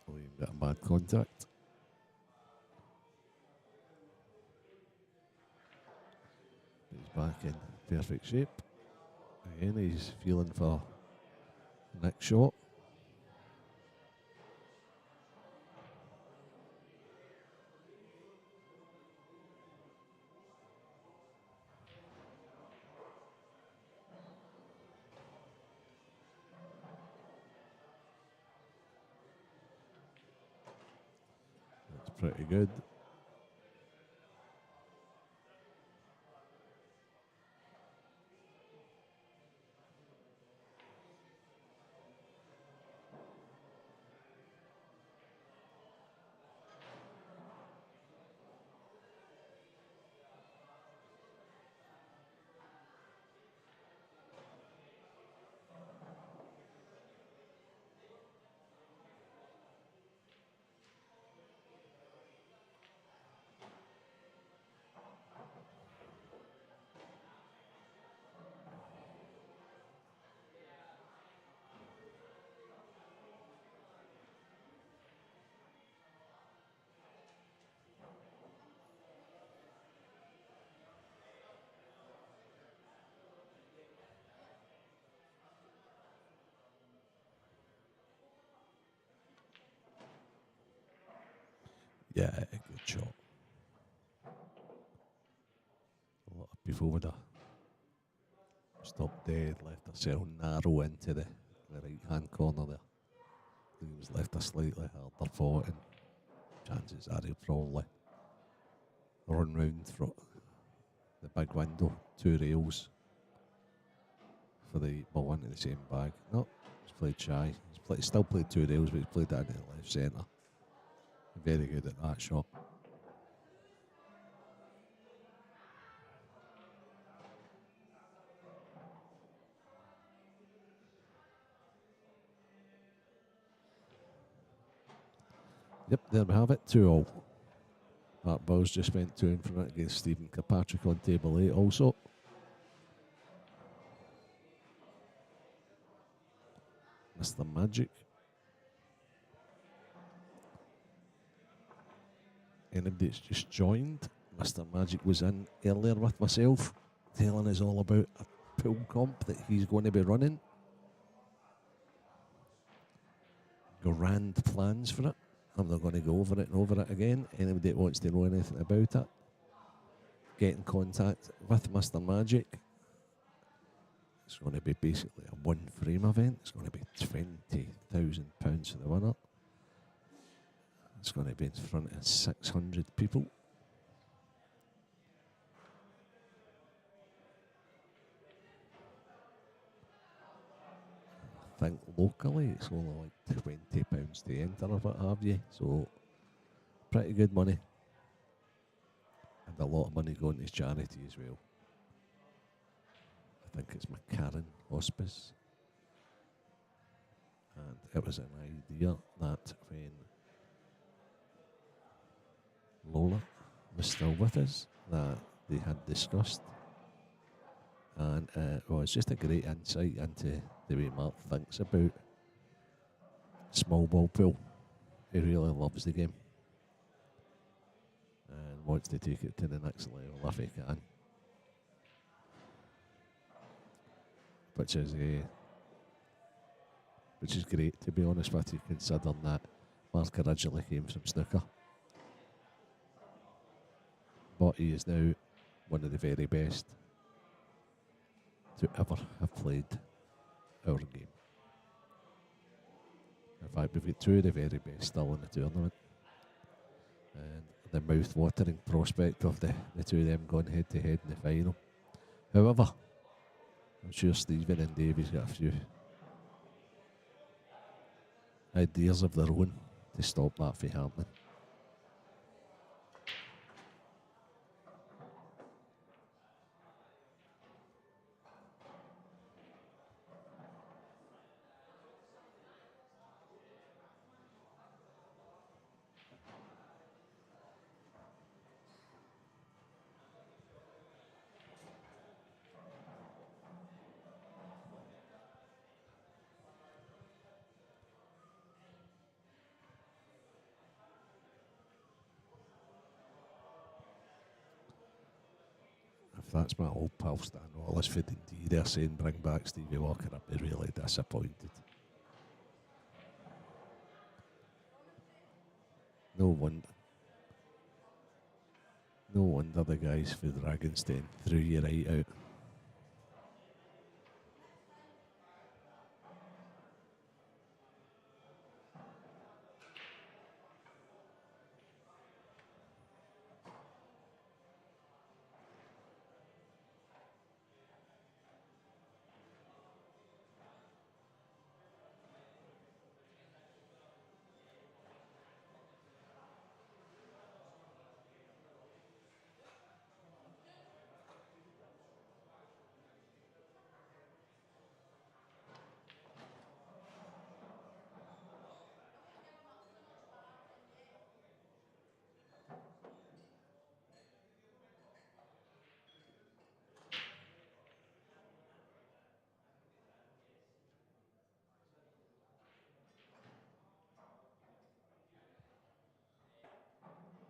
Oh, you've got a bad contact. He's back in perfect shape. Again, he's feeling for the next shot. That's pretty good. Yeah, good shot. A lot of people would have stopped dead, left herself narrow into the right hand corner there. He was left a slightly harder fought, and chances are he'll probably run round through the big window, 2 rails for the ball into the same bag. No, he's played shy. He's still played 2 rails, but he's played that into the left centre. Very good at that shot. Yep, there we have it, 2-all. Mark Boyle just went 2 in front against Stephen Kirkpatrick on table 8 also. Mr. Magic. Anybody that's just joined, Mr. Magic was in earlier with myself, telling us all about a pool comp that he's going to be running. Grand plans for it. I'm not going to go over it and over it again. Anybody that wants to know anything about it, get in contact with Mr. Magic. It's going to be basically a 1 frame event. It's going to be £20,000 for the winner. It's going to be in front of 600 people. I think locally it's only like £20 to enter or what have you. So pretty good money. And a lot of money going to charity as well. I think it's McCarran Hospice. And it was an idea that when Lola was still with us, that they had discussed. And it's just a great insight into the way Mark thinks about small ball pool. He really loves the game and wants to take it to the next level if he can. Which is great, to be honest with you, considering that Mark originally came from snooker. But he is now one of the very best to ever have played our game. In fact, we've got 2 of the very best still in the tournament. And the mouth-watering prospect of the 2 of them going head-to-head in the final. However, I'm sure Stephen and Davy's got a few ideas of their own to stop that from happening. that's my old pal Stan Wallace for Dundee, they're saying bring back Stevie Walker, I'd be really disappointed. No wonder the guys for Dragonstein threw you right out.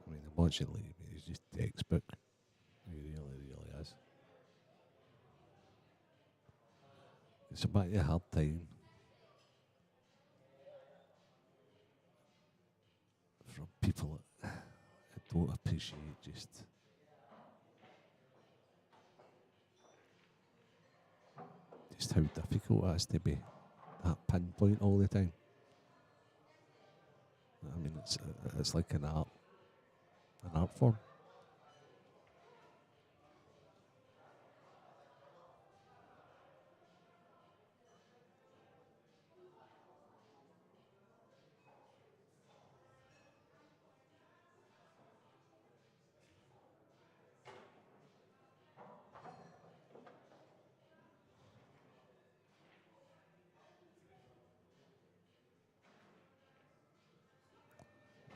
I mean, unfortunately, he's just textbook. He really is. It's a bit of a hard time from people that don't appreciate just how difficult it is to be that pinpoint all the time. I mean, it's like an art form.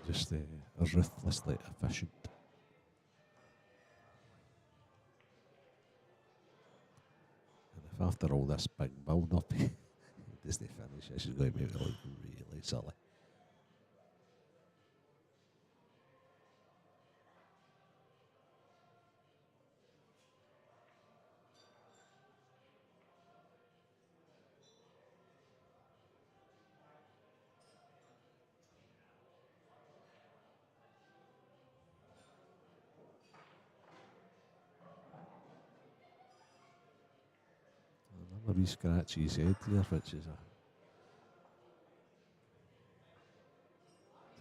Just ruthlessly efficient. And if after all this big build-up, he doesn't finish, this is going to be like really silly. Another wee scratch his head here, which is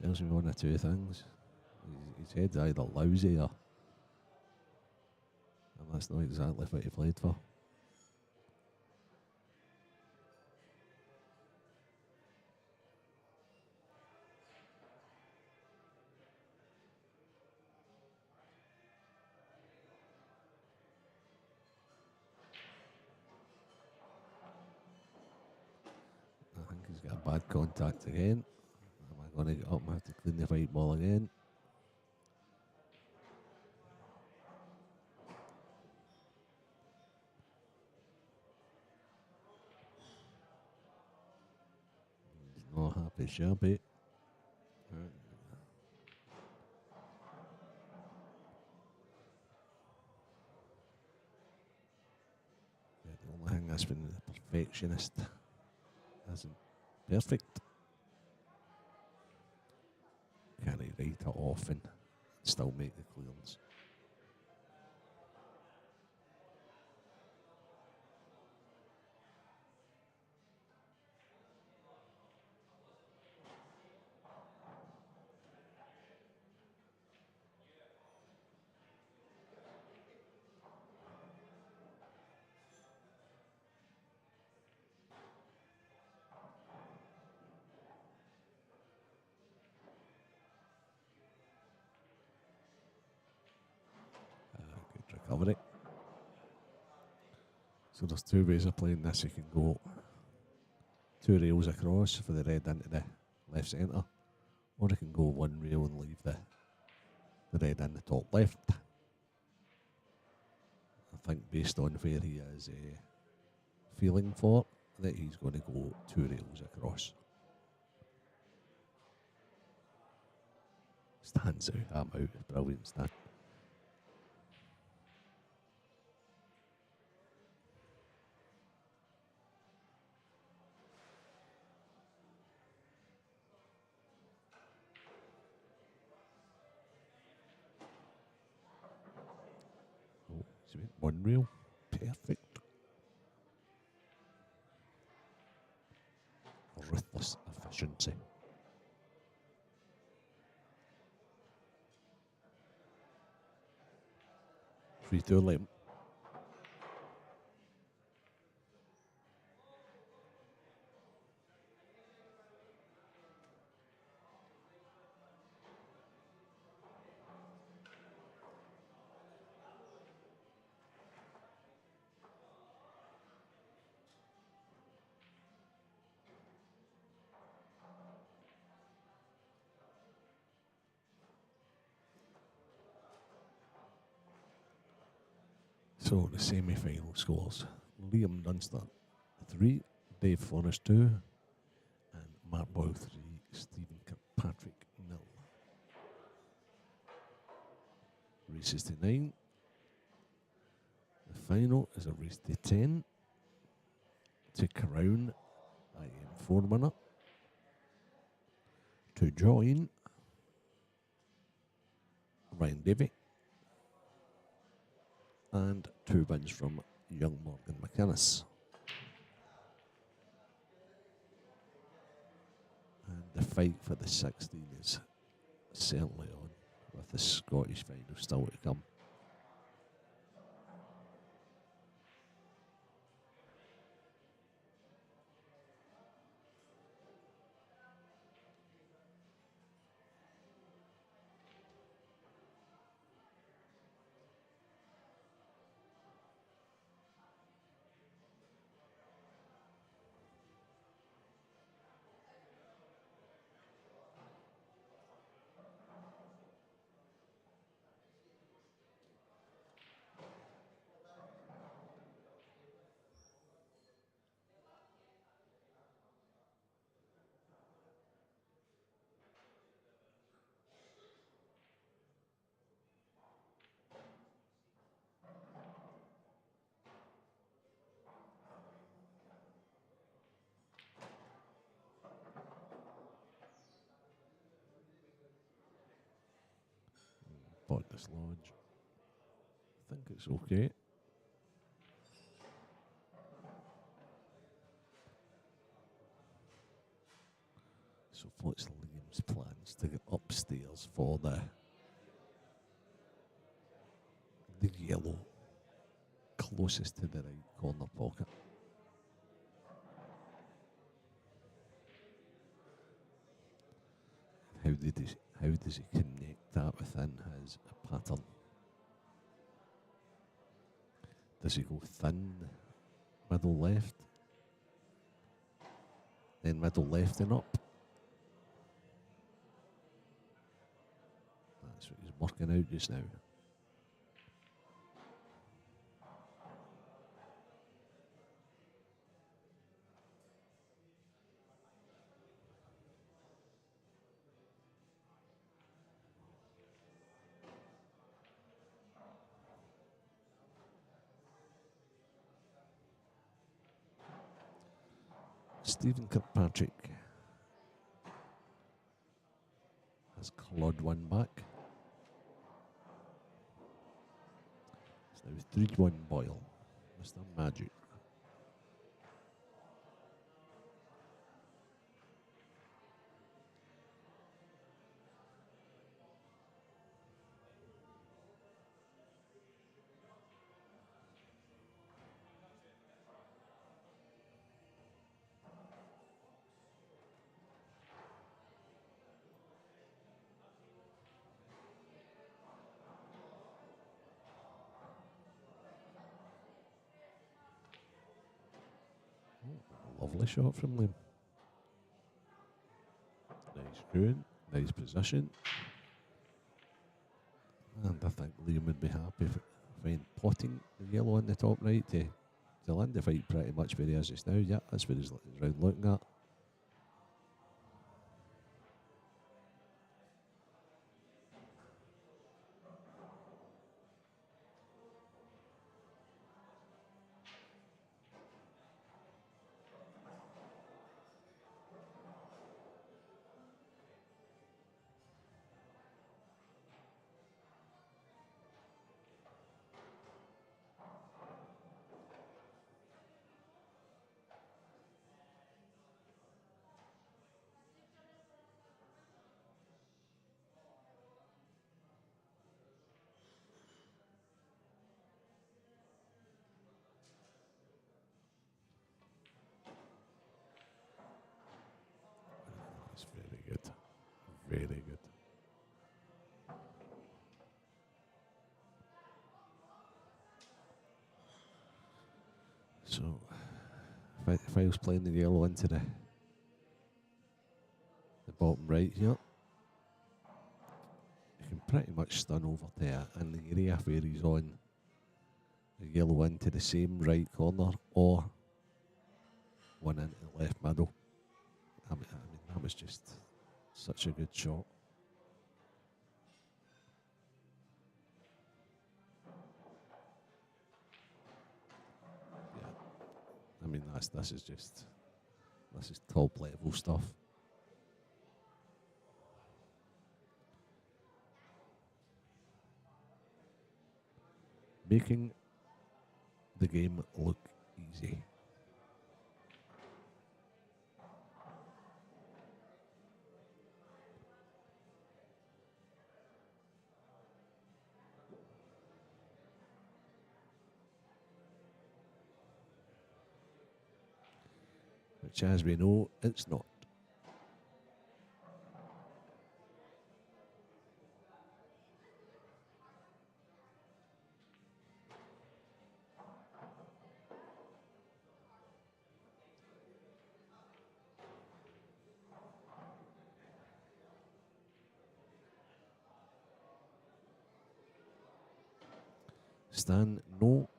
tells me one of two things. His head's either lousy or, and that's not exactly what he played for. I think he's got a bad contact again. Am I going to get up and have to clean the white ball again? He's not happy, shabby. The only thing that's been the perfectionist isn't perfect. Can he write it off and still make the clearance? Good recovery. So there's two ways of playing this. You can go two rails across for the red into the left centre, or you can go one rail and leave the red in the top left. I think based on where he is feeling for, that he's going to go two rails across. Stands out, I'm out. Brilliant stand. So we went one reel. Perfect. Ruthless efficiency. Free throw line. So the semi-final scores: Liam Dunster 3, Dave Forrest 2, and Mark Boyle 3, Stephen Kirkpatrick 0. Races to 9. The final is a race to 10 to crown IM4 winner. To join Ryan Davey and 2 wins from young Morgan McInnes. And the fight for the 16 is certainly on, with the Scottish final still to come. Bought this lodge. I think it's okay. So what's Liam's plans to get upstairs for the yellow closest to the right corner pocket? How does he connect that within his pattern? Does he go thin, middle left, then middle left and up? That's what he's working out just now. Stephen Kirkpatrick has clawed one back. It's now 3-1 Boyle. Mr. Magic. Lovely shot from Liam. Nice screwing, nice position. And I think Liam would be happy if potting the yellow in the top right to land the fight pretty much where he is just now. Yeah, that's what he's round looking at. So, if I was playing the yellow into the bottom right here, you can pretty much stun over there in the area where he's on the yellow into the same right corner or one into the left middle. I mean, that was just such a good shot. Yeah, I mean this is top level stuff. Making the game look easy. Which, as we know, it's not. Stan, no,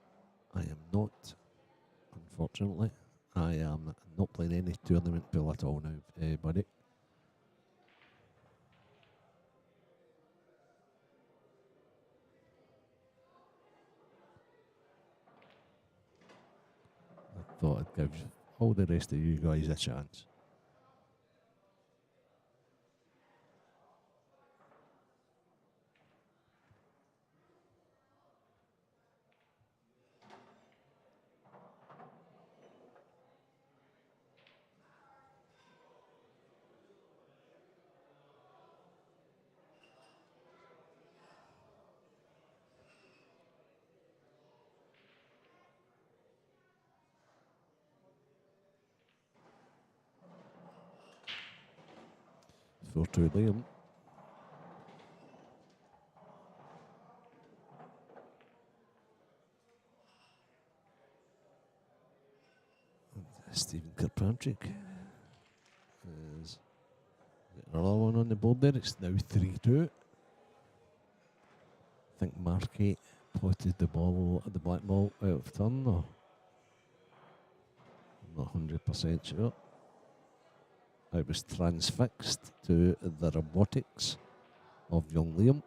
I am not, unfortunately. I am not playing any tournament pool at all now, buddy. I thought I'd give all the rest of you guys a chance. For to Liam. Stephen Kirkpatrick is another one on the board there. It's now 3-2. I think Marky potted the black ball out of turn, or I'm not 100% sure. It was transfixed to the robotics of young Liam.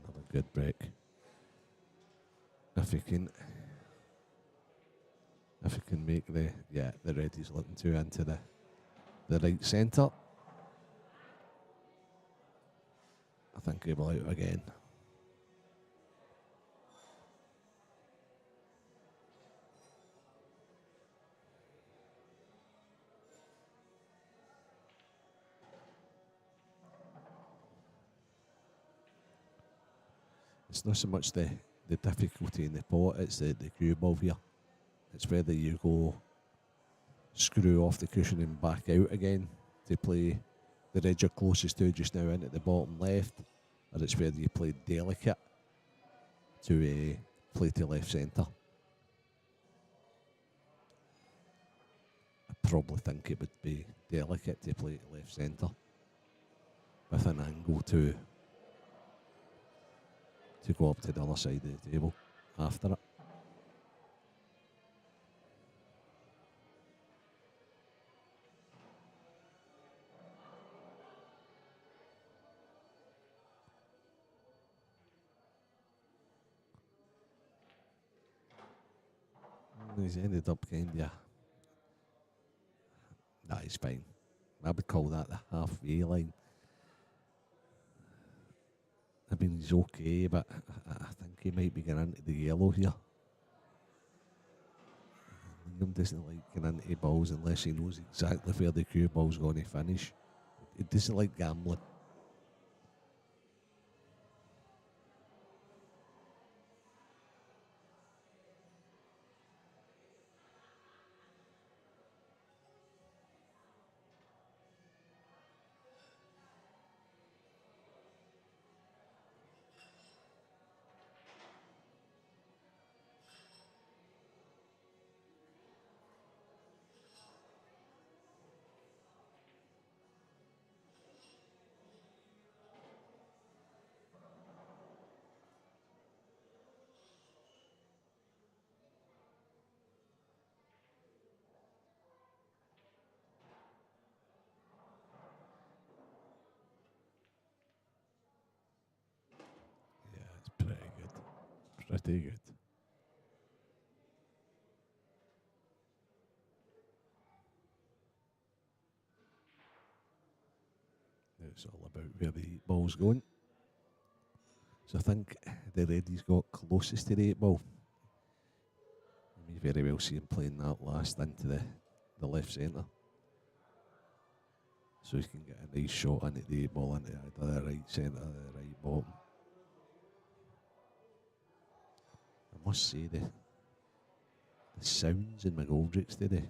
Another good break. If he can make the red he's looking to into the right centre, I think he'll be out again. It's not so much the difficulty in the pot, it's the cue ball here. It's whether you go screw off the cushion and back out again to play the red you're closest to just now in at the bottom left, or it's whether you play delicate to play to left centre. I probably think it would be delicate to play to left centre with an angle to go up to the other side of the table after it. He's ended up kind of. Nah, he's fine. I would call that the halfway line. I mean, he's okay, but I think he might be getting into the yellow here. Liam doesn't like getting into balls unless he knows exactly where the cue ball's going to finish. He doesn't like gambling. Yeah, it's pretty good. Pretty good. Now it's all about where the 8 ball's going. So I think the ready's got closest to the 8 ball. You may very well see him playing that last into the left centre. So he can get a nice shot into the 8 ball into either the right centre or the right bottom. I must say the sounds in McGoldrick's today,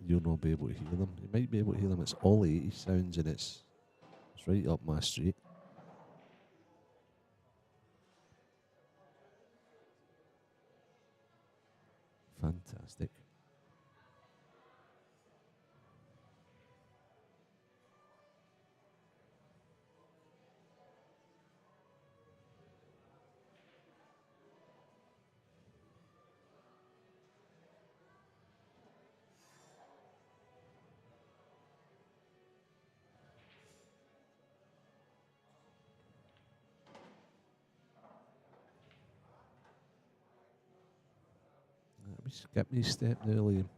you'll not be able to hear them. You might be able to hear them. It's all 80s sounds and it's right up my street. Fantastic. Let me skip me step now, Liam.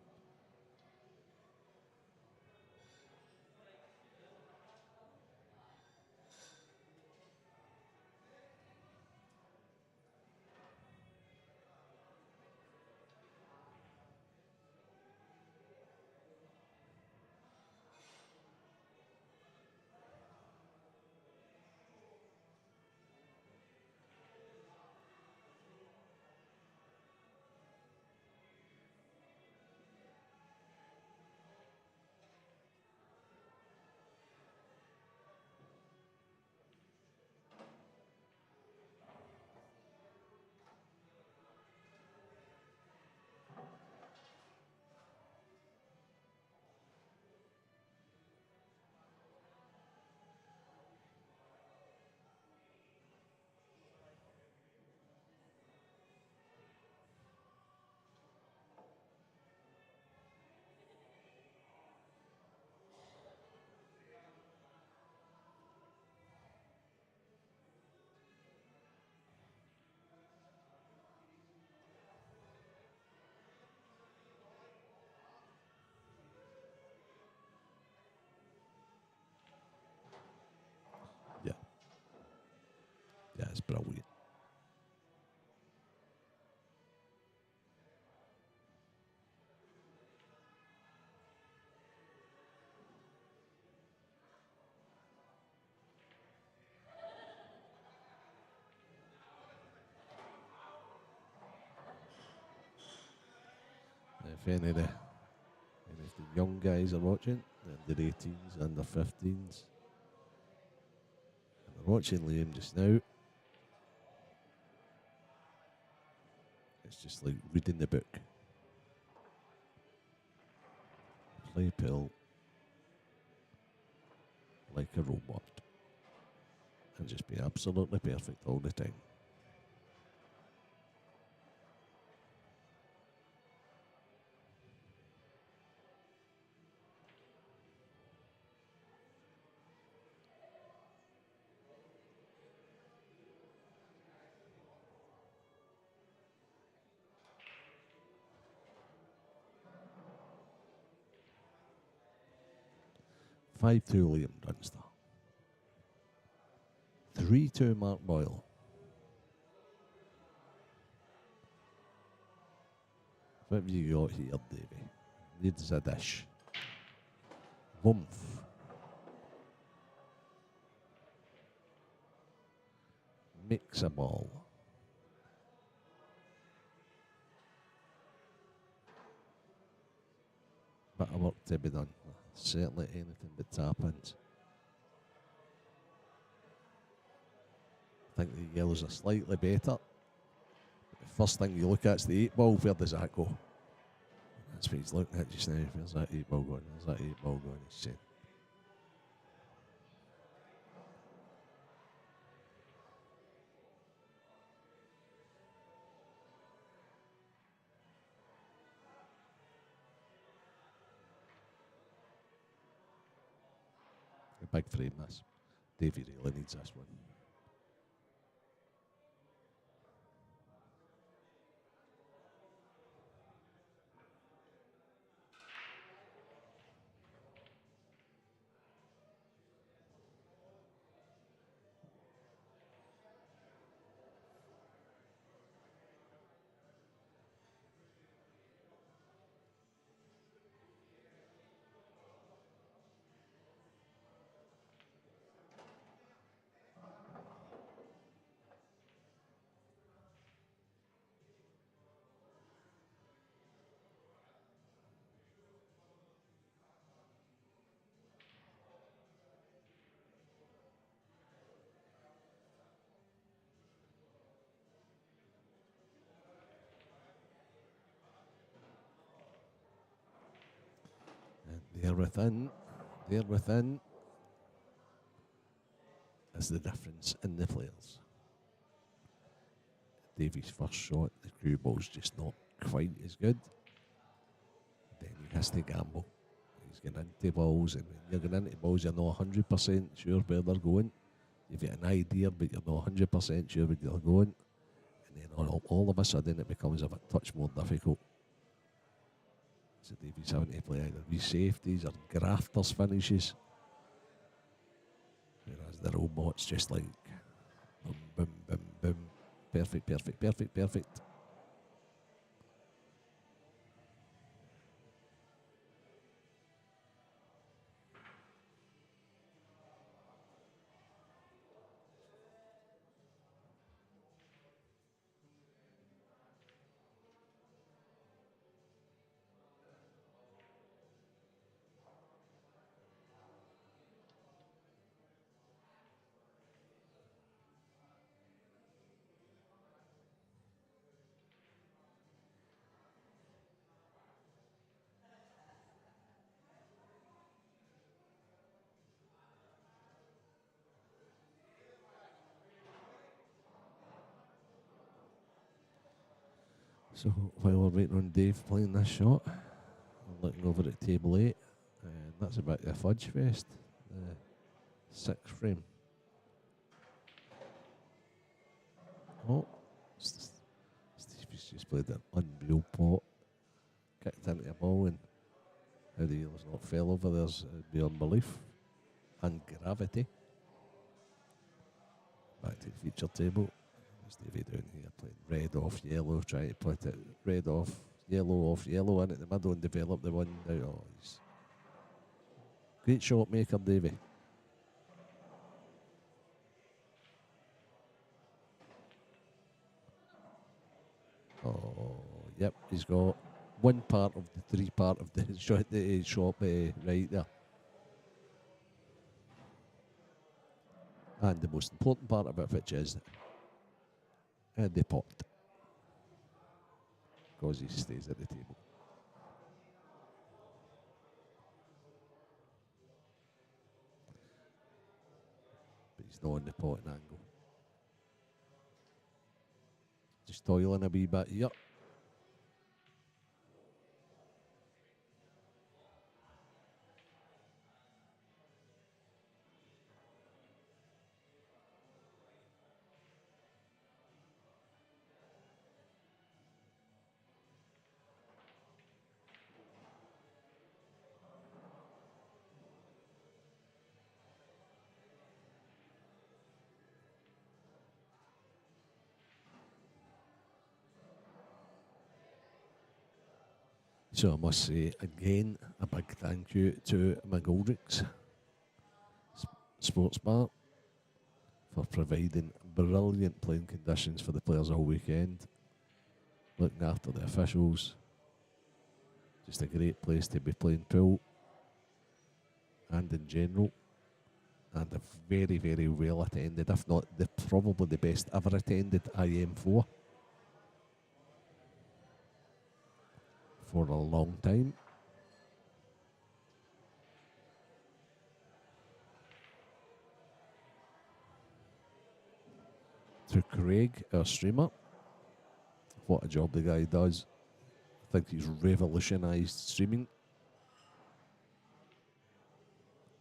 Yeah. Yeah, it's brilliant. If any of the young guys are watching, under 18s, under 15s, and they're watching Liam just now, it's just like reading the book. Play pill like a robot and just be absolutely perfect all the time. 5-2 Liam Dunster. 3-2 Mark Boyle. What have you got here, Davey? Needs a dish. Wumph. Mix a ball. Bit of work to be done. Certainly anything but tap-ins. I think the yellows are slightly better. The first thing you look at is the 8 ball. Where does that go? That's what he's looking at just now. Where's that 8 ball going? There's that 8 ball going, he's saying. A big frame, this. Davey really needs this one. There within is the difference in the players. Davy's first shot, the cue ball's just not quite as good. Then he has to gamble. He's getting into balls, and when you're getting into balls, you're not 100% sure where they're going. You've got an idea, but you're not 100% sure where they're going. And then all of a sudden, it becomes a touch more difficult. So Davy's having to play either wee safeties or grafters finishes. Whereas the robot's just like boom, boom, boom, boom. Perfect, perfect, perfect, perfect. So while we're waiting on Dave playing this shot, I'm looking over at table 8, and that's about the Fudge Fest, the 6th frame. Oh, Stevie's just played an unreal pot, kicked into a ball, and how the yellow's not fell over there's beyond belief and gravity. Back to the feature table. Stevie down here playing red off yellow, trying to put it red off yellow in at the middle and develop the one now. Oh, he's great shot maker, Davey. Oh, yep, he's got one part of the 3 part of the shot right there. And the most important part of it, which is the pot, because he stays at the table. But he's not on the pot and angle. Just toiling a wee bit here. So I must say again a big thank you to McGoldrick's Sports Bar for providing brilliant playing conditions for the players all weekend, looking after the officials. Just a great place to be playing pool and in general, and a very, very well attended, if not probably the best ever attended IM4 for a long time. To Craig, our streamer, what a job the guy does. I think he's revolutionised streaming.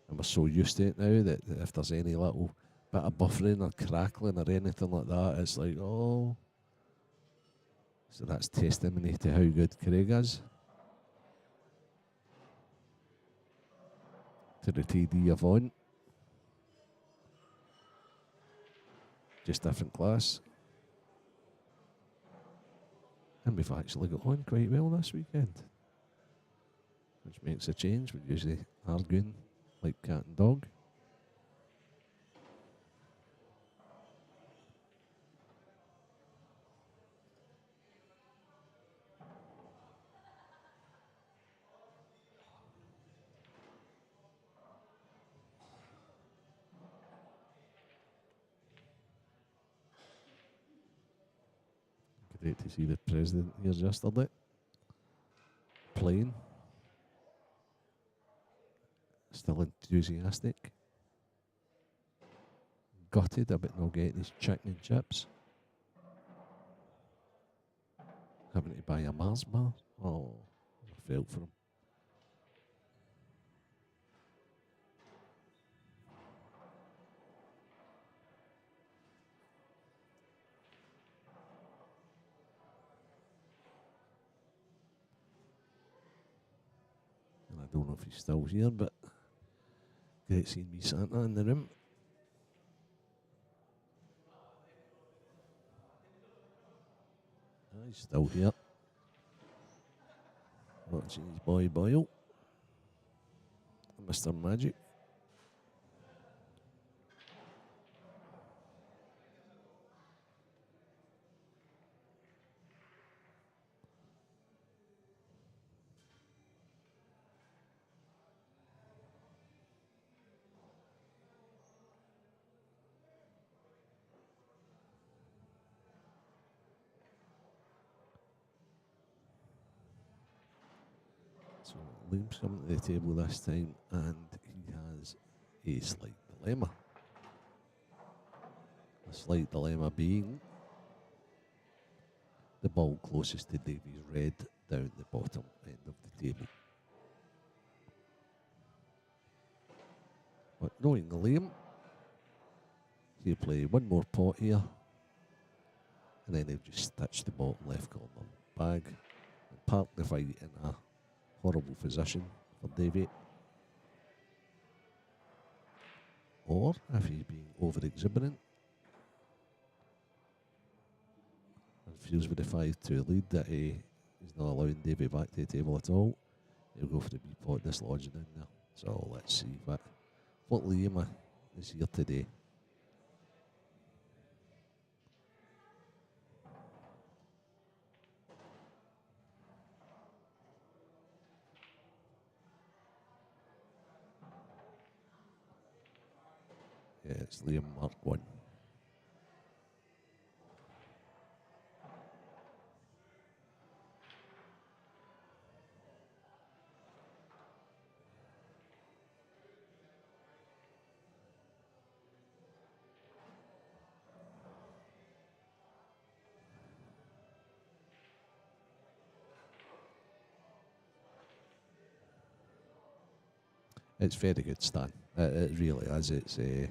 And we're so used to it now that if there's any little bit of buffering or crackling or anything like that, it's like, oh. So that's testimony to how good Craig is. To the TD Yvonne. Just different class. And we've actually got on quite well this weekend, which makes a change. We're usually arguing like cat and dog. Great to see the president here yesterday playing. Still enthusiastic. Gutted about not getting his chicken and chips. Having to buy a Mars bar. Oh, I felt for him. And I don't know if he's still here, but great seeing me Santa in the room. He's still here. Watching his boy Boyle. Mr. Magic. So Liam's coming to the table this time, and he has a slight dilemma. A slight dilemma being the ball closest to Davy's red down the bottom end of the table. But knowing Liam, he'll play one more pot here, and then he'll just stitch the bottom left corner bag and park the fight in a horrible position for Davy. Or if he's being over exuberant and feels with the 5-2 lead that he's not allowing Davy back to the table at all, he'll go for the B pot dislodging in there. So let's see what Liam is here today. Yeah, it's Liam Mark 1. It's very good, Stan. It really is. It's a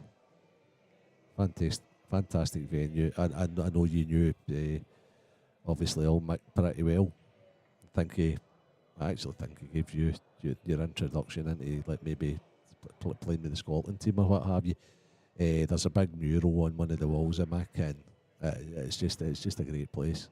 fantastic venue. I know you knew, obviously, all Mick pretty well. I actually think he gave you your introduction into like maybe playing with the Scotland team or what have you. There's a big mural on one of the walls of Mick, and it's just a great place.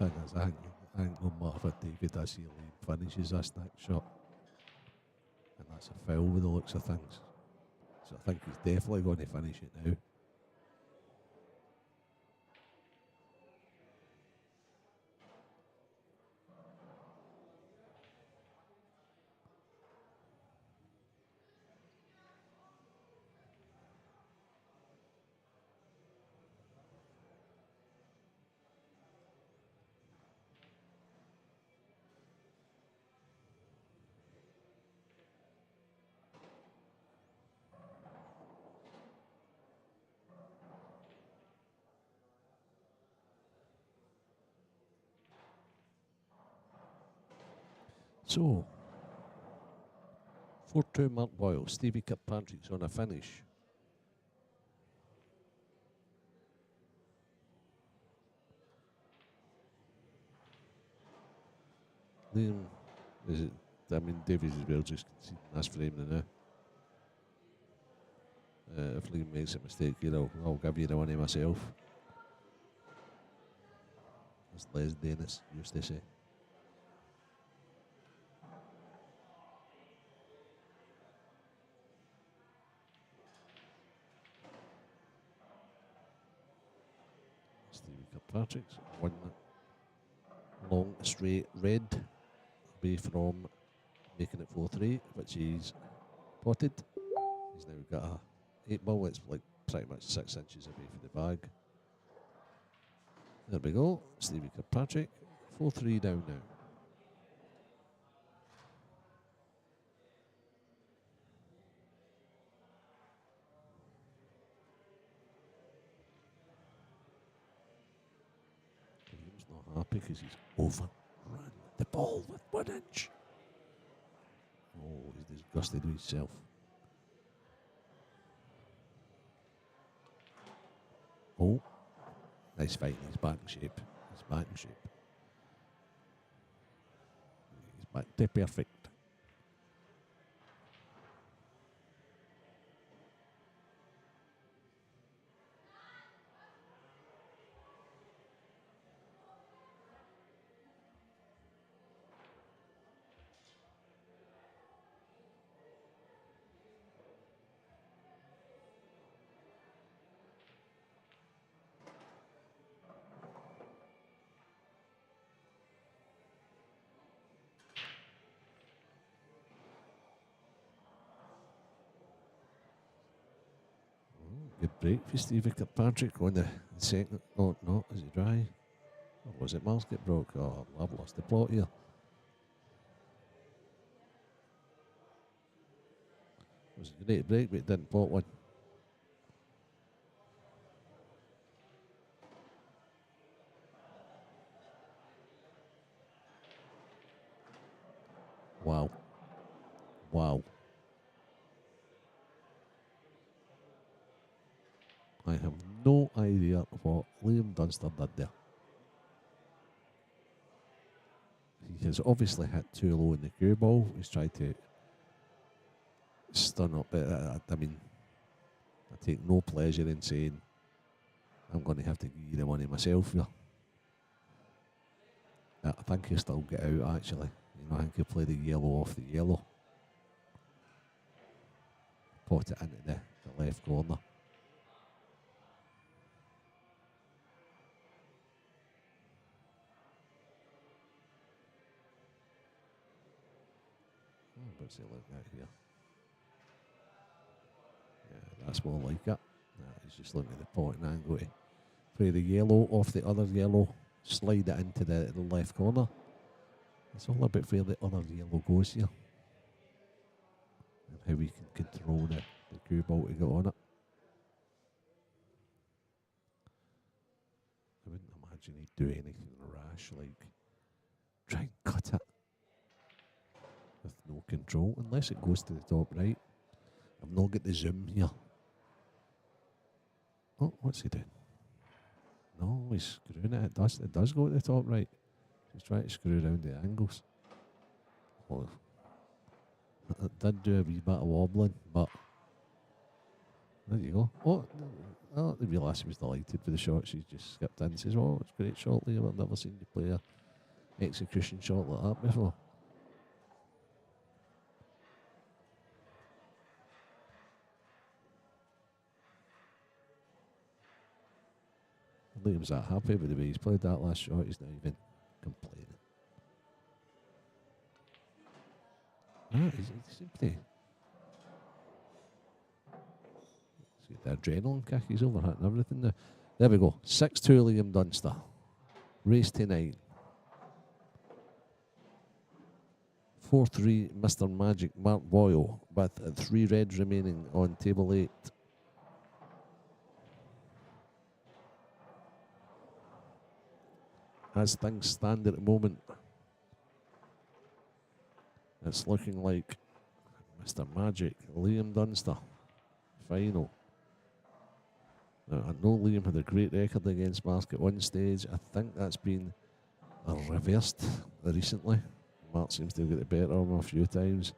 thing is, I think no matter what David does, he finishes this next shot. And that's a foul with the looks of things. So I think he's definitely going to finish it now. So, 4-2 Mark Boyle. Stevie Kirkpatrick's on a finish. Liam, is it? I mean, Davies as well just conceding this frame now. If Liam makes a mistake here, I'll give you the one myself. As Les Dennis used to say. Stevie Kirkpatrick's one long straight red away from making it 4-3, which he's potted. He's now got a 8 ball. It's like pretty much 6 inches away from the bag. There we go. Stevie Kirkpatrick, 4-3 down now. He's not happy because he's overrun the ball with 1 inch. Oh, he's disgusted with himself. Oh, nice fight. He's back in shape. He's back in shape. He's back to perfect. Good break for Stevie Kirkpatrick on the second. Oh, no, is it dry? Or was it Mars get broke? Oh, I've lost the plot here. It was a great break, but it didn't pot one. Wow. Wow. I have no idea what Liam Dunster did there. He has obviously hit too low in the cue ball. He's tried to stun up. I mean, I take no pleasure in saying I'm going to have to give you the money myself here. I think he'll still get out, actually. I think he'll play the yellow off the yellow. Pot it into the left corner. What's he looking at here? Yeah, that's more like it. He's just looking at the pot and angle to play the yellow off the other yellow, slide it into the left corner. It's all about where the other yellow goes here and how we can control the cue ball to get on it. I wouldn't imagine he'd do anything rash like try and cut it with no control unless it goes to the top right. I've not got the zoom here. Oh, what's he doing? No, he's screwing it. It does go to the top right. He's trying to screw around the angles. Oh, it did do a wee bit of wobbling, but there you go. Oh, Oh, the real lassie was delighted with the shot. She just skipped in and says, "Oh, it's a great shot, Liam. I've never seen you play a execution shot like that before." Liam's that happy with the way he's played that last shot. He's not even complaining. He seemed to see the adrenaline kick. He's overhitting everything now. There we go. 6-2 Liam Dunster. Race to 9. 4-3 Mr. Magic Mark Boyle with 3 reds remaining on table 8. As things stand at the moment, it's looking like Mr. Magic, Liam Dunster, final. Now, I know Liam had a great record against Mark at one stage. I think that's been reversed recently. Mark seems to have got the better of him a few times.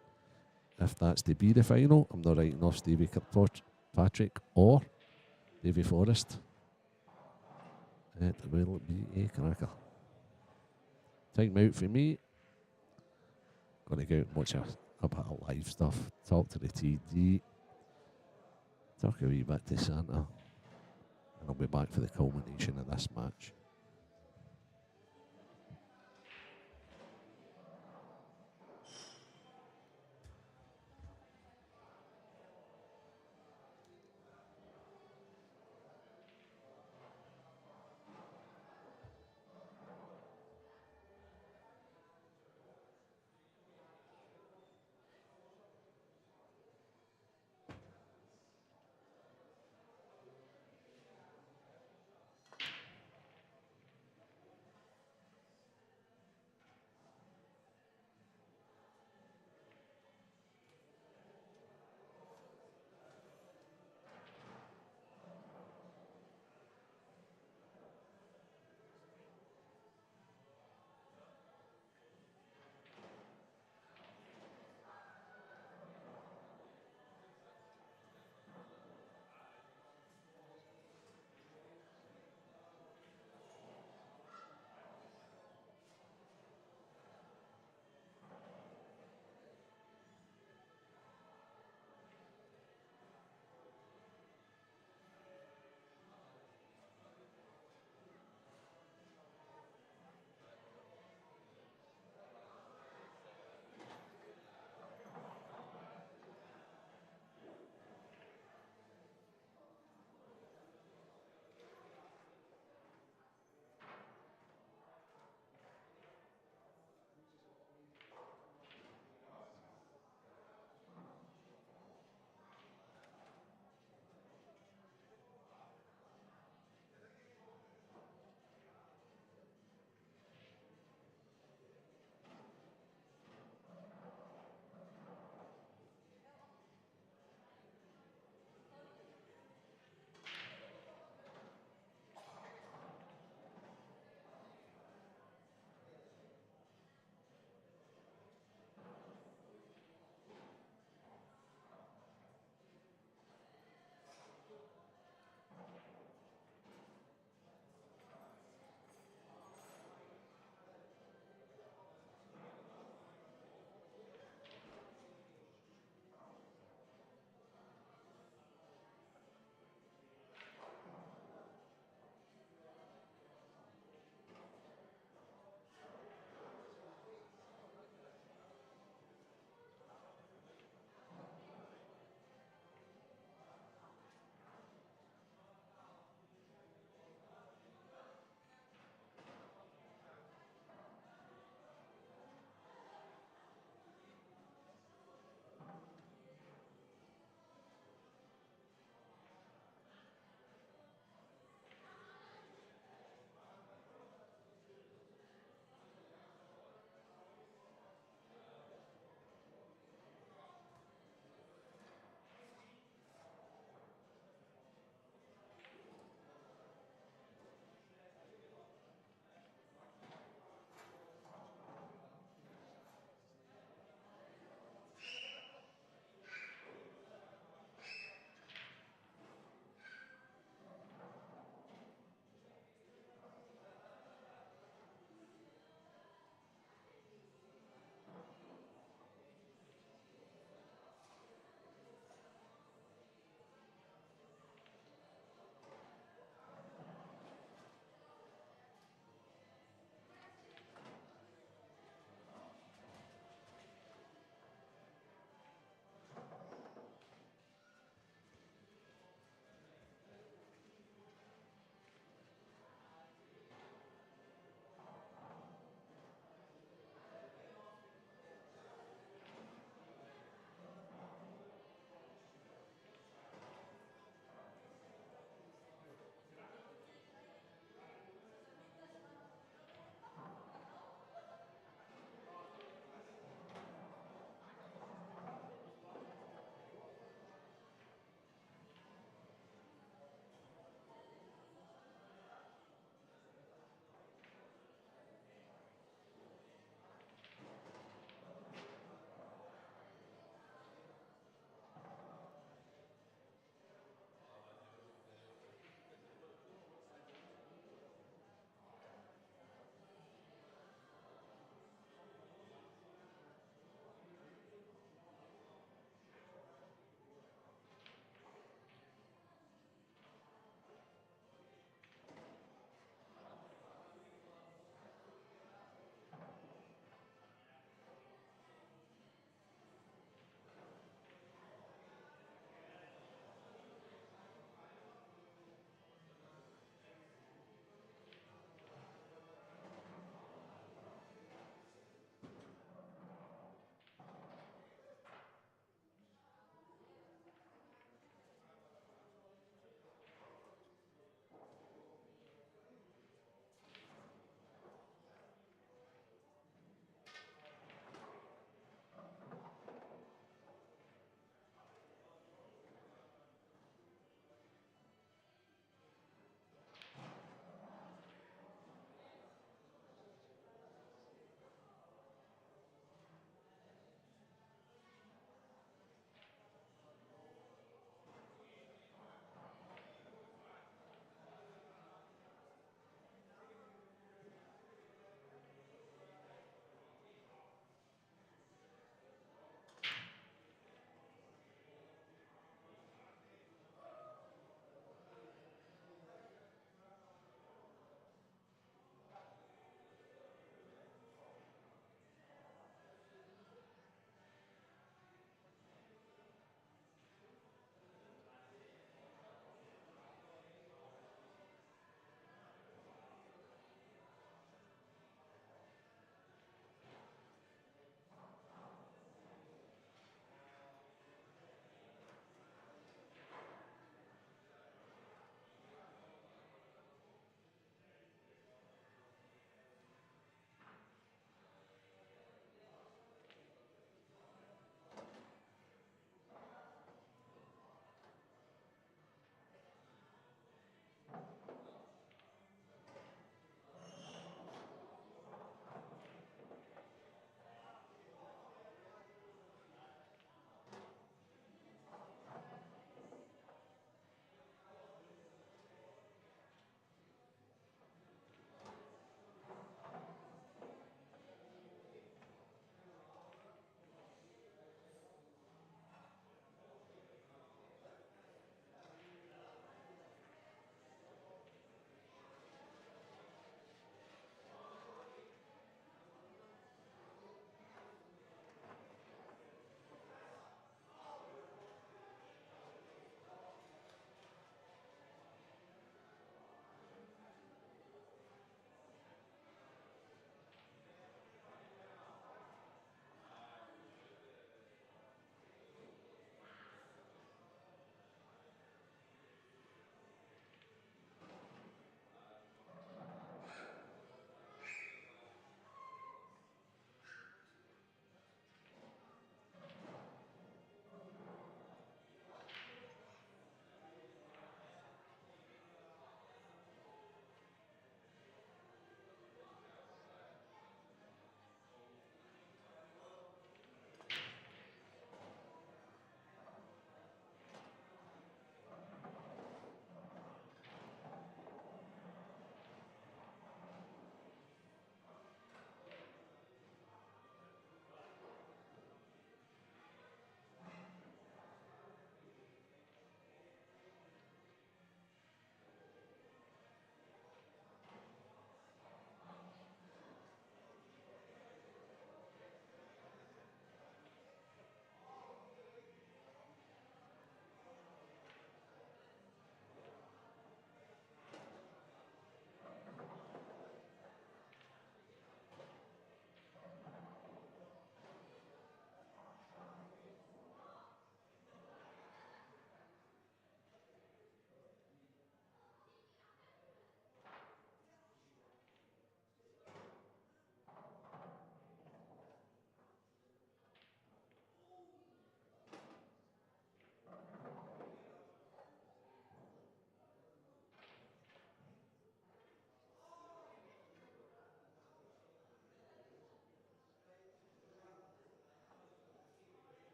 If that's to be the final, I'm not writing off Stevie Kirkpatrick or Davy Forrest. It will be a cracker. Time out for me. Gonna go out and watch a bit of live stuff. Talk to the TD. Talk a wee bit to Santa. And I'll be back for the culmination of this match.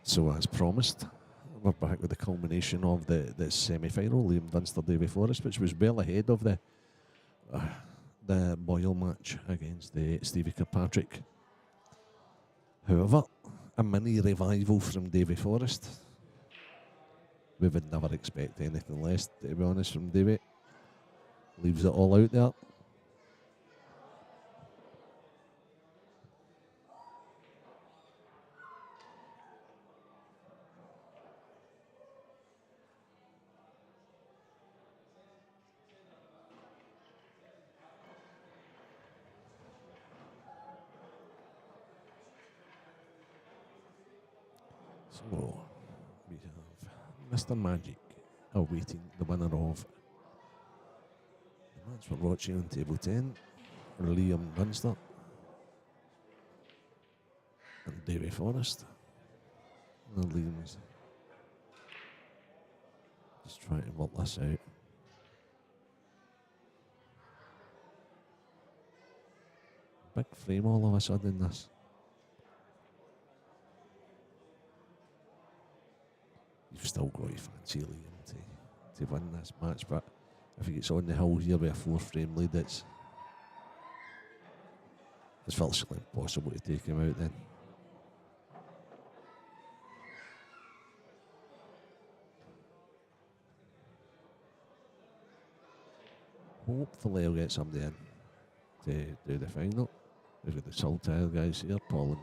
So as promised, we're back with the culmination of the semi-final, Liam Dunster, Davy Forrest, which was well ahead of the Boyle match against the Stevie Kirkpatrick. However, a mini revival from Davy Forrest. We would never expect anything less, to be honest, from Davy. Leaves it all out there. So, we have Mr. Magic awaiting the winner of the match we're watching on table 10, Liam Dunster and Davy Forrest. And Liam's just trying to work this out. Big frame all of a sudden, this. You've still got to fancy Liam to win this match, but if he gets on the hill here with a 4-frame lead, it's virtually impossible to take him out then. Hopefully I'll get somebody in to do the final. We've got the Saltire guys here, Paul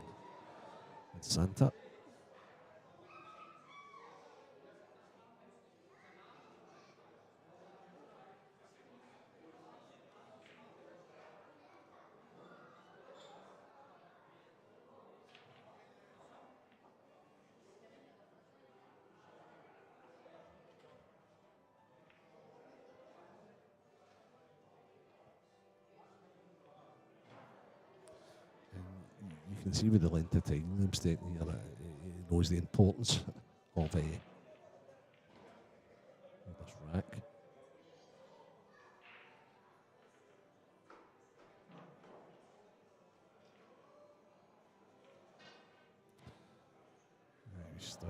and Santa. You can see with the length of time Liam's taking here, he knows the importance of this rack.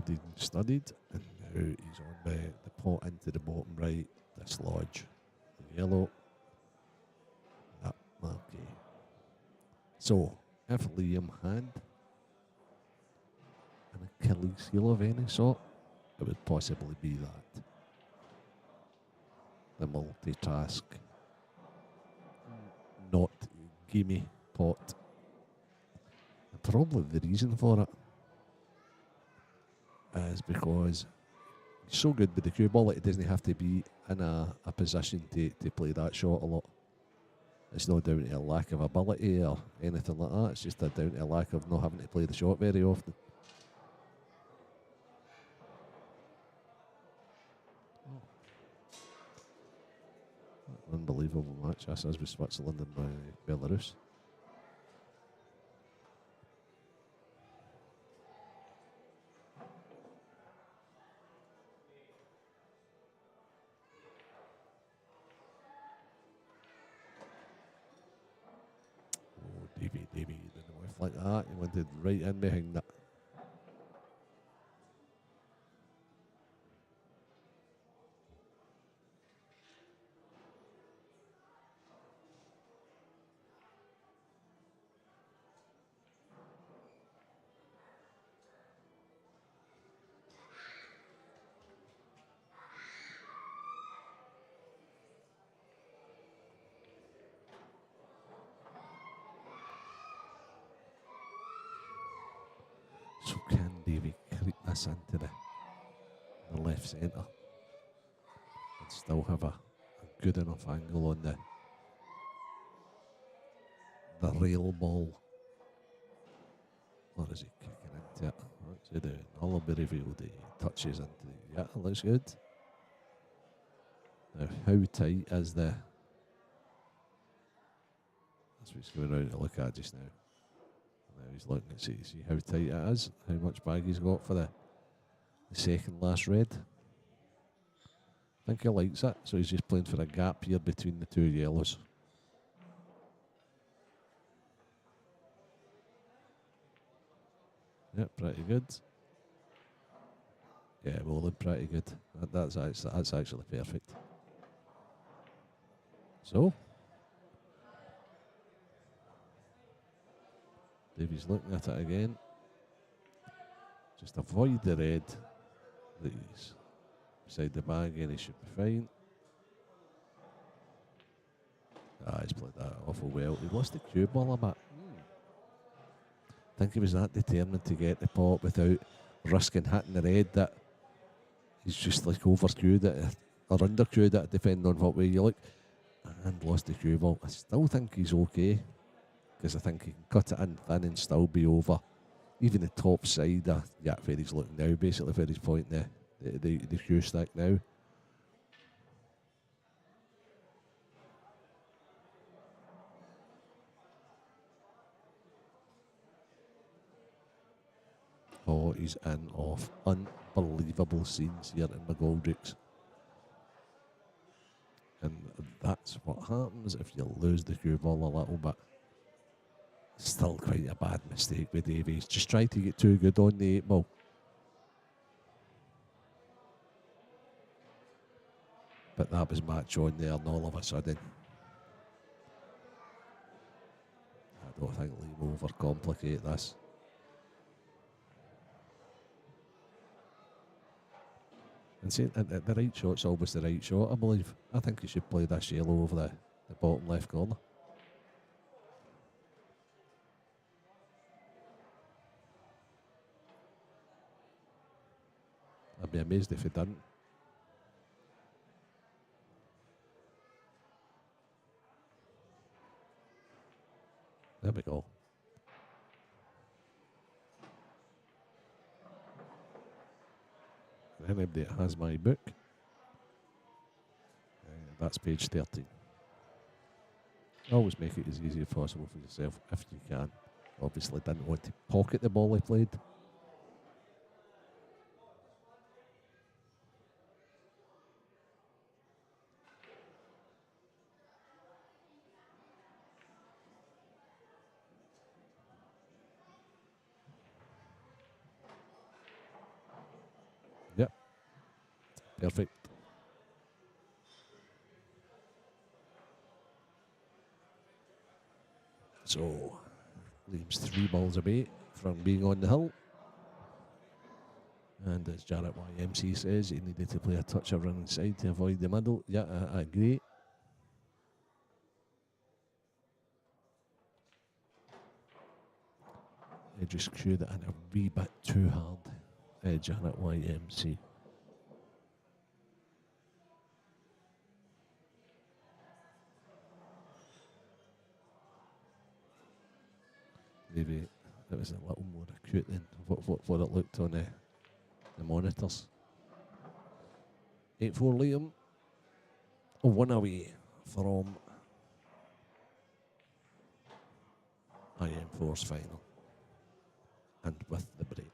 He studied, and now he's on the pot into the bottom right, dislodge, yellow. Okay. So, if Liam had an Achilles heel of any sort, it would possibly be that. The multitask, not gimme pot. And probably the reason for it is because he's so good with the cue ball that he doesn't have to be in a position to play that shot a lot. It's not down to a lack of ability or anything like that. It's just down to a lack of not having to play the shot very often. Unbelievable match this is with Switzerland and Belarus. Davy didn't whiff like that. He went right in behind that. So can Davy creep this into the left centre and still have a good enough angle on the rail ball? Or is he kicking into it? What's he doing? All will be revealed. He touches into it. Yeah, it looks good. Now, how tight is the... That's what he's going around to look at just now. Now he's looking to see how tight it is, how much bag he's got for the second last red. I think he likes it, so he's just playing for a gap here between the two yellows. Yep, pretty good. Yeah, well, they're pretty good. That's actually perfect. So, Davy's looking at it again. Just avoid the red that he's beside the bag and he should be fine. He's played that awful well. He lost the cue ball a bit. I think he was that determined to get the pot without risking hitting the red that he's just like over cued it or under cued it, depending on what way you look, and lost the cue ball. I still think he's okay because I think he can cut it in thin and still be over. Even the top side, where he's looking now, basically where he's pointing the cue stick now. Oh, he's in off. Unbelievable scenes here in McGoldrick's. And that's what happens if you lose the cue ball a little bit. Still quite a bad mistake with Davies. Just tried to get too good on the 8 ball. But that was match on there, and all of a sudden, I don't think Lee will overcomplicate this. And see, the right shot's always the right shot, I believe. I think he should play this yellow over the bottom left corner. I'd be amazed if he didn't. There we go. Anybody that has my book, that's page 13. Always make it as easy as possible for yourself if you can. Obviously didn't want to pocket the ball he played. Yep. Perfect. So, Liam's 3 balls away from being on the hill. And as Jarrett YMC says, he needed to play a touch around inside to avoid the middle. Yeah, I agree. He just cued it in a wee bit too hard, Jarrett YMC. Maybe it was a little more acute than what it looked on the monitors. 8-4 Liam. 1 away from IM4's final. And with the break.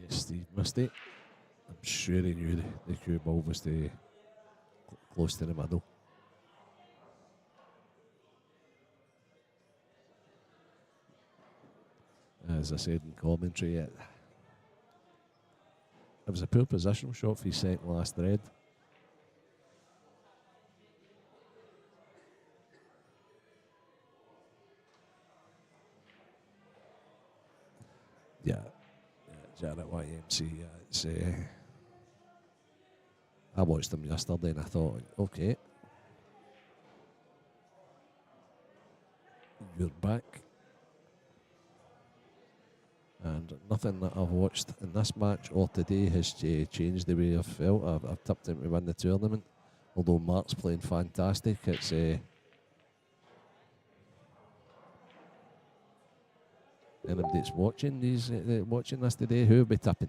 Yes, Steve missed it. I'm sure he knew the cue ball was close to the middle. As I said in commentary, it was a poor positional shot for his second last red. Yeah, Jarrett YMC. It's, I watched them yesterday and I thought, okay, you're back. And nothing that I've watched in this match or today has changed the way I've felt. I've tipped him to win the tournament. Although Mark's playing fantastic, it's anybody that's watching watching this today, who will be tipping?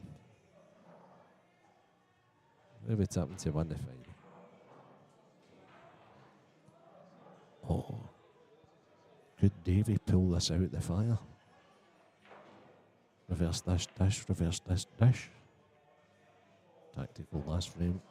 Who will be tipping to win the final? Oh, could Davey pull this out the fire? Reverse dash, dash, reverse dash, dash. Tactical last frame.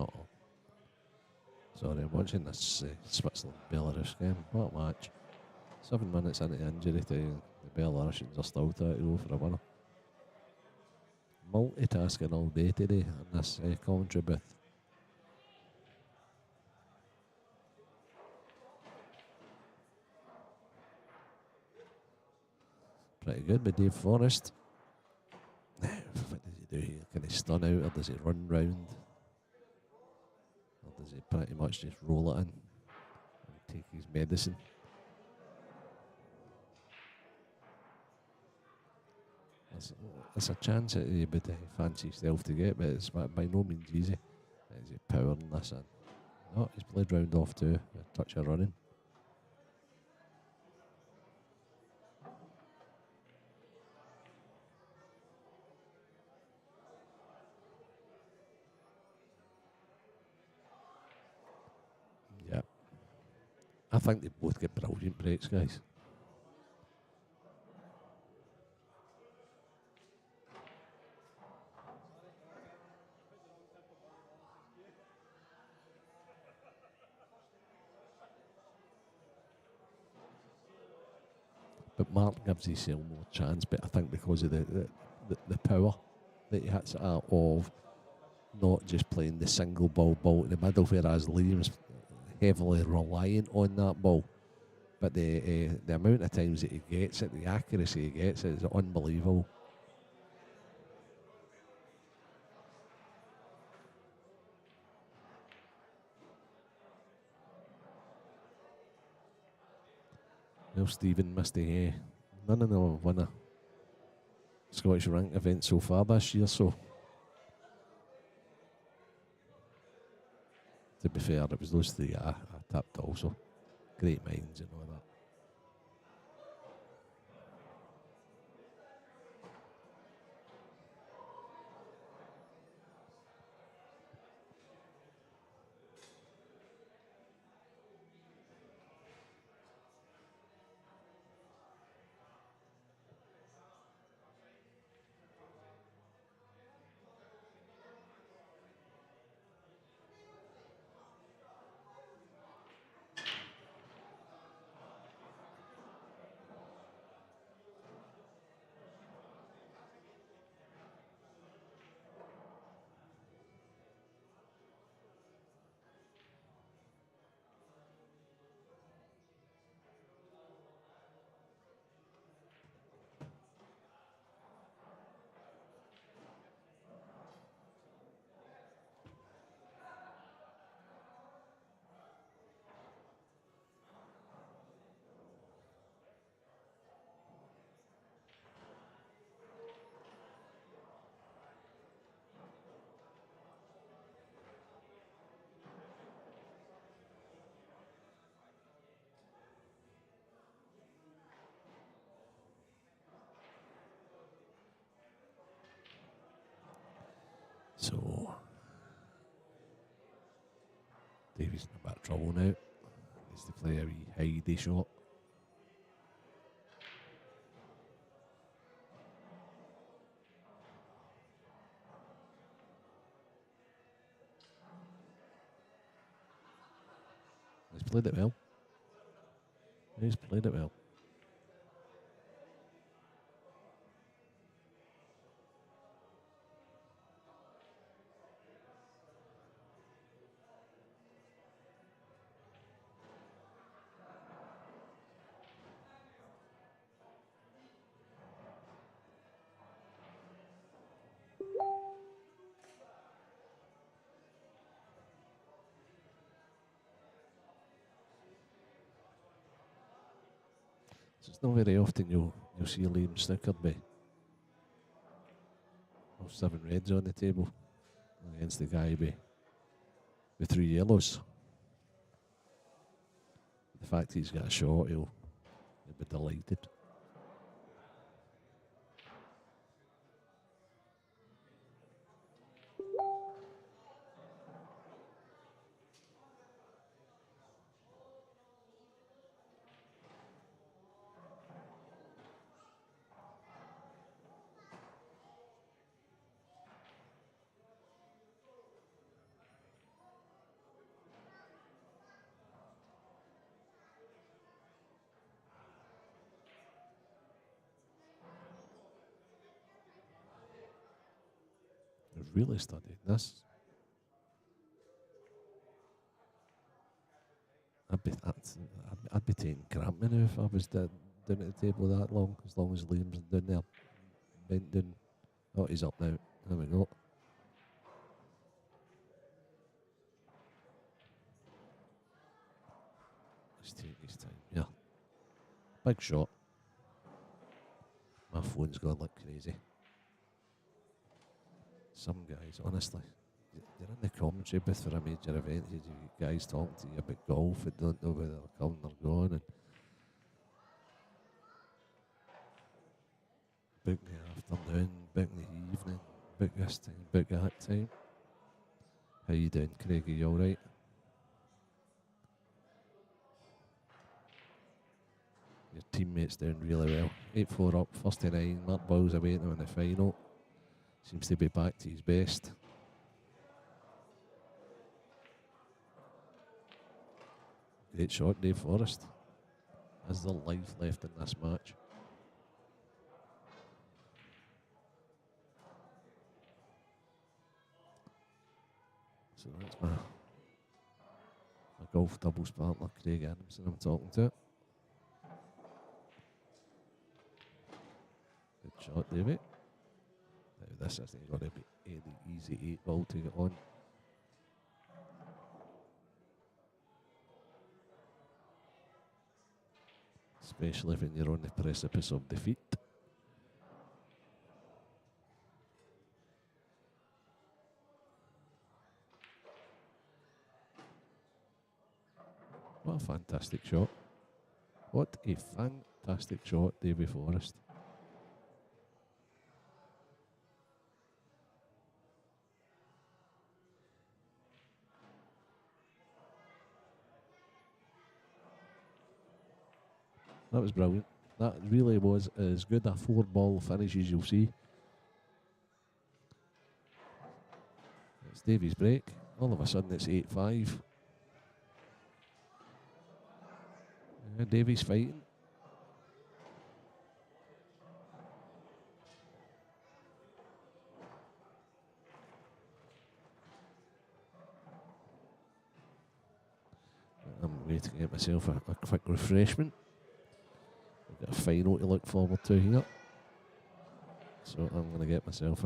Uh-oh. Sorry, I'm watching this Switzerland-Belarus game. What a match. 7 minutes into the injury time, the Belarusians are still trying to go for a winner. Multitasking all day today in this commentary booth. Pretty good by Dave Forrest. What does he do here? Can he stun out or does he run round? Or does he pretty much just roll it in and take his medicine? It's a chance that he would fancy himself to get, but it's by no means easy. Is he powering this in? No, he's played round off too. A touch of running. Yeah. I think they both get brilliant breaks, guys. But Mark gives himself more chance, but I think because of the power that he hits it at of not just playing the single ball in the middle, whereas Liam's heavily reliant on that ball. But the amount of times that he gets it, the accuracy he gets it is unbelievable. Well, Stephen missed none of them have won a Scottish rank event so far this year, so to be fair, it was those three I tapped also. Great minds and all that. So, Davy's in a bit of trouble now. Needs to play a wee Heidi shot. played it well. He's played it well. So it's not very often you'll see Liam snickered by 7 reds on the table against the guy with 3 yellows. The fact he's got a shot, he'll be delighted. I've really studied this. I'd be taking cramping now if I was down at the table that long, as long as Liam's down there, bent down. Oh, he's up now. There we go. Let's take his time. Yeah. Big shot. My phone's gone like crazy. Some guys, honestly, you're in the commentary booth for a major event, you get guys talking to you about golf and don't know whether they're coming or going, and book the afternoon, book the evening, book this time, book that time. How you doing, Craig? Are you alright? Your teammates doing really well. 8-4 up, first to 9. Mark Boyle's awaiting him in the final. Seems to be back to his best. Great shot, Dave Forrest. Has the life left in this match. So that's my golf doubles partner, Craig Adamson, I'm talking to. Good shot, Davey. Now this isn't going to be any easy 8-ball to get on. Especially when you're on the precipice of defeat. What a fantastic shot. What a fantastic shot, Davey Forrest. That was brilliant. That really was as good a 4-ball finish as you'll see. It's Davey's break. All of a sudden it's 8-5. Davey's fighting. I'm waiting to get myself a quick refreshment. I've got a final to look forward to here. So I'm going to get myself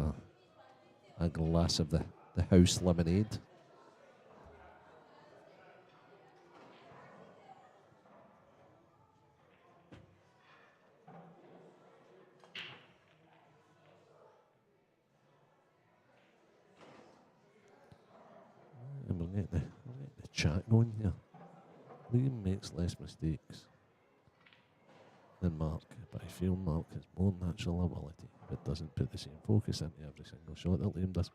a glass of the house lemonade. And we'll get the chat going here. Liam makes less mistakes than Mark, but I feel Mark has more natural ability, but doesn't put the same focus into every single shot that Liam does.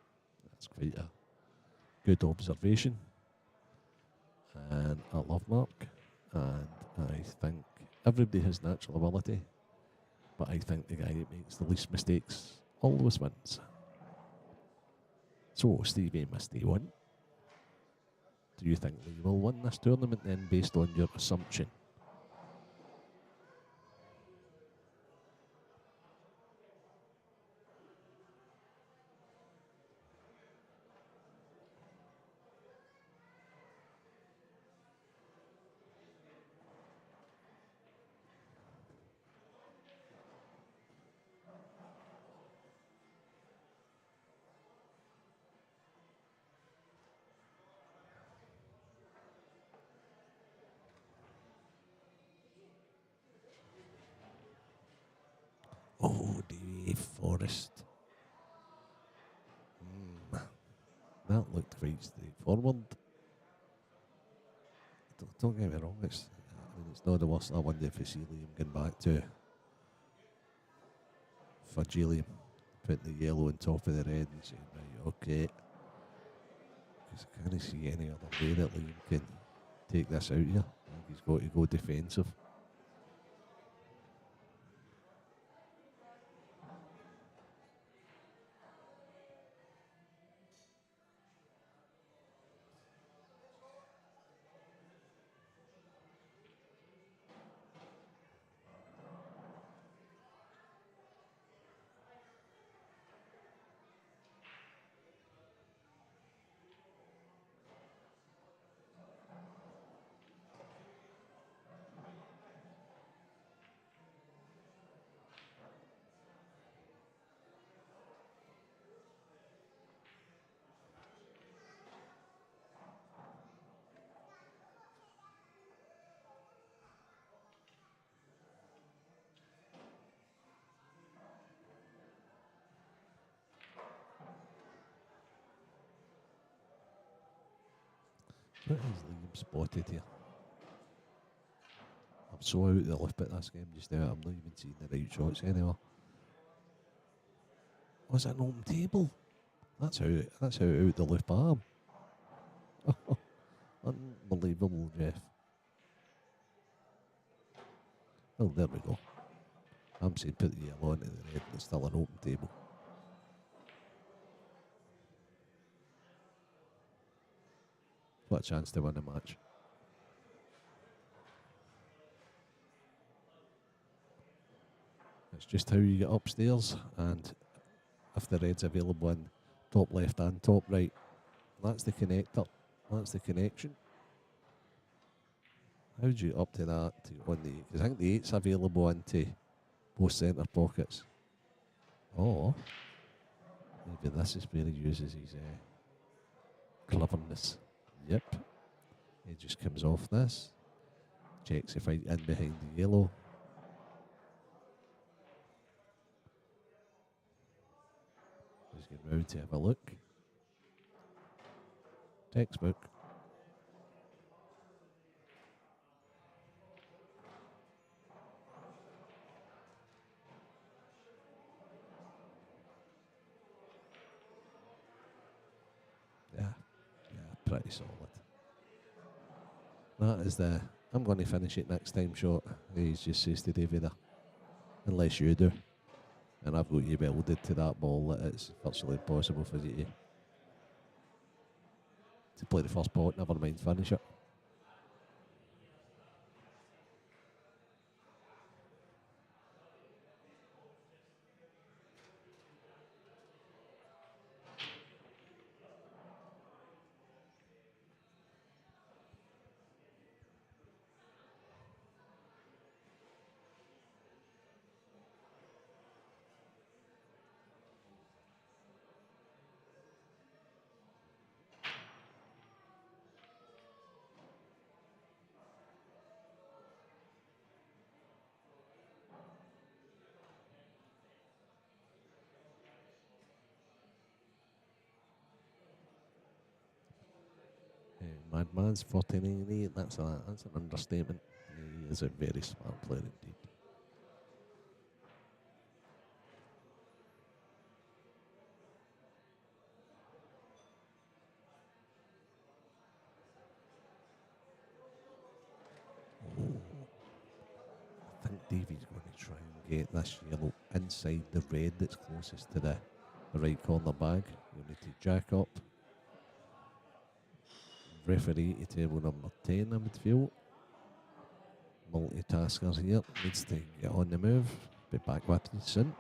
That's quite a good observation. And I love Mark, and I think everybody has natural ability, but I think the guy that makes the least mistakes always wins. So Stevie missed day 1. do you think Lee will win this tournament then, based on your assumption? Oh, Davy Forrest. That looked quite straightforward. Don't get me wrong, it's not the worst I wonder if you see Liam going back to for Gilliam, putting the yellow on top of the red and saying, right, okay. Because I can't see any other way that Liam can take this out here. I think he's got to go defensive. What is Liam spotted here? I'm so out of the loop at this game just now, I'm not even seeing the right shots anymore. Was it an open table? That's how out the loop I am. Unbelievable, Jeff. Well, there we go. I'm saying put the yellow into the red, it's still an open table. What a chance to win a match. It's just how you get upstairs, and if the red's available in top left and top right, that's the connector, that's the connection. How do you up to that to win the 8? Because I think the 8's available into both centre pockets. Or maybe this is where he uses his cleverness. Yep. He just comes off this, checks if I'm in behind the yellow. He's going round to have a look. Textbook. Yeah, pretty solid. That is the I'm going to finish it next time shot. He just says to Davey there, unless you do. And I've got you welded to that ball that it's virtually impossible for you to play the first pot, never mind finish it. Madman's 49-8, that's an understatement. He is a very smart player indeed. I think Davey's going to try and get this yellow inside the red that's closest to the right corner bag. You'll need to jack up. referee to table number 10, I would feel. Multitaskers here, needs to get on the move. Be back with you soon.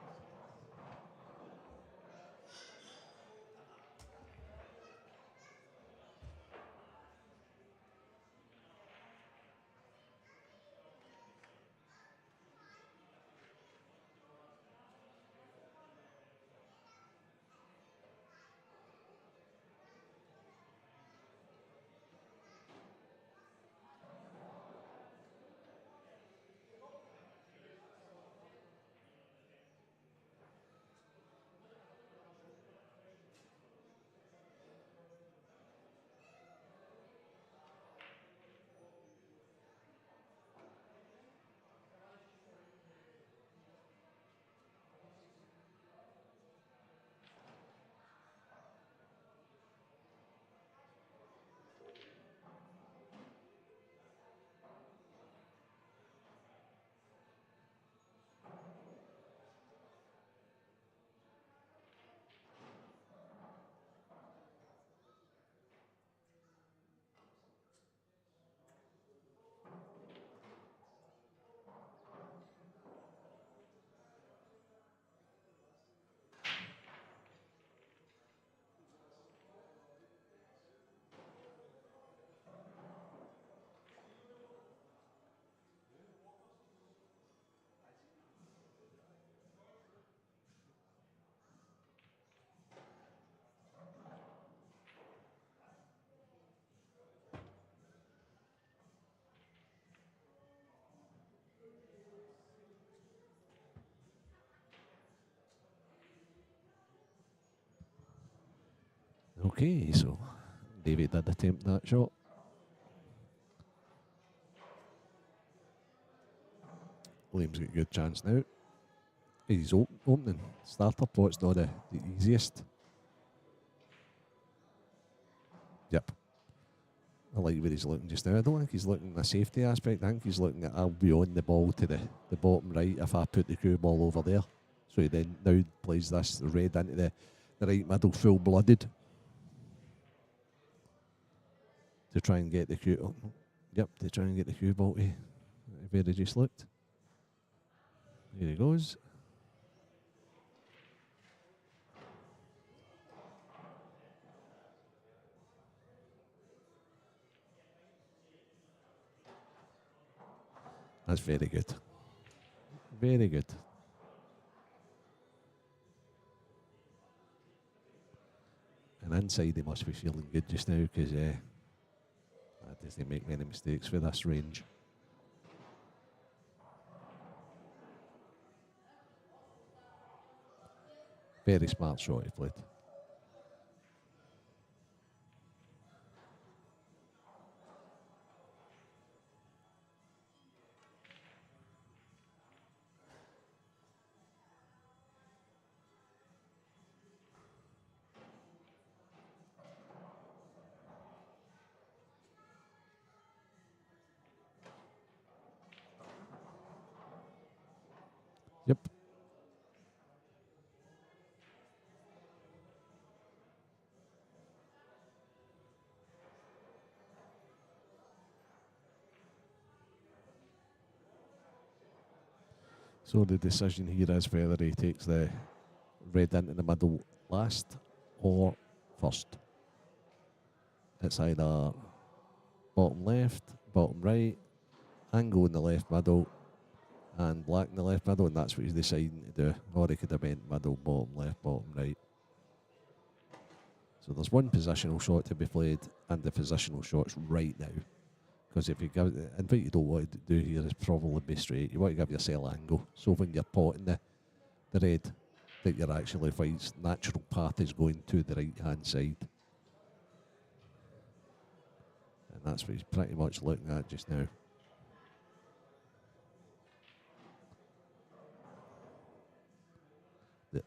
Okay, so David did attempt that shot. Liam's got a good chance now. He's opening. Starter pot's not the easiest. Yep. I like where he's looking just now. I don't think he's looking at the safety aspect. I think he's looking at I'll be on the ball to the bottom right if I put the cue ball over there. So he then now plays this red into the right middle full blooded to try and get the cue. Oh, yep, to try and get the cue ball to where he just looked. Here he goes. That's very good. Very good. And inside he must be feeling good just now because doesn't make many mistakes for this range. Very smart shot he played. Yep. So the decision here is whether he takes the red into the middle last or first. It's either bottom left, bottom right, angle in the left middle, and black in the left middle, and that's what he's deciding to do. Or he could have meant middle, bottom left, bottom right. So there's one positional shot to be played, and the positional shot's right now. Because if you give it, and what you don't want to do here is probably be straight. You want to give yourself angle. So when you're potting the red, that your actually fight's natural path is going to the right hand side. And that's what he's pretty much looking at just now. The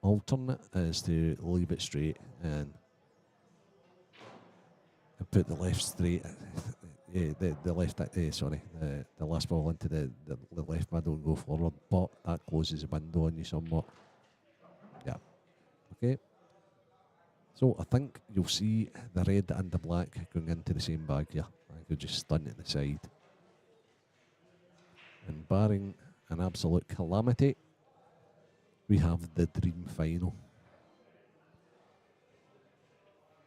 alternate is to leave it straight and put the left straight. The left, the last ball into the left middle and go forward, but that closes the window on you somewhat. Yeah. Okay. So I think you'll see the red and the black going into the same bag here. I think they'll just stun at the side. And barring an absolute calamity, we have the dream final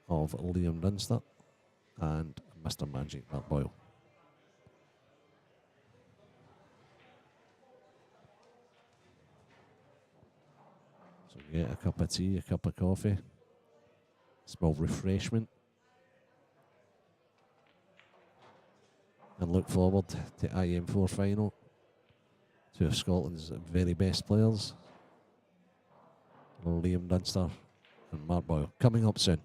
of Liam Dunster and Mr. Magic Mark Boyle. So get a cup of tea, a cup of coffee, small refreshment, and look forward to IM4 final. Two of Scotland's very best players, Liam Dunster and Mark Boyle, coming up soon.